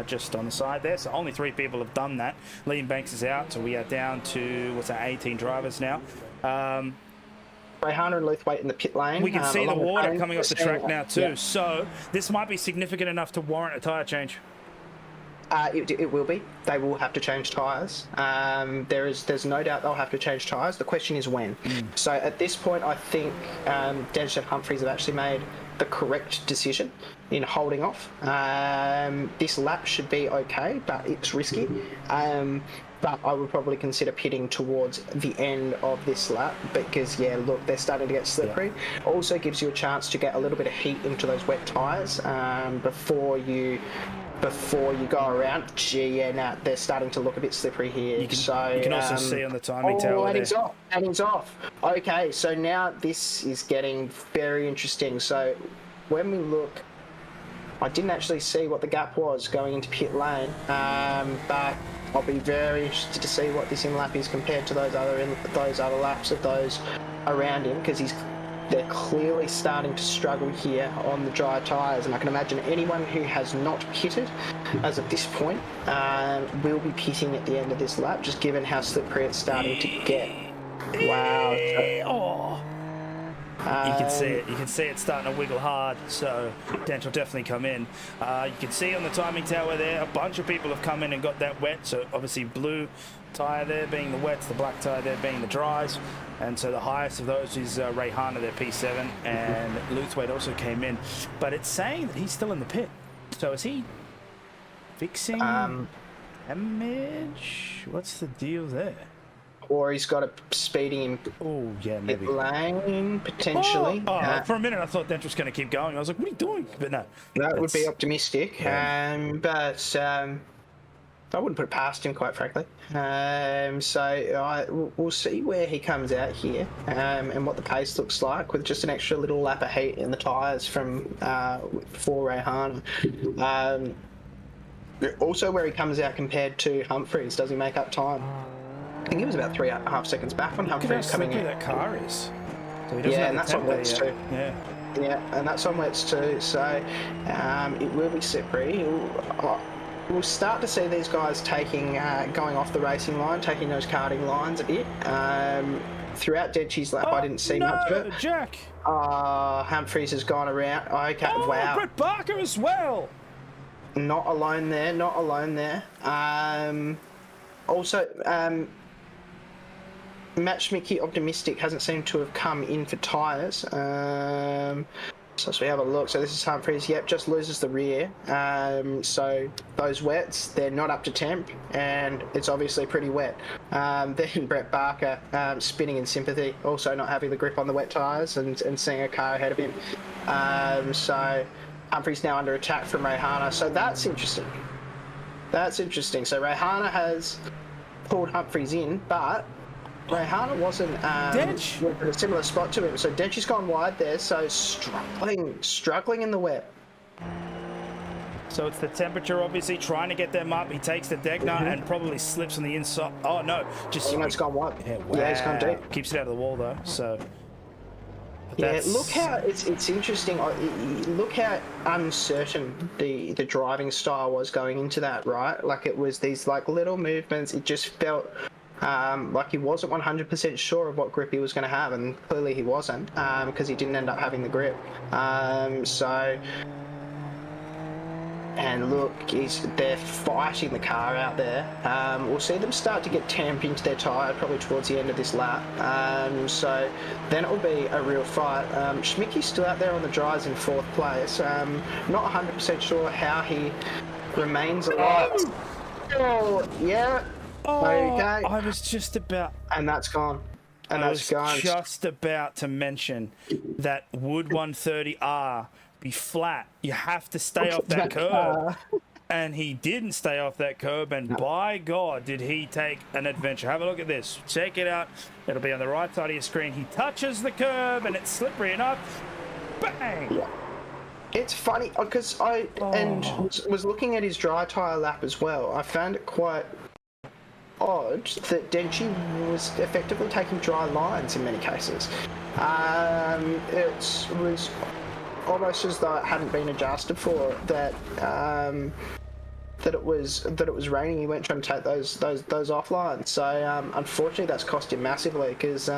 just on the side there. So only 3 people have done that. Liam Banks is out, so we are down to 18 drivers now. Rayhana and Luthwaite in the pit lane. We can see the water coming off the track now too. Yeah. So this might be significant enough to warrant a tyre change. It will be. They will have to change tyres. There's no doubt they'll have to change tyres. The question is when. So at this point, I think Dench and Humphries have actually made the correct decision in holding off. This lap should be okay, but it's risky. But I would probably consider pitting towards the end of this lap because, yeah, look, they're starting to get slippery. Yeah. Also gives you a chance to get a little bit of heat into those wet tyres before you go around. They're starting to look a bit slippery here. You can also see on the timing tower and there. And he's off. Okay, so now this is getting very interesting. So when we look, I didn't actually see what the gap was going into pit lane, but I'll be very interested to see what this in-lap is compared to those other laps of those around him, because they're clearly starting to struggle here on the dry tyres, and I can imagine anyone who has not pitted as of this point will be pitting at the end of this lap, just given how slippery it's starting to get. Wow. You can see it. You can see it starting to wiggle hard, so Dench will definitely come in. You can see on the timing tower there, a bunch of people have come in and got that wet. So obviously blue tyre there being the wets, the black tyre there being the dries. And so the highest of those is Rayhana, their P7, and Luthwaite also came in. But it's saying that he's still in the pit. So is he fixing damage? What's the deal there? Or he's got a speeding in Oh, yeah, maybe. lane, potentially. For a minute, I thought Dench was going to keep going. I was like, what are you doing? But no. That would be optimistic. Yeah. But I wouldn't put it past him, quite frankly. We'll see where he comes out here and what the pace looks like with just an extra little lap of heat in the tyres for Rayhana. Also, where he comes out compared to Humphries, does he make up time? I think he was about 3.5 seconds back on Humphries coming in. Look how slippery that car is. So Yeah, and that's on wets too. Yeah. Yeah, and that's on wets too. So it will be slippery. We'll start to see these guys taking, going off the racing line, taking those karting lines a bit. Throughout Denchi's lap, I didn't see much of it. Jack. Humphries has gone around. Okay, wow. Brett Barker as well. Not alone there. Not alone there. Also, Matchmaking Optimistic hasn't seemed to have come in for tyres. So as we have a look, so this is Humphries, yep, just loses the rear. So those wets, they're not up to temp, and it's obviously pretty wet. Then Brett Barker spinning in sympathy, also not having the grip on the wet tyres and seeing a car ahead of him. So Humphries now under attack from Rayhana, so that's interesting. That's interesting. So Rayhana has pulled Humphries in, but Rayhana wasn't in a similar spot to him. So Dench has gone wide there, so struggling in the wet. So it's the temperature, obviously, trying to get them up. He takes the Degner and probably slips on the inside. Oh, no. Just it's gone wide. Yeah, wow. Yeah, it's gone deep. Keeps it out of the wall, though, so... Yeah, look how it's interesting. Look how uncertain the driving style was going into that, right? Like it was these like little movements. It just felt like he wasn't 100% sure of what grip he was going to have, and clearly he wasn't because he didn't end up having the grip. And look, they're fighting the car out there. We'll see them start to get tamped into their tyre probably towards the end of this lap. So then it will be a real fight. Schmicky's still out there on the dries in 4th place. Not 100% sure how he remains alive. Oh, yeah. Oh, okay. I was just about... And that's gone. And that's gone. I was just about to mention that would 130R be flat? You have to stay off that curb. And he didn't stay off that curb, and by God, did he take an adventure. Have a look at this. Check it out. It'll be on the right side of your screen. He touches the curb, and it's slippery enough. Bang! Yeah. It's funny, because I was looking at his dry tyre lap as well. I found it quite odd that Denchi was effectively taking dry lines in many cases. It was almost as though it hadn't been adjusted for that it was raining. He went trying to take those offline. So unfortunately, that's cost him massively because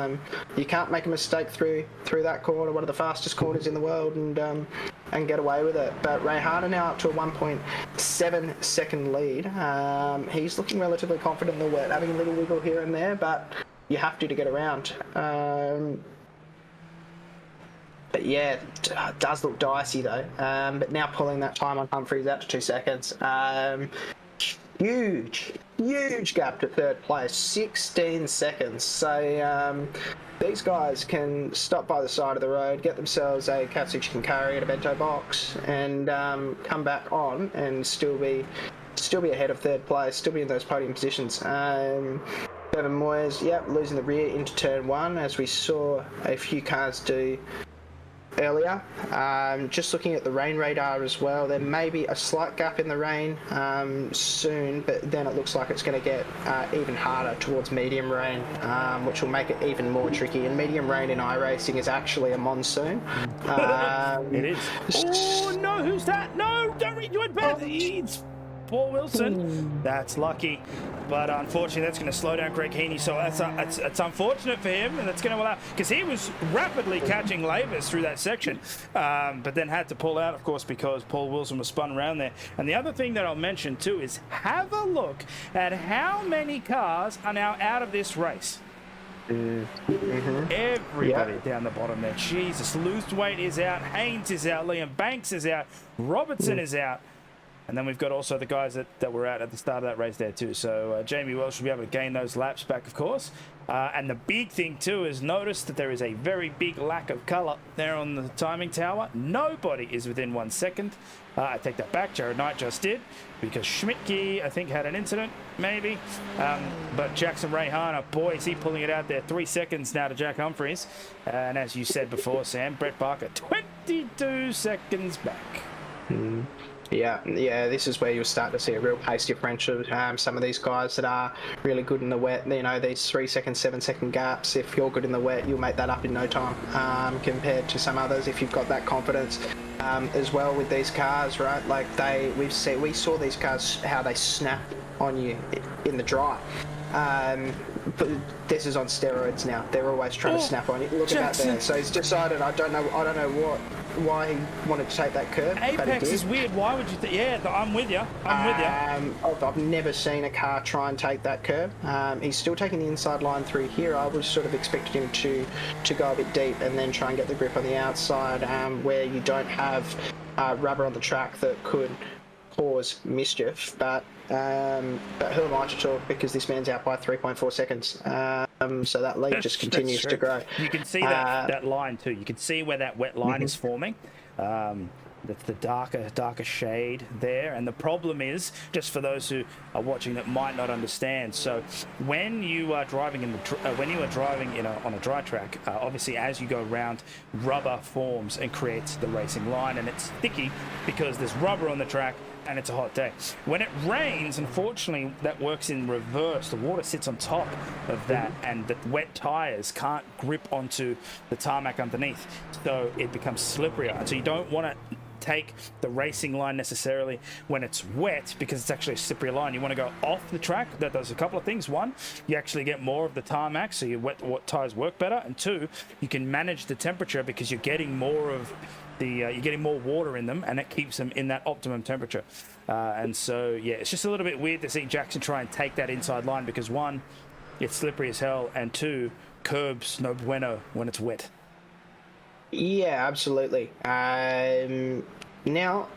you can't make a mistake through that corner, one of the fastest corners in the world, and get away with it. But Rayhana now up to a 1.7 second lead. He's looking relatively confident in the wet, having a little wiggle here and there, but you have to get around. But yeah, it does look dicey though. But now pulling that time on Humphries out to 2 seconds. Huge gap to 3rd place, 16 seconds. So these guys can stop by the side of the road, get themselves a Katsuchi can carry at a bento box, and come back on and still be ahead of 3rd place, still be in those podium positions. Bevan Moyes, yep, losing the rear into turn 1, as we saw a few cars do earlier. Just looking at the rain radar as well, there may be a slight gap in the rain soon, but then it looks like it's going to get even harder towards medium rain, which will make it even more tricky. And medium rain in iRacing is actually a monsoon. It is. Oh no, who's that? No, don't read your bed. Paul Wilson. That's lucky, but unfortunately that's going to slow down Greg Heaney, so that's unfortunate for him, and that's going to allow, because he was rapidly catching Labors through that section, but then had to pull out, of course, because Paul Wilson was spun around there. And the other thing that I'll mention too is have a look at how many cars are now out of this race. Everybody down the bottom there. Jesus, Luthwaite is out, Haynes is out, Liam Banks is out, Robertson is out. And then we've got also the guys that were out at the start of that race there too. So Jamie Welsh will be able to gain those laps back, of course. And the big thing too is notice that there is a very big lack of colour there on the timing tower. Nobody is within 1 second. I take that back. Jared Knight just did, because Schmidtke, I think, had an incident, maybe. But Jackson Rayhana, boy, is he pulling it out there. 3 seconds now to Jack Humphreys. And as you said before, Sam, Brett Barker, 22 seconds back. Yeah, this is where you'll start to see a real pace differential. Some of these guys that are really good in the wet, you know, these 3 second, 7 second gaps, if you're good in the wet, you'll make that up in no time, compared to some others if you've got that confidence. As well with these cars, right? Like we saw these cars, how they snap on you in the dry. But this is on steroids now. They're always trying to snap on you. Look at that there. So he's decided. I don't know why he wanted to take that curve. Apex is weird. Why would you? Yeah, I'm with you. I've never seen a car try and take that curve. He's still taking the inside line through here. I was sort of expecting him to go a bit deep and then try and get the grip on the outside, where you don't have rubber on the track that could cause mischief. But who am I to talk, because this man's out by 3.4 seconds. So that lead just continues to grow. You can see that line too. You can see where that wet line is forming. That's the darker shade there. And the problem is, just for those who are watching that might not understand, so when you are driving on a dry track, obviously as you go around, rubber forms and creates the racing line, and it's sticky because there's rubber on the track and it's a hot day. When it rains, unfortunately, that works in reverse. The water sits on top of that, and the wet tires can't grip onto the tarmac underneath, so it becomes slipperier. And so you don't want to take the racing line necessarily when it's wet, because it's actually a slippery line. You want to go off the track. That does a couple of things. One, you actually get more of the tarmac, so your wet tires work better, and two, you can manage the temperature because you're getting more of you're getting more water in them, and it keeps them in that optimum temperature. And so yeah, it's just a little bit weird to see Jackson try and take that inside line, because one, it's slippery as hell, and two, curbs no bueno when it's wet. Yeah, absolutely. Now,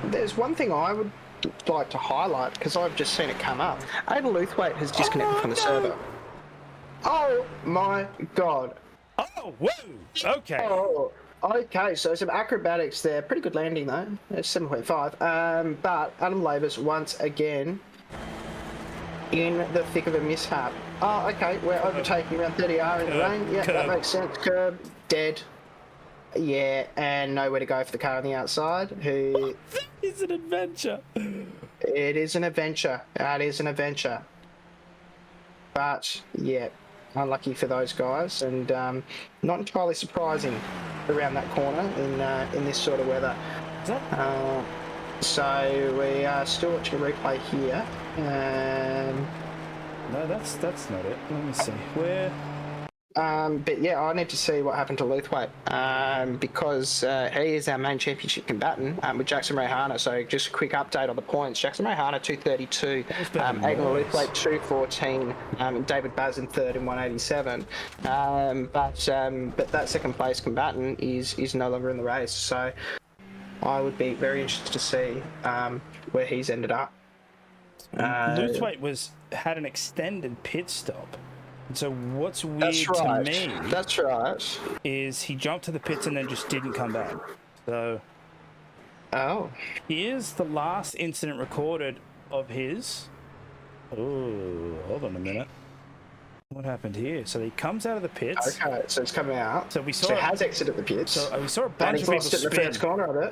there's one thing I would like to highlight, because I've just seen it come up. Ada Luthwaite has disconnected from the server. Oh my god. Oh, whoa! Okay. Oh, okay, so some acrobatics there. Pretty good landing though. It's 7.5. But Adam Labors once again in the thick of a mishap. Oh, okay, we're overtaking around 30R in the rain. Yeah, that makes sense. Curb, dead. Yeah, and nowhere to go for the car on the outside. Who? It's an adventure. It is an adventure. That is an adventure. But yeah, unlucky for those guys, and not entirely surprising around that corner in this sort of weather. So we are still watching a replay here. No, that's not it. Let me see. Where? But yeah, I need to see what happened to Luthwaite, because he is our main championship combatant with Jackson Rayhana. So just a quick update on the points. Jackson Rayhana 232, Aidan Luthwaite 214, David Baz in third in 187. But that second place combatant is no longer in the race. So I would be very interested to see where he's ended up. Luthwaite had an extended pit stop. So what's weird to me is he jumped to the pits and then just didn't come back. So here's the last incident recorded of his. Oh, hold on a minute. What happened here? So he comes out of the pits. Okay, so it's coming out. So he has exited the pits. So we saw a bunch of people lost it in the first corner of it.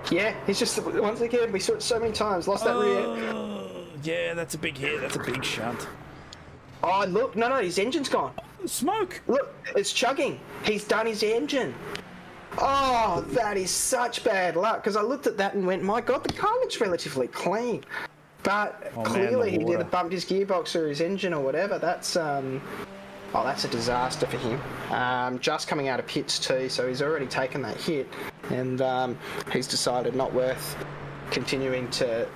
Yeah, he's just, once again, we saw it so many times, lost that rear. Yeah, that's a big hit. That's a big shunt. Oh, look, no, his engine's gone. Smoke. Look, it's chugging. He's done his engine. Oh, that is such bad luck, because I looked at that and went, my God, the car looks relatively clean. But clearly he either bumped his gearbox or his engine or whatever. That's that's a disaster for him. Just coming out of pits too, so he's already taken that hit, and he's decided not worth continuing to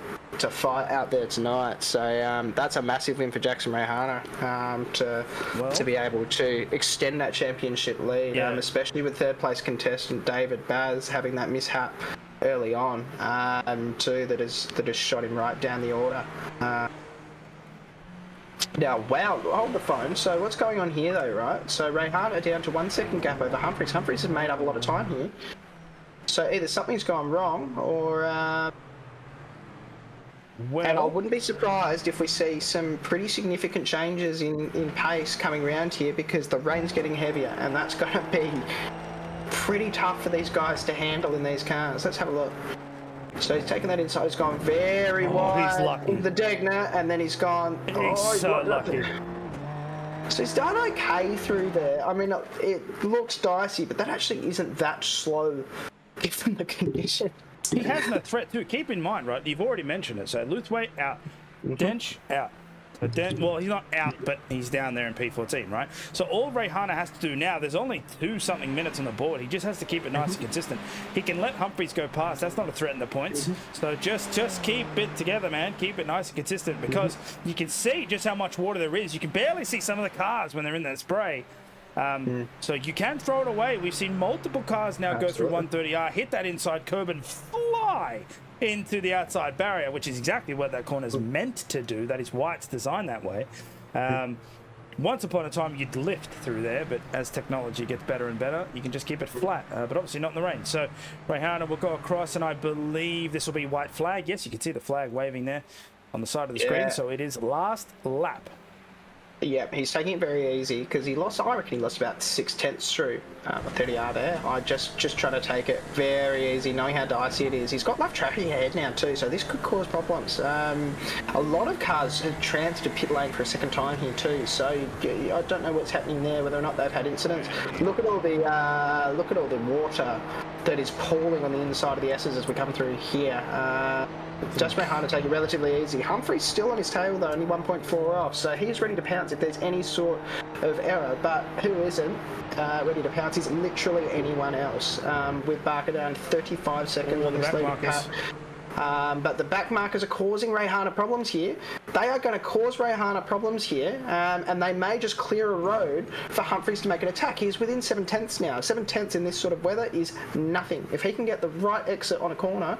fight out there tonight. So that's a massive win for Jackson Rayhana to be able to extend that championship lead, especially with third place contestant David Baz having that mishap early on too, that has shot him right down the order. Now, wow, hold the phone. So what's going on here though, right? So Rayhana down to 1 second gap over Humphries. Humphries has made up a lot of time here. So either something's gone wrong or... and I wouldn't be surprised if we see some pretty significant changes in pace coming around here, because the rain's getting heavier, and that's going to be pretty tough for these guys to handle in these cars. Let's have a look. So he's taken that inside, he's gone very wide. He's lucky. The Degner, and then he's gone... He's so lucky. So he's done okay through there. I mean, it looks dicey, but that actually isn't that slow given the condition. He has no threat too. Keep in mind, right? You've already mentioned it. So Luthway out, Dench out. Well, he's not out, but he's down there in P14, right? So all Rayhana has to do now, there's only 2-something minutes on the board. He just has to keep it nice and consistent. He can let Humphries go past. That's not a threat in the points. So just keep it together, man. Keep it nice and consistent, because you can see just how much water there is. You can barely see some of the cars when they're in that spray. So you can throw it away. We've seen multiple cars now go through 130R, hit that inside curb and fly into the outside barrier, which is exactly what that corner is meant to do. That is why it's designed that way. Once upon a time you'd lift through there, but as technology gets better and better, you can just keep it flat, but obviously not in the rain. So Rayhana will go across, and I believe this will be white flag. Yes, you can see the flag waving there on the side of the screen. So it is last lap. Yeah, he's taking it very easy, because I reckon he lost about 6/10 through 30R there. I just trying to take it very easy, knowing how dicey it is. He's got left tracking ahead now too, so this could cause problems. A lot of cars have transferred pit lane for a second time here too, so I don't know what's happening there, whether or not they've had incidents. Look at all the water that is pooling on the inside of the S's as we come through here. Just Rayhana to take it relatively easy. Humphrey's still on his tail though, only 1.4 off, so he's ready to pounce if there's any sort of error. But who isn't ready to pounce is literally anyone else. With Barker down 35 seconds on this lead. But the back markers are causing Rayhana problems here. They are going to cause Rayhana problems here, and they may just clear a road for Humphries to make an attack. He's within 7/10 now. 7/10 in this sort of weather is nothing. If he can get the right exit on a corner,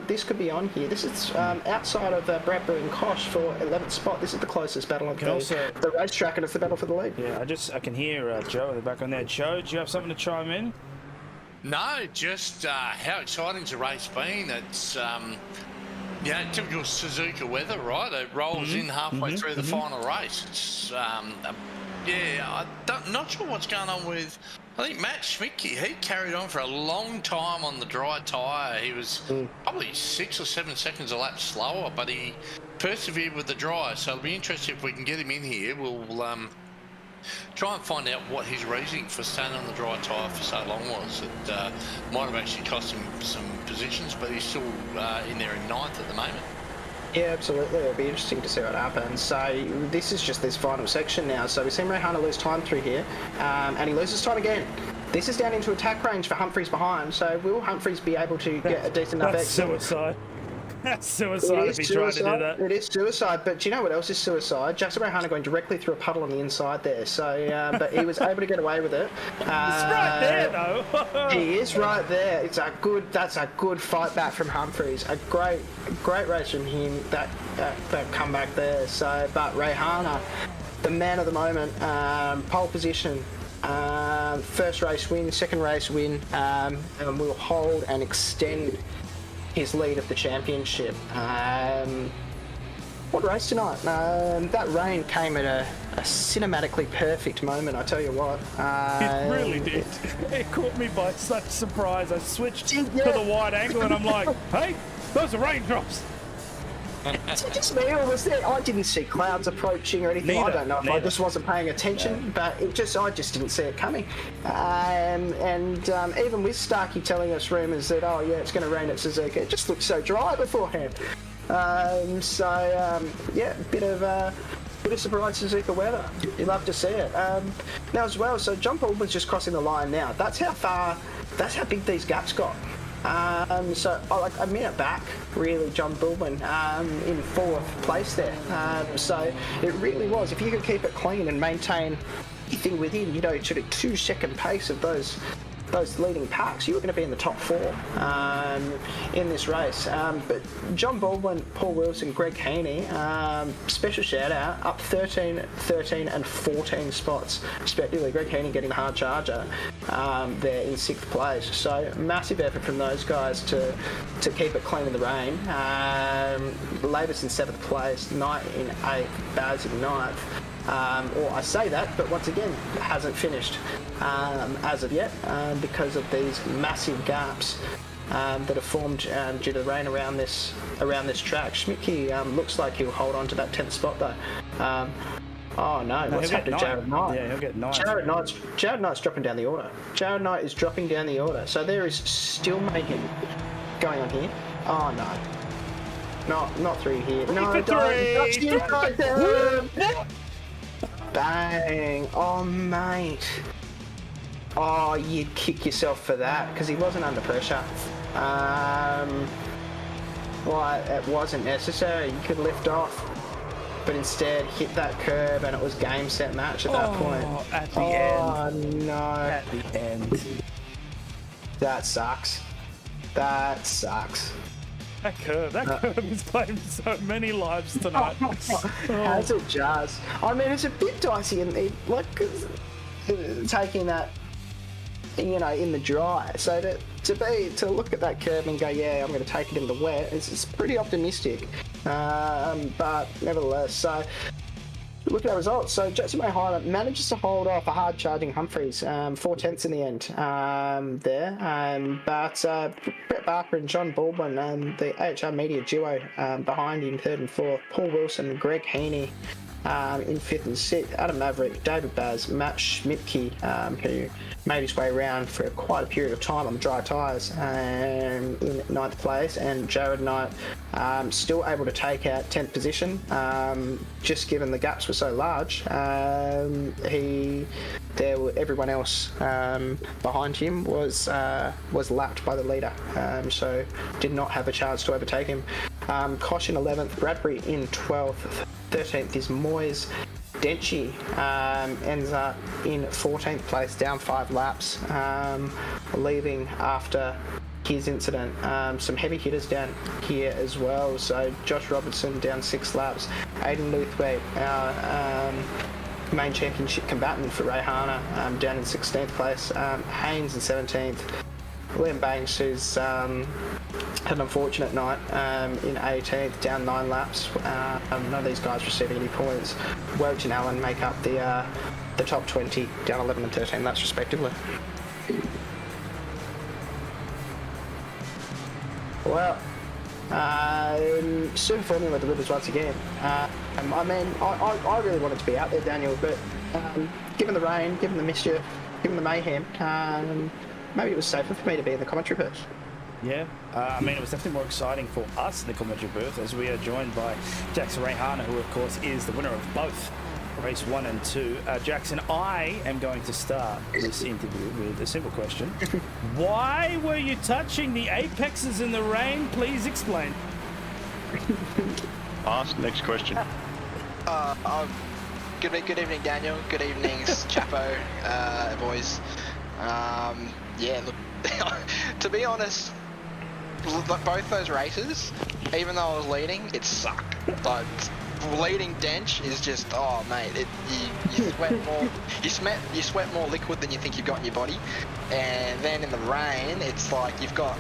this could be on here. This is outside of Bradbury and Kosh for 11th spot. This is the closest battle of the racetrack, and it's the battle for the lead. Yeah, I can hear Joe in the background there. Joe, do you have something to chime in? No, just how exciting's the race been. It's typical Suzuka weather, right? It rolls in halfway through the final race. It's I'm not sure what's going on with. I think Matt Schmidtke, he carried on for a long time on the dry tyre. He was probably 6 or 7 seconds a lap slower, but he persevered with the dry. So it'll be interesting if we can get him in here. We'll try and find out what his reasoning for staying on the dry tyre for so long was. It might have actually cost him some positions, but he's still in there in 9th at the moment. Yeah, absolutely. It'll be interesting to see what happens. So this is just this final section now. So we've seen Rayhana lose time through here, and he loses time again. This is down into attack range for Humphries behind. So will Humphries be able to get a decent enough exit? That's suicide. That's suicide if he tried to do that. It is suicide, but do you know what else is suicide? Jackson Rayhana going directly through a puddle on the inside there. So, but he was able to get away with it. He's right there, though. He is right there. That's a good fight back from Humphries. A great race from him. That comeback there. So, but Rayhana, the man of the moment, pole position. First race win, second race win, and will hold and extend his lead of the championship. What race tonight? That rain came at a cinematically perfect moment, I tell you what. It really did. It caught me by such surprise. I switched to the wide angle and I'm like, hey, those are raindrops. Is it just me, or was there? I didn't see clouds approaching or anything. I don't know if I just wasn't paying attention, but I just didn't see it coming. Even with Starkey telling us rumours that it's going to rain at Suzuka, it just looked so dry beforehand. Bit of surprise Suzuka weather. You love to see it. Now as well, so John Baldwin's just crossing the line now. That's how big these gaps got. Like a minute back, really, John Baldwin in 4th place there. So it really was. If you could keep it clean and maintain anything within, sort of 2-second pace of those leading packs, you were going to be in the top 4 in this race. But John Baldwin, Paul Wilson, Greg Heaney, special shout out, up 13, 13 and 14 spots respectively. Greg Heaney getting the hard charger there in 6th place. So massive effort from those guys to keep it clean in the rain. Lavis in 7th place, Knight in 8th, Baz in 9th. Or I say that, but once again, it hasn't finished as of yet because of these massive gaps that have formed due to the rain around this track. Schmidtke looks like he'll hold on to that 10th spot though. What's happened to Jared Knight? Yeah, he'll get 9. Jared Knight's dropping down the order. Jared Knight is dropping down the order. So there is still mayhem going on here. Oh no. Not through here. No, don't. Bang! Oh, mate. Oh, you'd kick yourself for that because he wasn't under pressure. It wasn't necessary. You could lift off, but instead hit that curb and it was game, set, match at that point. At the end. Oh, no. At the end. That sucks. That curb is playing so many lives tonight. As it does. I mean, it's a bit dicey and taking that, in the dry. So to look at that curb and go, yeah, I'm going to take it in the wet, it's pretty optimistic. But nevertheless, so look at our results. So Jackson May Highland manages to hold off a hard charging Humphreys, 4/10 in the end there. But Brett Barker and John Baldwin, the AHR Media duo behind in 3rd and 4th. Paul Wilson, Greg Heaney in 5th and 6th. Adam Maverick, David Baz, Matt Schmidtke, who made his way around for quite a period of time on dry tyres in 9th place, and Jared Knight still able to take out 10th position, just given the gaps were so large. Everyone else behind him was lapped by the leader, so did not have a chance to overtake him. Kosh in 11th, Bradbury in 12th, 13th is Moyes. Denchi ends up in 14th place, down 5 laps, leaving after his incident. Some heavy hitters down here as well. So Josh Robertson down 6 laps. Aidan Luthwaite, our main championship combatant for Rayhana, down in 16th place. Haynes in 17th. Liam Banks, who's had an unfortunate night, in 18th, down 9 laps. None of these guys receiving any points. Welch and Allen make up the top 20, down 11 and 13 laps respectively. Well, Super Formula delivers once again. I really wanted to be out there, Daniel, but given the rain, given the mischief, given the mayhem, maybe it was safer for me to be in the commentary booth. Yeah, it was definitely more exciting for us in the commentary booth, as we are joined by Jackson Rayhana, who of course is the winner of both race 1 and 2. Jackson, I am going to start this interview with a simple question. Why were you touching the apexes in the rain? Please explain. Ask next question. Good evening, Daniel. Good evening, Chapo, boys. Look, to be honest, both those races, even though I was leading, it sucked. Like, leading Dench is just, oh mate, you sweat more. You sweat more liquid than you think you've got in your body, and then in the rain, it's like you've got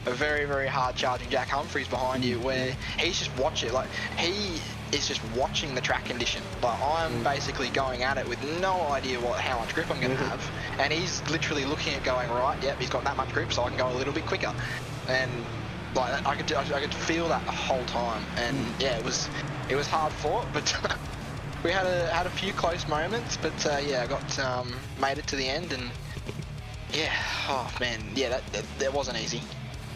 a very, very hard charging Jack Humphreys behind you, where he's just watching. Like, he is just watching the track condition. Like, I'm basically going at it with no idea how much grip I'm going to have, and he's literally looking at going, right, yep, he's got that much grip, so I can go a little bit quicker. And like I could feel that the whole time, and yeah, it was hard fought, but we had a few close moments, but yeah, I got made it to the end, and yeah, oh man, yeah, that wasn't easy.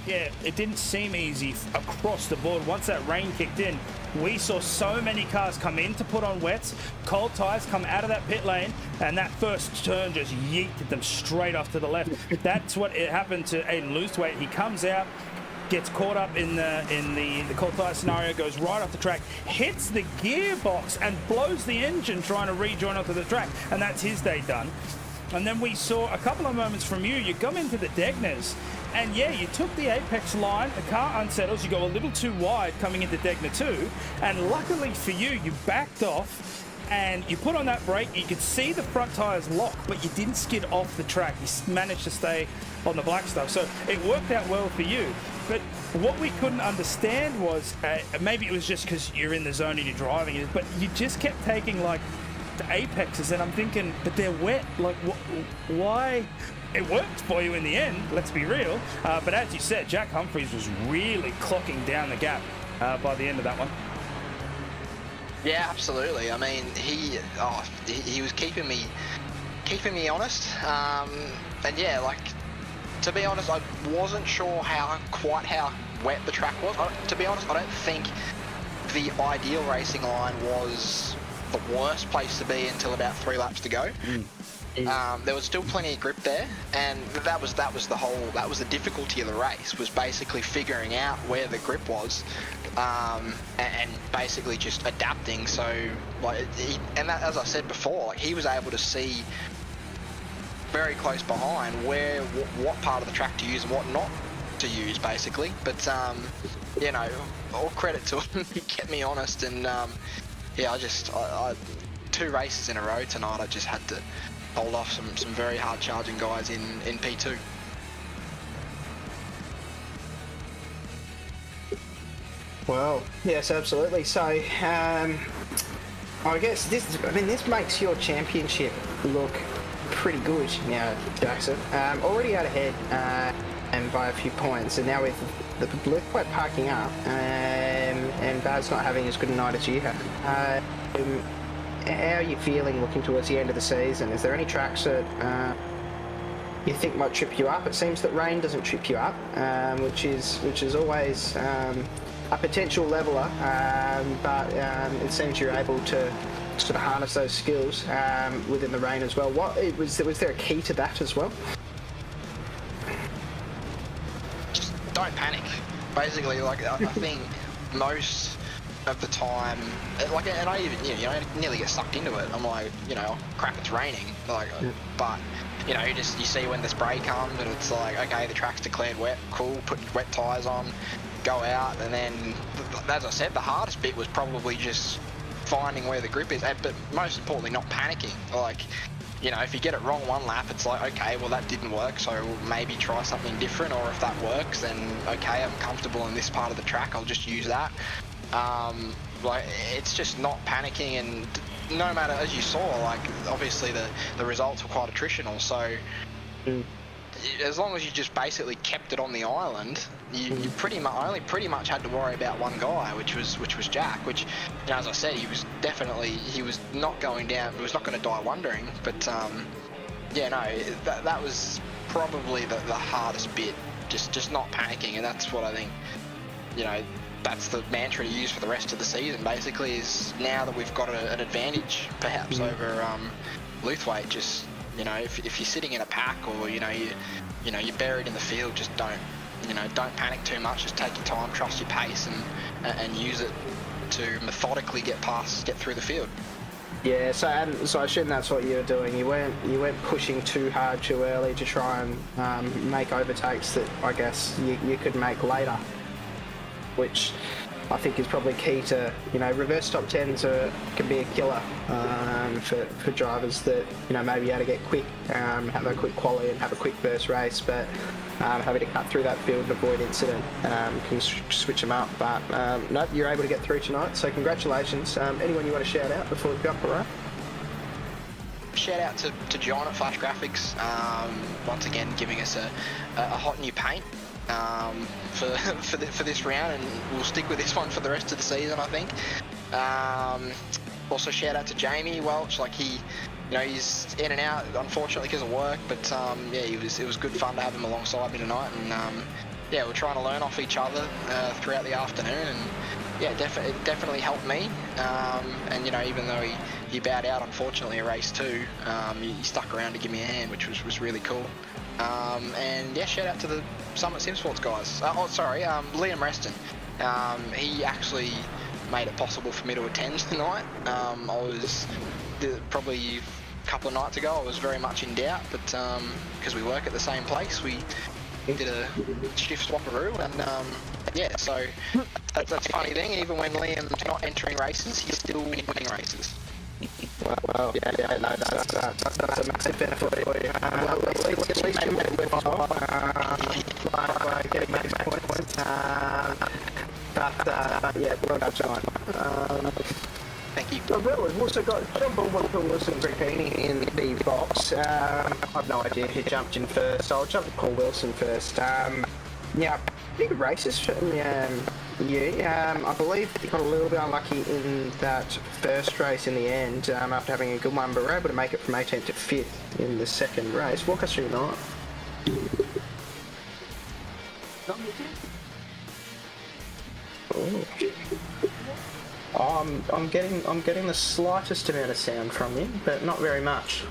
Yeah, it didn't seem easy across the board. Once that rain kicked in, we saw so many cars come in to put on wets, cold tyres come out of that pit lane, and that first turn just yeeted them straight off to the left. That's what it happened to Aiden Lewthwaite. He comes out, gets caught up in the cold tyre scenario, goes right off the track, hits the gearbox and blows the engine trying to rejoin onto the track, and that's his day done. And then we saw a couple of moments from you. You come into the Degners, and yeah, you took the apex line, the car unsettles, you go a little too wide coming into Degner 2, and luckily for you, you backed off and you put on that brake. You could see the front tyres lock, but you didn't skid off the track. You managed to stay on the black stuff, so it worked out well for you. But what we couldn't understand was, maybe it was just because you're in the zone and you're driving it, but you just kept taking like the apexes, and I'm thinking, but they're wet, like why? It worked for you in the end, let's be real, but as you said, Jack Humphreys was really clocking down the gap by the end of that one. Yeah, absolutely. I mean, he was keeping me honest, and yeah, like, to be honest, I wasn't sure quite how wet the track was. To be honest, I don't think the ideal racing line was the worst place to be until about 3 laps to go. There was still plenty of grip there, and that was the difficulty of the race, was basically figuring out where the grip was, and basically just adapting. So like, as I said before, like, he was able to see very close behind what part of the track to use and what not to use, basically. But you know, all credit to him. He kept me honest, and yeah, I 2 races in a row tonight, I just had to hold off some very hard charging guys in P2. Well, yes, absolutely. So, I guess this makes your championship look pretty good now, Jackson. Already out ahead, and by a few points, and now with the Bluthwaite parking up, and Bad's not having as good a night as you have. How are you feeling looking towards the end of the season? Is there any tracks that you think might trip you up? It seems that rain doesn't trip you up, which is always a potential leveler, but it seems you're able to sort of harness those skills within the rain as well. Was there a key to that as well? Just don't panic. Basically, like, I think most of the time, like, and I even, I nearly get sucked into it. I'm like, crap, it's raining. Like, but you see when the spray comes and it's like, okay, the track's declared wet, cool, put wet tyres on, go out, and then, as I said, the hardest bit was probably just finding where the grip is, but most importantly, not panicking. Like, if you get it wrong one lap, it's like, okay, well, that didn't work, so we'll maybe try something different, or if that works, then okay, I'm comfortable in this part of the track, I'll just use that. Like, it's just not panicking, and no matter, as you saw, like, obviously the results were quite attritional, so as long as you just basically kept it on the island, you pretty much had to worry about one guy, which was Jack, which, as I said, he was not going down, he was not going to die wondering, but yeah, no, that was probably the hardest bit, just not panicking, and that's what I think, that's the mantra to use for the rest of the season, basically, is now that we've got an advantage, perhaps, over Lewthwaite, just, if you're sitting in a pack, or, you're buried in the field, just don't panic too much, just take your time, trust your pace, and use it to methodically get through the field. Yeah, so I assume that's what you were doing. You weren't pushing too hard too early to try and make overtakes that I guess you could make later, which I think is probably key to, reverse top 10s can be a killer for drivers that, maybe how to get quick, have a quick quali and have a quick first race, but having to cut through that field and avoid incident can switch them up. But no, you're able to get through tonight, so congratulations. Anyone you want to shout out before we jump around? Shout out to John at Flash Graphics, once again giving us a hot new paint. for this round, and we'll stick with this one for the rest of the season, I think. Also, shout out to Jamie Welch. Like he's in and out, unfortunately, because of work. But yeah, it was good fun to have him alongside me tonight, and yeah, we're trying to learn off each other throughout the afternoon, and yeah, it definitely helped me. And even though he bowed out, unfortunately, at race 2, he stuck around to give me a hand, which was really cool. And yeah, shout out to the Summit Sim Sports guys. Liam Reston. He actually made it possible for me to attend tonight. I was probably a couple of nights ago, I was very much in doubt, but because we work at the same place, we did a shift swap-a-roo, and yeah, so that's a funny thing. Even when Liam's not entering races, he's still winning races. Well, yeah, no, that's a massive benefit for you. At least you made it worthwhile, by getting back points. But yeah, well done, John. Thank you. We've also got John Wilson Brickini in the box. I've no idea who jumped in first. I'll jump to Paul Wilson first. Yeah, pretty good races from you. I believe you got a little bit unlucky in that first race in the end after having a good one, but we're able to make it from 18th to 5th in the second race. Walk us through the night. I'm getting the slightest amount of sound from you, but not very much.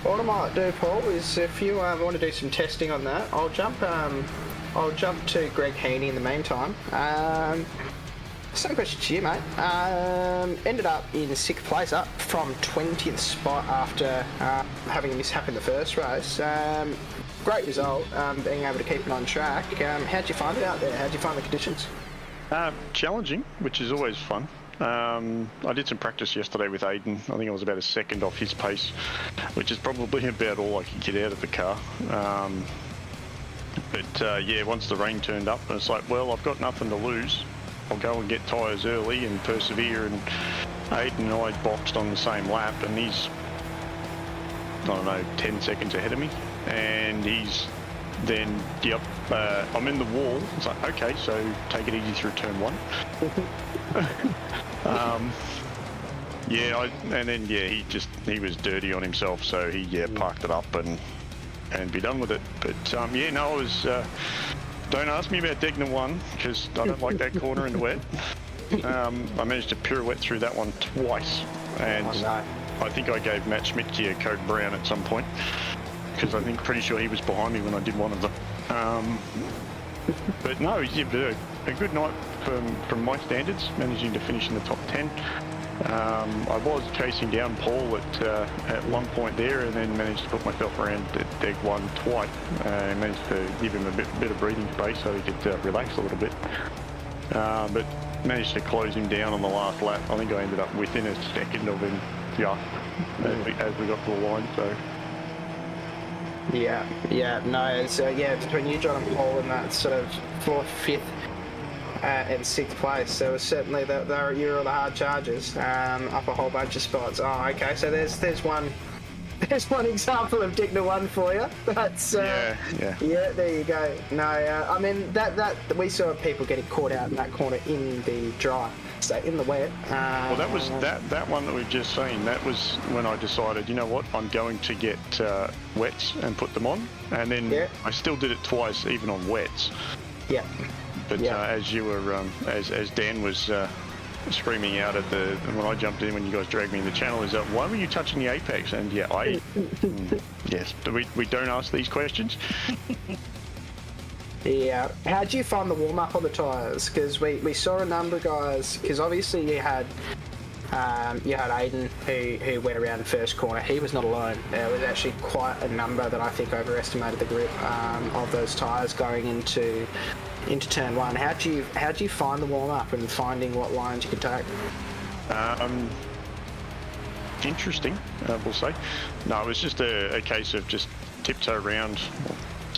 What I might do, Paul, is if you want to do some testing on that, I'll jump to Greg Heaney in the meantime. Same question to you, mate. Ended up in 6th place, up from 20th spot after having a mishap in the first race. Great result, being able to keep it on track. How'd you find it out there? How'd you find the conditions? Challenging, which is always fun. I did some practice yesterday with Aiden. I think I was about a second off his pace, which is probably about all I could get out of the car. But yeah, once the rain turned up, and it's like, well, I've got nothing to lose. I'll go and get tyres early and persevere. And Aiden and I boxed on the same lap, and he's, I don't know, 10 seconds ahead of me. And he's then, yep, I'm in the wall. It's like, okay, so take it easy through turn 1. He was dirty on himself, so he parked it up and be done with it. But yeah, no, I was. Don't ask me about Degner 1 because I don't like that corner in the wet. I managed to pirouette through that one twice, and I think I gave Matt Schmidtke a code brown at some point because I think pretty sure he was behind me when I did one of them. But no, yeah, a good night from my standards, managing to finish in the top 10. I was chasing down Paul at one point there, and then managed to put myself around at Deg 1 twice, and managed to give him a bit of breathing space so he could relax a little bit. But managed to close him down on the last lap. I think I ended up within a second of him just as we got to the line. So. Yeah, no, it's between you, John, and Paul, and that sort of 4th, 5th, and 6th place. There was certainly you were the hard charges, up a whole bunch of spots. Oh, okay, so there's one example of Digna 1 for you. That's yeah, there you go. No, I mean that we saw people getting caught out in that corner in the dry. So in the wet. Well, that was that one that we've just seen. That was when I decided, you know what, I'm going to get wets and put them on, and then I still did it twice, even on wets. Yeah. But as you were, as Dan was screaming out at when I jumped in, when you guys dragged me in the channel, is that why were you touching the apex? And yes, we don't ask these questions. Yeah. How did you find the warm-up on the tyres? Because we saw a number of guys, because obviously you had Aiden who went around the first corner. He was not alone. There was actually quite a number that I think overestimated the grip of those tyres going into turn 1. How do you find the warm-up and finding what lines you could take? Interesting, we'll say. No, it was just a case of just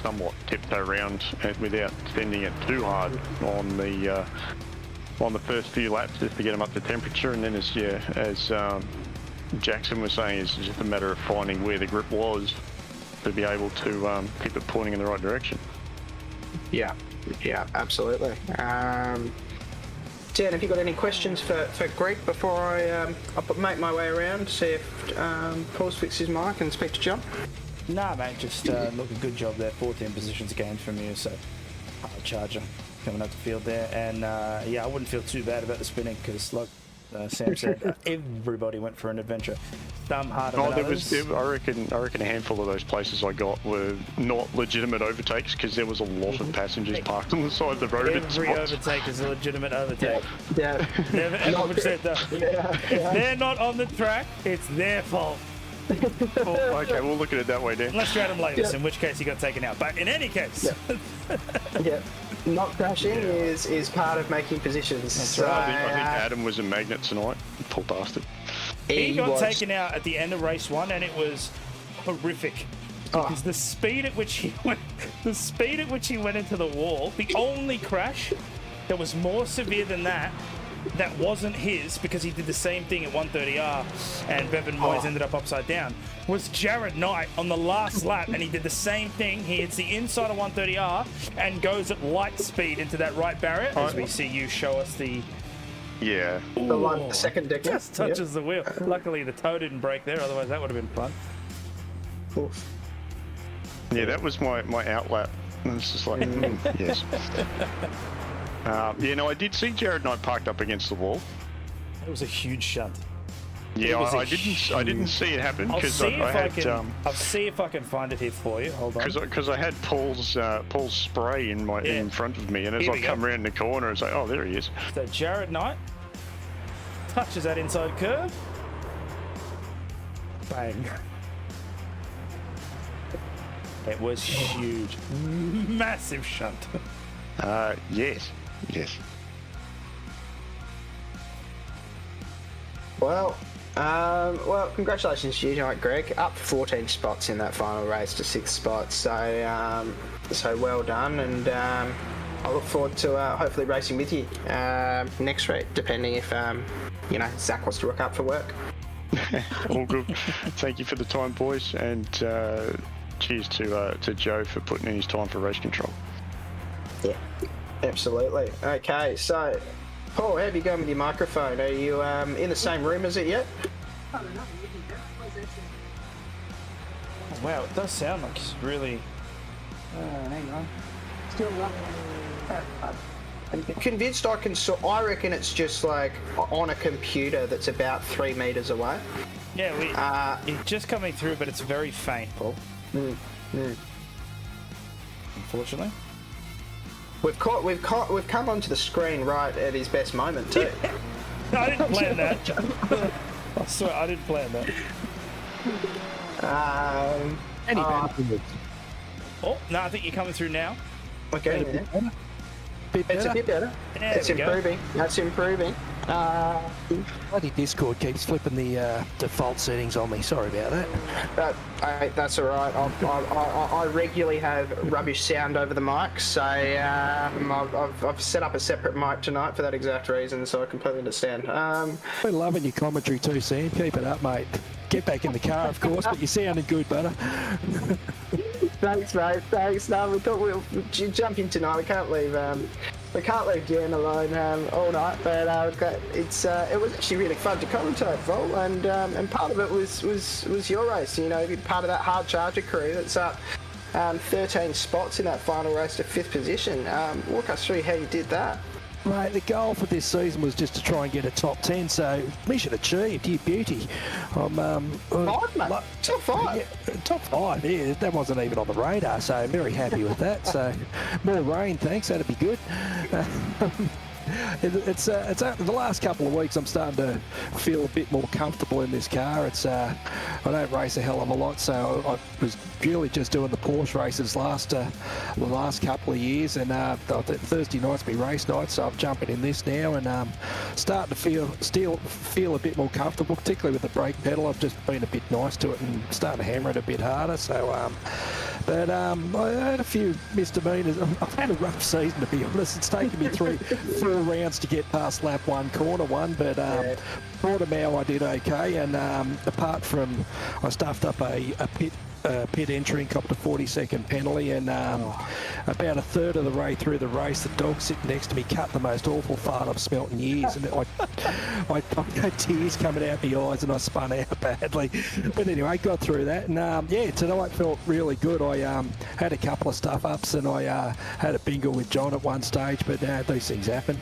somewhat tiptoe around without sending it too hard on the first few laps, just to get them up to temperature, and then as Jackson was saying is just a matter of finding where the grip was to be able to keep it pointing in the right direction. Yeah, absolutely. Dan, have you got any questions for Greg before I make my way around, see if Paul's fixed his mic and speak to John? Nah, mate, just look, a good job there. 14 positions gained from you, so Charger coming up the field there. And yeah, I wouldn't feel too bad about the spinning because, like Sam said, everybody went for an adventure. Some harder than others. I reckon a handful of those places I got were not legitimate overtakes because there was a lot of passengers parked on the side of the road. Every overtake is a legitimate overtake. Yeah. Never ever said that. If they're not on the track, it's their fault. Okay, we'll look at it that way, Dan. Unless you're Adam Lavis, in which case he got taken out. But in any case, not crashing is part of making positions. That's so, right. I think Adam was a magnet tonight. Poor bastard. He got taken out at the end of race 1, and it was horrific. Because the speed at which he went, into the wall, the only crash that was more severe than that wasn't his, because he did the same thing at 130R, and Bevan Moyes ended up upside down, was Jared Knight on the last lap, and he did the same thing. He hits the inside of 130R and goes at light speed into that right barrier, as we see you show us the... Yeah. The second deck. Just touches the wheel. Luckily, the toe didn't break there, otherwise that would have been fun. Oof. Yeah, that was my outlap. And it's just like, yes. Yeah, no, I did see Jared Knight parked up against the wall. It was a huge shunt. Yeah, I didn't see it happen because I'll see if I can find it here for you. Hold on. Because I had Paul's spray in front of me, and as I come around the corner, it's like, oh, there he is. So Jared Knight touches that inside curve. Bang. It was huge, massive shunt. Yes. Well, congratulations to you tonight, Greg. Up 14 spots in that final race to 6 spots. So well done, and I look forward to hopefully racing with you next week, depending if Zach wants to rock up for work. All good. Thank you for the time, boys, and cheers to Joe for putting in his time for race control. Yeah, absolutely. Okay, so Paul, how have you gone with your microphone? Are you in the same room as it yet? Wow, it does sound like it's really... hang on. Still I'm convinced I reckon it's just like on a computer that's about 3 meters away. Yeah, it's just coming through, but it's very faint, Paul. Unfortunately. We've come onto the screen right at his best moment too. No, I didn't plan that. I swear, I didn't plan that. Oh, no, I think you're coming through now. Okay. It's a bit better. Yeah, it's improving. That's improving. Bloody Discord keeps flipping the default settings on me. Sorry about that. That's all right. I regularly have rubbish sound over the mic, so I've set up a separate mic tonight for that exact reason, so I completely understand. We're loving your commentary too, Sam. Keep it up, mate. Get back in the car, of course, but you're sounding good, brother. Thanks, mate. Thanks. No, we'll jump in tonight. We can't leave Jan alone all night. But it was actually really fun to commentate, Vol, and part of it was your race. You know, part of that hard charger crew that's up 13 spots in that final race to 5th position. Walk us through how you did that. Mate, the goal for this season was just to try and get a top 10, so mission achieved, you beauty. Five, mate. Top 5. Yeah, top 5, yeah, that wasn't even on the radar, so I'm very happy with that. So, more rain, thanks, that'd be good. It's the last couple of weeks I'm starting to feel a bit more comfortable in this car. I don't race a hell of a lot, so I was purely just doing the Porsche races the last couple of years, and Thursday night's my race night, so I'm jumping in this now and starting to feel a bit more comfortable, particularly with the brake pedal. I've just been a bit nice to it and starting to hammer it a bit harder. So, I had a few misdemeanors. I've had a rough season, to be honest. It's taken me 4 rounds to get past lap 1, corner 1, but Portimao I did okay, and apart from I stuffed up a pit entry and copped a 40-second penalty, and about a third of the way through the race, the dog sitting next to me cut the most awful fart I've smelt in years, and I had tears coming out my eyes, and I spun out badly. But anyway, got through that, and tonight felt really good. I had a couple of stuff-ups, and I had a bingo with John at one stage, but these things happen.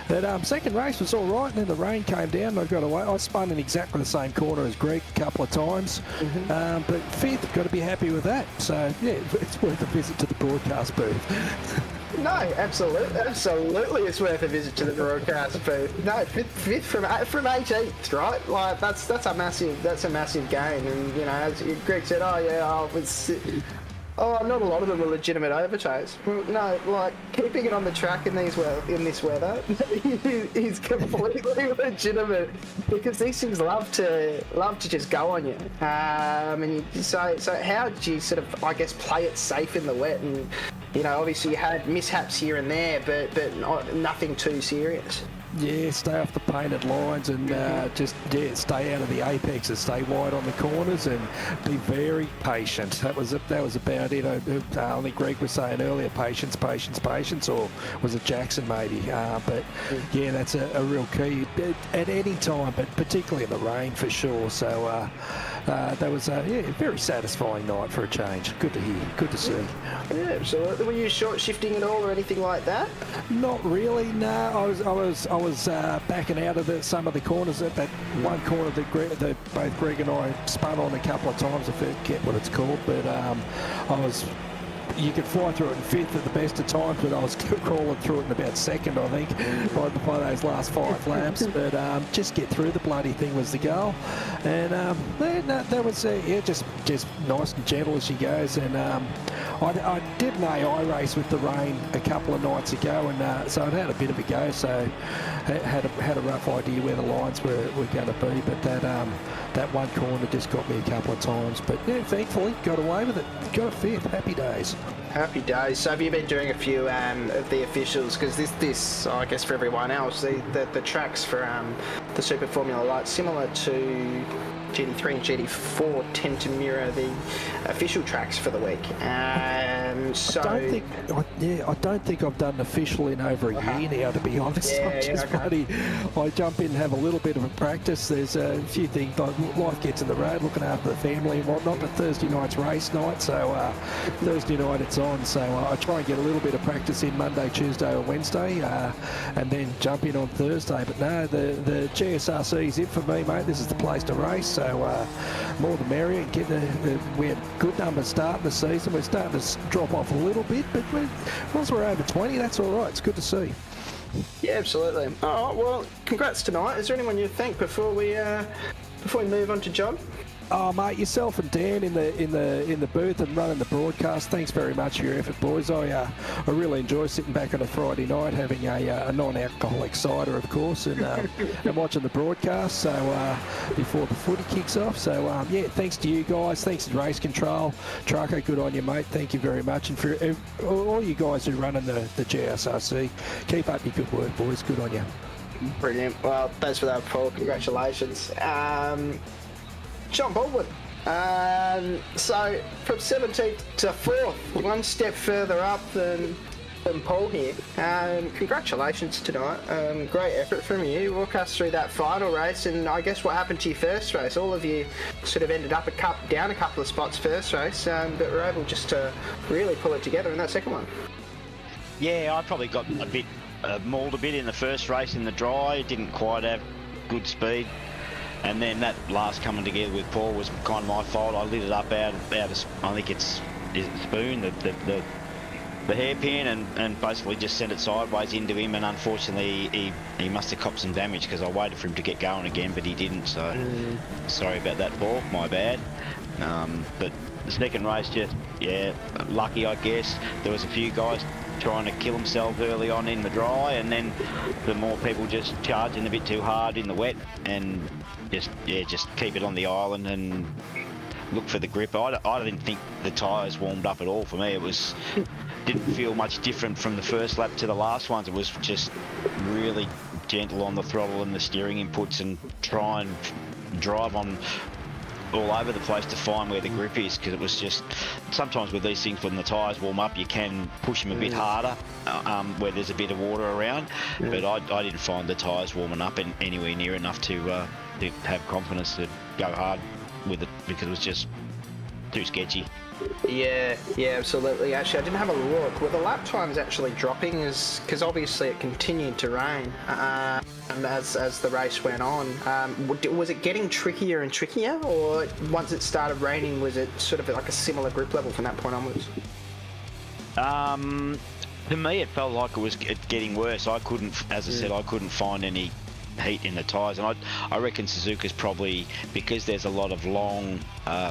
But second race was all right, and then the rain came down, and I got away. I spun in exactly the same corner as Greg a couple of times, but fifth, got to be happy with that. So yeah, it's worth a visit to the broadcast booth. No, absolutely, it's worth a visit to the broadcast booth. No, fifth from 18th, right? Like that's a massive gain, and as Greg said, not a lot of them are legitimate overtakes. No, like keeping it on the track in this weather is completely legitimate, because these things love to just go on you. So how do you sort of, I guess, play it safe in the wet? And obviously you had mishaps here and there, but nothing too serious. Yeah, stay off the painted lines and stay out of the apexes, stay wide on the corners, and be very patient. That was about it. I think Greg was saying earlier, patience, or was it Jackson maybe? But yeah, that's a real key at any time, but particularly in the rain for sure. So that was a very satisfying night for a change. Good to hear, good to see. Yeah, absolutely. Were you short shifting at all or anything like that? Not really. No, I was backing out of some of the corners. At that one corner that both Greg and I spun on a couple of times, I forget what it's called, but you could fly through it in fifth at the best of times, but I was crawling through it in about second, I think, by those last 5 laps. But just get through the bloody thing was the goal. And that was just nice and gentle as she goes. And I did an AI race with the rain a couple of nights ago, and so I'd had a bit of a go, so had a rough idea where the lines were going to be. But that one corner just got me a couple of times. But yeah, thankfully got away with it. Got a fifth. Happy days. Happy days. So have you been doing a few of the officials? Because this, I guess for everyone else, the tracks for the Super Formula Light, similar to GT3 and GT4, tend to mirror the official tracks for the week. I don't think I've done an official in over a year now, to be honest. I jump in and have a little bit of a practice. There's a few things, like life gets in the road, looking after the family and whatnot, but Thursday night's race night, so Thursday night it's on, so I try and get a little bit of practice in Monday, Tuesday or Wednesday, and then jump in on Thursday. But no, the GSRC is it for me, mate. This is the place to race, so more the merrier. We had good numbers starting the season. We're starting to drop off a little bit, but once we're over 20, that's all right. It's good to see. Yeah, absolutely. Oh, well, congrats tonight. Is there anyone you thank before we move on to John? Oh, mate, yourself and Dan in the booth and running the broadcast. Thanks very much for your effort, boys. I really enjoy sitting back on a Friday night, having a non-alcoholic cider, of course, and watching the broadcast. So before the footy kicks off. So thanks to you guys. Thanks to Race Control, Trucko. Good on you, mate. Thank you very much, and for all you guys who running the GSRC, keep up your good work, boys. Good on you. Brilliant. Well, thanks for that, Paul. Congratulations. John Baldwin. So from 17th to 4th, one step further up than Paul here. Congratulations tonight. Great effort from you. Walk us through that final race, and I guess what happened to your first race. All of you sort of ended up down a couple of spots first race, but were able just to really pull it together in that second one. Yeah, I probably got a bit mauled a bit in the first race in the dry. Didn't quite have good speed. And then that last coming together with Paul was kind of my fault. I lit it up out of I think it's Spoon, the hairpin, and basically just sent it sideways into him. And unfortunately, he must have copped some damage, because I waited for him to get going again, but he didn't. So sorry about that, Paul. My bad. But the second race, lucky, I guess. There was a few guys trying to kill themselves early on in the dry, and then the more people just charging a bit too hard in the wet, and just keep it on the island and look for the grip. I didn't think the tyres warmed up at all for me. It was didn't feel much different from the first lap to the last ones. It was just really gentle on the throttle and the steering inputs, and try and drive on all over the place to find where the grip is, because it was just, sometimes with these things when the tyres warm up you can push them a bit harder where there's a bit of water around, but I didn't find the tyres warming up anywhere near enough to have confidence to go hard with it, because it was just too sketchy. Yeah, absolutely. Actually, I didn't have a look. Were the lap times actually dropping? Because obviously it continued to rain as the race went on. Was it getting trickier and trickier, or once it started raining, was it sort of like a similar grip level from that point onwards? To me, it felt like it was getting worse. I couldn't, as I said, I couldn't find any heat in the tyres, and I reckon Suzuka's probably, because there's a lot of long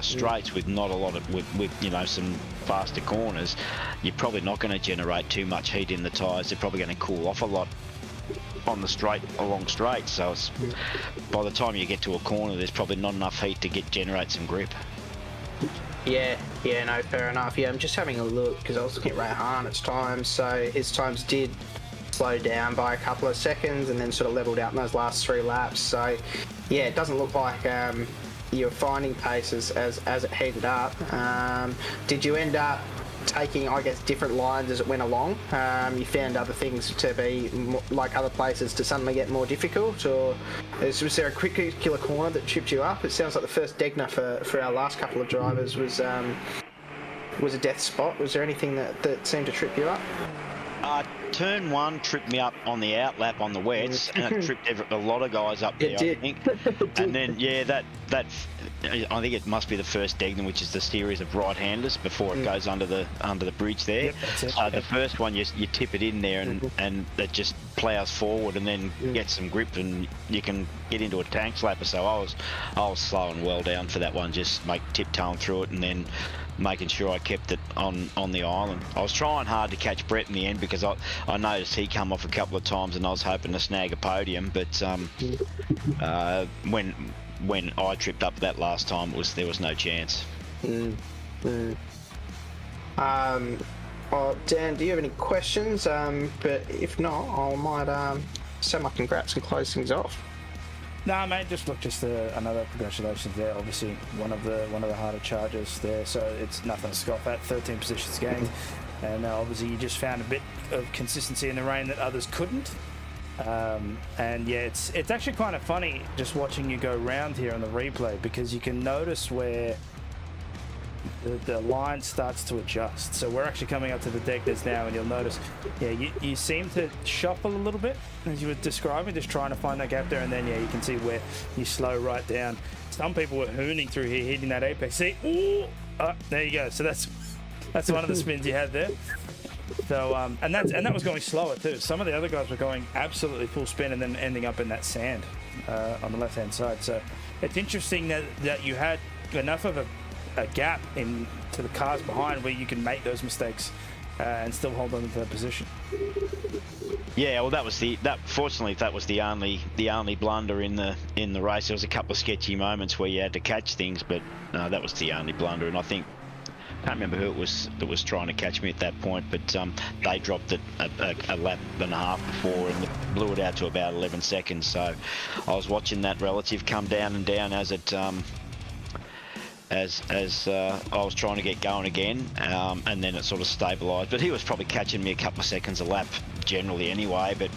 straights with not a lot of with you know, some faster corners, you're probably not going to generate too much heat in the tyres. They're probably going to cool off a lot on the along straight, so it's, by the time you get to a corner there's probably not enough heat to generate some grip. Yeah, no, fair enough. Yeah, I'm just having a look because I was looking at Ray Harnett's times, so his times did slow down by a couple of seconds and then sort of leveled out in those last 3 laps. So yeah, it doesn't look like you're finding pace as it heated up. Did you end up taking, I guess, different lines as it went along? You found other things to be like other places to suddenly get more difficult, or was there a particular corner that tripped you up? It sounds like the first Degner for our last couple of drivers was a death spot. Was there anything that seemed to trip you up? Turn 1 tripped me up on the out lap on the wets, and it tripped a lot of guys up there, I think. And then, yeah, that I think it must be the first Degner, which is the series of right-handers before it goes under the bridge there. Yep, that's it. The first one, you tip it in there, and it just ploughs forward and then gets some grip, and you can get into a tank slapper. So I was slowing well down for that one, just tiptoeing through it, and then making sure I kept it on the island. I was trying hard to catch Brett in the end, because I noticed he come off a couple of times and I was hoping to snag a podium, but when I tripped up that last time, there was no chance. Well, Dan, do you have any questions? But if not, I might say my congrats and close things off. No, mate, just another congratulations there. Obviously, one of the harder charges there, so it's nothing to scoff at. 13 positions gained, and obviously you just found a bit of consistency in the rain that others couldn't. And yeah, it's actually kind of funny just watching you go round here on the replay, because you can notice where the line starts to adjust. So we're actually coming up to the Degners now, and you'll notice, yeah, you seem to shuffle a little bit as you were describing, just trying to find that gap there, and then yeah, you can see where you slow right down. Some people were hooning through here, hitting that apex. See, ooh, there you go. So that's one of the spins you had there. So and that was going slower too. Some of the other guys were going absolutely full spin and then ending up in that sand on the left hand side. So it's interesting that you had enough of a gap to the cars behind where you can make those mistakes and still hold on to that position. Yeah, well, fortunately that was the only blunder in the race. There was a couple of sketchy moments where you had to catch things, but no, that was the only blunder. And I think, I can't remember who it was that was trying to catch me at that point, but they dropped it a lap and a half before and blew it out to about 11 seconds. So I was watching that relative come down and down as it as I was trying to get going again, and then it sort of stabilised. But he was probably catching me a couple of seconds a lap generally anyway, but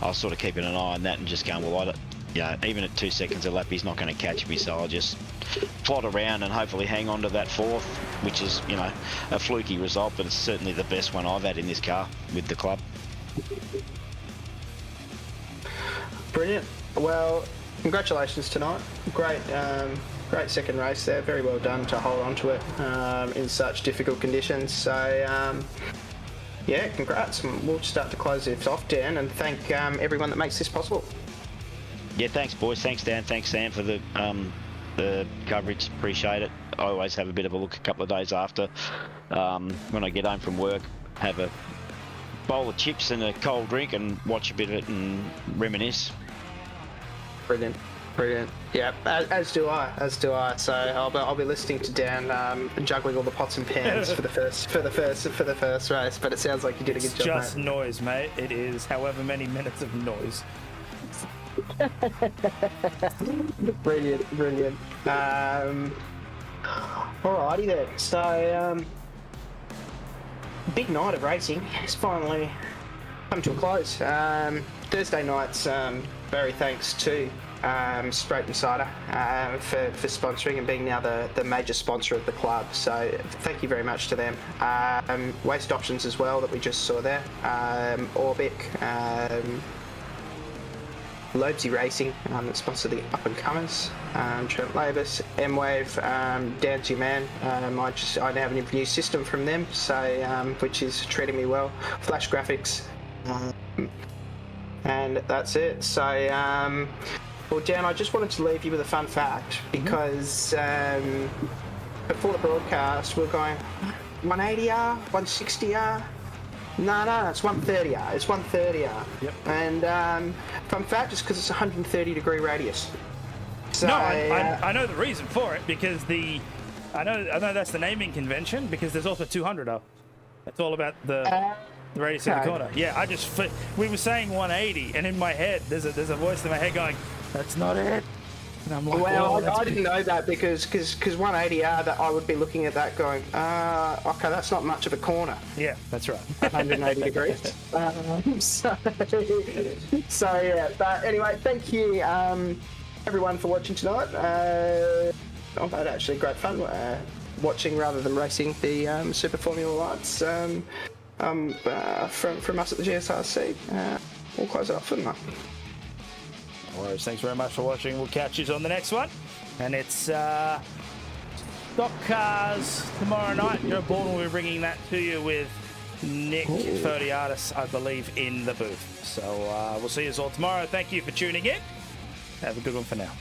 I was sort of keeping an eye on that and just going, well, even at 2 seconds a lap, he's not going to catch me, so I'll just plod around and hopefully hang on to that 4th, which is, a fluky result, but it's certainly the best one I've had in this car with the club. Brilliant. Well, congratulations tonight. Great second race there. Very well done to hold on to it in such difficult conditions. So, yeah, congrats. We'll start to close this off, Dan, and thank everyone that makes this possible. Yeah, thanks, boys. Thanks, Dan. Thanks, Sam, for the coverage. Appreciate it. I always have a bit of a look a couple of days after. When I get home from work, have a bowl of chips and a cold drink and watch a bit of it and reminisce. Brilliant. Brilliant. Yeah, as do I. So I'll be listening to Dan juggling all the pots and pans for the first race. But it sounds like you did a good job. Just noise, mate. It is however many minutes of noise. Brilliant. Alrighty then. So big night of racing has finally come to a close. Thursday night's very thanks to Spreyton Cider for sponsoring and being now the major sponsor of the club. So thank you very much to them. Waste Options as well that we just saw there. Orbic, Lobesy Racing that sponsor the up and comers. Trent Labus, M-Wave, Dan's your man. I now have a new system from them, so which is treating me well. Flash Graphics. And that's it. So, well, Dan, I just wanted to leave you with a fun fact because before the broadcast, we we're going 180R, 160R. No, it's 130R. It's 130R. Yep. And fun fact is because it's a 130-degree radius. So, no, I know the reason for it because I know that's the naming convention because there's also 200R. It's all about the radius of the corner. Yeah, we were saying 180, and in my head, there's a voice in my head going, "That's not it." And I'm like, well, I didn't know that because 180R, that I would be looking at that going, okay, that's not much of a corner. Yeah, that's right. 180 degrees. So yeah, but anyway, thank you everyone for watching tonight. I've had actually great fun watching rather than racing the Super Formula Lights. From us at the GSRC. We'll close it off for tonight. No worries. Thanks very much for watching. We'll catch you on the next one. And it's Stock Cars tomorrow night. Joe Borden will be bringing that to you with Nick Ferdiatis, I believe, in the booth. So we'll see you all tomorrow. Thank you for tuning in. Have a good one for now.